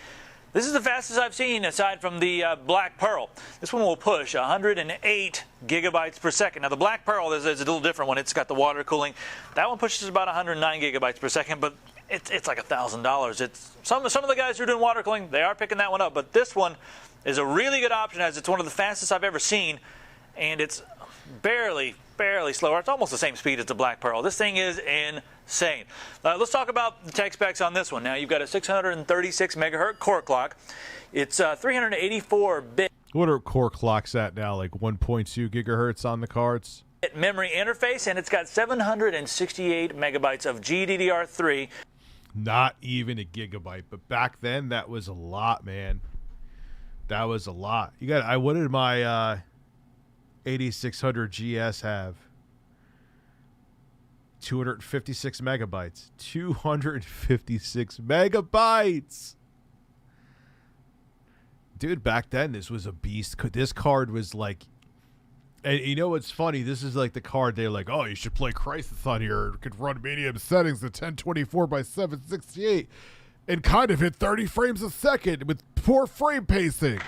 This is the fastest I've seen aside from the Black Pearl. This one will push 108 gigabytes per second. Now the Black Pearl is a little different one. It's got the water cooling. That one pushes about 109 gigabytes per second, but it's like $1,000. It's some of the guys who are doing water cooling, they are picking that one up, but this one is a really good option as it's one of the fastest I've ever seen, and it's barely slower. It's almost the same speed as the Black Pearl. This thing is insane. Let's talk about the tech specs on this one. Now you've got a 636 megahertz core clock. It's 384-bit. What are core clocks at now? Like 1.2 gigahertz on the cards? Memory interface, and it's got 768 megabytes of GDDR3. Not even a gigabyte, but back then that was a lot, man. That was a lot. What did my 8600 GS have? 256 megabytes. 256 megabytes. Dude, back then this was a beast. This card was like, and you know what's funny? This is like the card they're like, oh, you should play Crisis on here. It could run medium settings at 1024 by 768 and kind of hit 30 frames a second with poor frame pacing.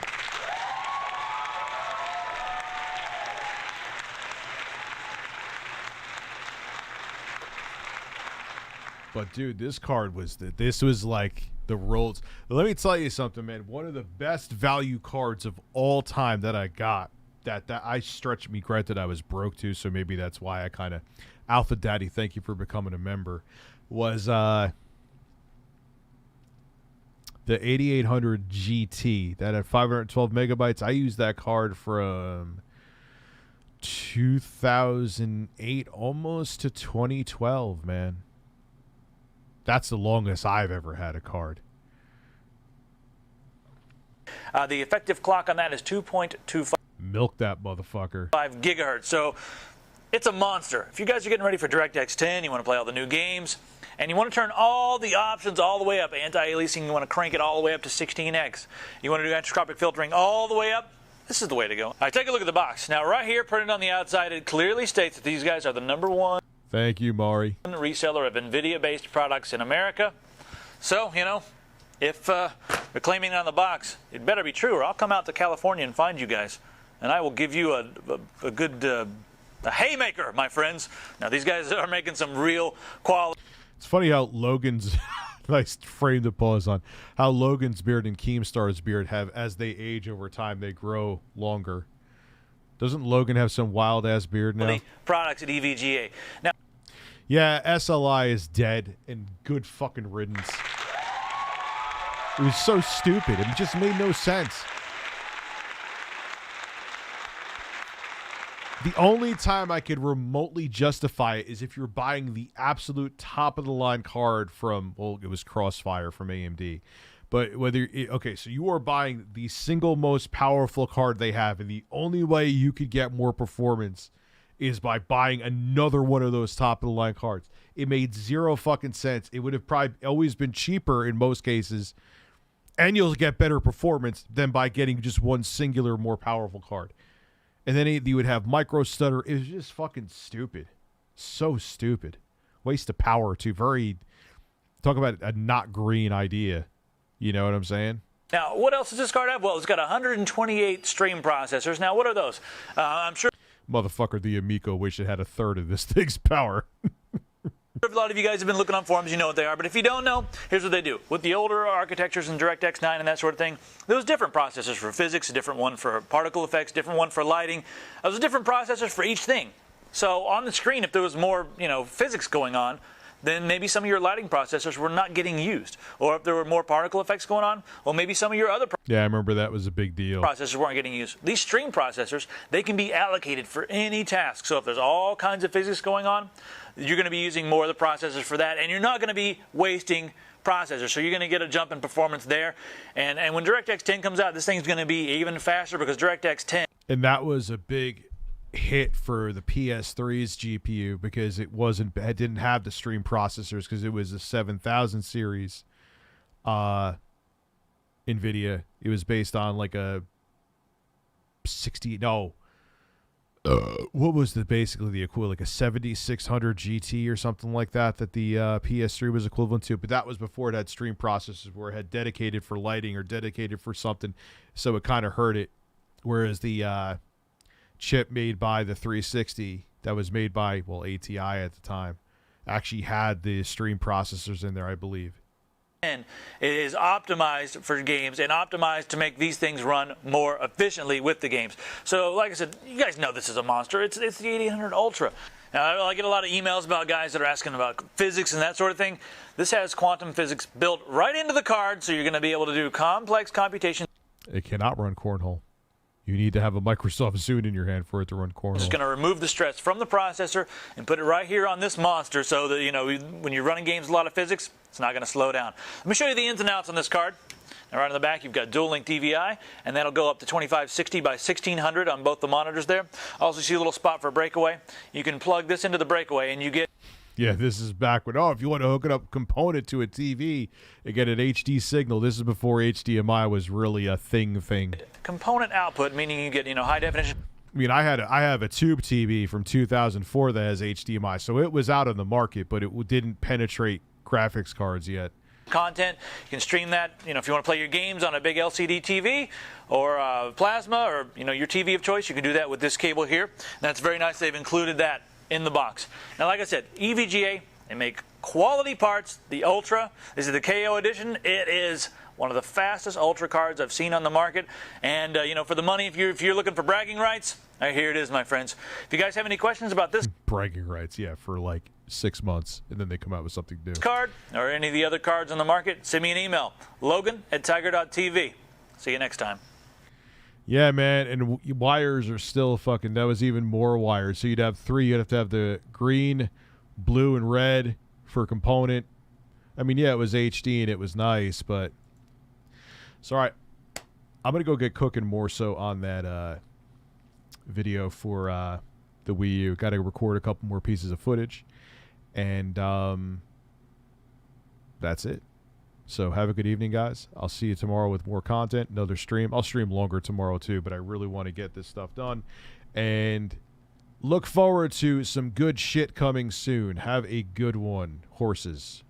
But dude, this card was like the rolls. Let me tell you something, man. One of the best value cards of all time that I got, that I stretched me. Granted, I was broke too, so maybe that's why I kind of Alpha Daddy. Thank you for becoming a member. Was the 8800 GT that had 512 megabytes. I used that card from 2008 almost to 2012, man. That's the longest I've ever had a card. The effective clock on that is 2.25. Milk that motherfucker. 5 gigahertz. So it's a monster. If you guys are getting ready for DirectX 10, you want to play all the new games, and you want to turn all the options all the way up, anti-aliasing, you want to crank it all the way up to 16x. You want to do anisotropic filtering all the way up, this is the way to go. All right, take a look at the box. Now, right here, printed on the outside, it clearly states that these guys are the #1 Thank you, Maury. reseller of NVIDIA-based products in America. So, you know, if they're claiming it on the box, it better be true, or I'll come out to California and find you guys, and I will give you a good a haymaker, my friends. Now, these guys are making some real quality. It's funny how Logan's nice frame to pause on how Logan's beard and Keemstar's beard have, as they age over time, they grow longer. Doesn't Logan have some wild ass beard now? Products at EVGA. Now, yeah, SLI is dead, and good fucking riddance. It was so stupid. It just made no sense. The only time I could remotely justify it is if you're buying the absolute top of the line card from, well, it was Crossfire from AMD. But whether, okay, so you are buying the single most powerful card they have, and the only way you could get more performance is by buying another one of those top of the line cards. It made zero fucking sense. It would have probably always been cheaper in most cases, and you'll get better performance than by getting just one singular more powerful card. And then you would have micro stutter. It was just fucking stupid. So stupid. Waste of power, too. Talk about a not green idea. You know what I'm saying? Now, what else does this card have? Well, it's got 128 stream processors. Now, what are those? I'm sure Motherfucker, the Amico wish it had a third of this thing's power. a lot of you guys have been looking on forums, you know what they are. But if you don't know, here's what they do. With the older architectures in DirectX 9 and that sort of thing, there was different processors for physics, a different one for particle effects, different one for lighting. There was different processors for each thing. So on the screen, if there was more, physics going on, then maybe some of your lighting processors were not getting used. Or if there were more particle effects going on, well, maybe some of your other yeah, I remember that was a big deal. Processors weren't getting used. These stream processors, they can be allocated for any task. So if there's all kinds of physics going on, you're going to be using more of the processors for that, and you're not going to be wasting processors. So you're going to get a jump in performance there. And when DirectX 10 comes out, this thing's going to be even faster because DirectX 10. And that was a big hit for the PS3's GPU because it didn't have the stream processors because it was a 7000 series NVIDIA. It was based on like a 60 what was basically the equivalent, like a 7600 GT or something like that the PS3 was equivalent to, but that was before it had stream processors where it had dedicated for lighting or dedicated for something, so it kind of hurt it. Whereas the chip made by the 360 that was made by, ATI at the time, actually had the stream processors in there, I believe. It is optimized for games and optimized to make these things run more efficiently with the games. So, like I said, you guys know this is a monster. It's the 8800 Ultra. Now, I get a lot of emails about guys that are asking about physics and that sort of thing. This has quantum physics built right into the card, so you're going to be able to do complex computation. It cannot run cornhole. You need to have a Microsoft Zune in your hand for it to run cornhole. It's going to remove the stress from the processor and put it right here on this monster so that, when you're running games with a lot of physics, it's not going to slow down. Let me show you the ins and outs on this card. Now, right on the back, you've got dual link DVI, and that'll go up to 2560 by 1600 on both the monitors there. Also, you see a little spot for breakaway. You can plug this into the breakaway, and you get... Yeah, this is back when, if you want to hook it up component to a TV and get an HD signal, this is before HDMI was really a thing. Component output, meaning you get, high definition. I mean, I have a tube TV from 2004 that has HDMI, so it was out on the market, but it didn't penetrate graphics cards yet. Content, you can stream that, if you want to play your games on a big LCD TV or plasma or, your TV of choice, you can do that with this cable here. And that's very nice. They've included that in the box. Now, like I said, EVGA, they make quality parts. The Ultra, this is the KO edition. It is one of the fastest Ultra cards I've seen on the market. And, for the money, if you're looking for bragging rights, here it is, my friends. If you guys have any questions about this bragging rights, yeah, for like 6 months, and then they come out with something new. Card or any of the other cards on the market, send me an email, logan@tiger.tv. See you next time. Yeah, man, and wires are still fucking. That was even more wires. So you'd have three. You'd have to have the green, blue, and red for component. I mean, yeah, it was HD and it was nice, but it's all right. I'm gonna go get cooking more so on that video for the Wii U. Got to record a couple more pieces of footage, and that's it. So have a good evening, guys. I'll see you tomorrow with more content, another stream. I'll stream longer tomorrow too, but I really want to get this stuff done, and look forward to some good shit coming soon. Have a good one, horses.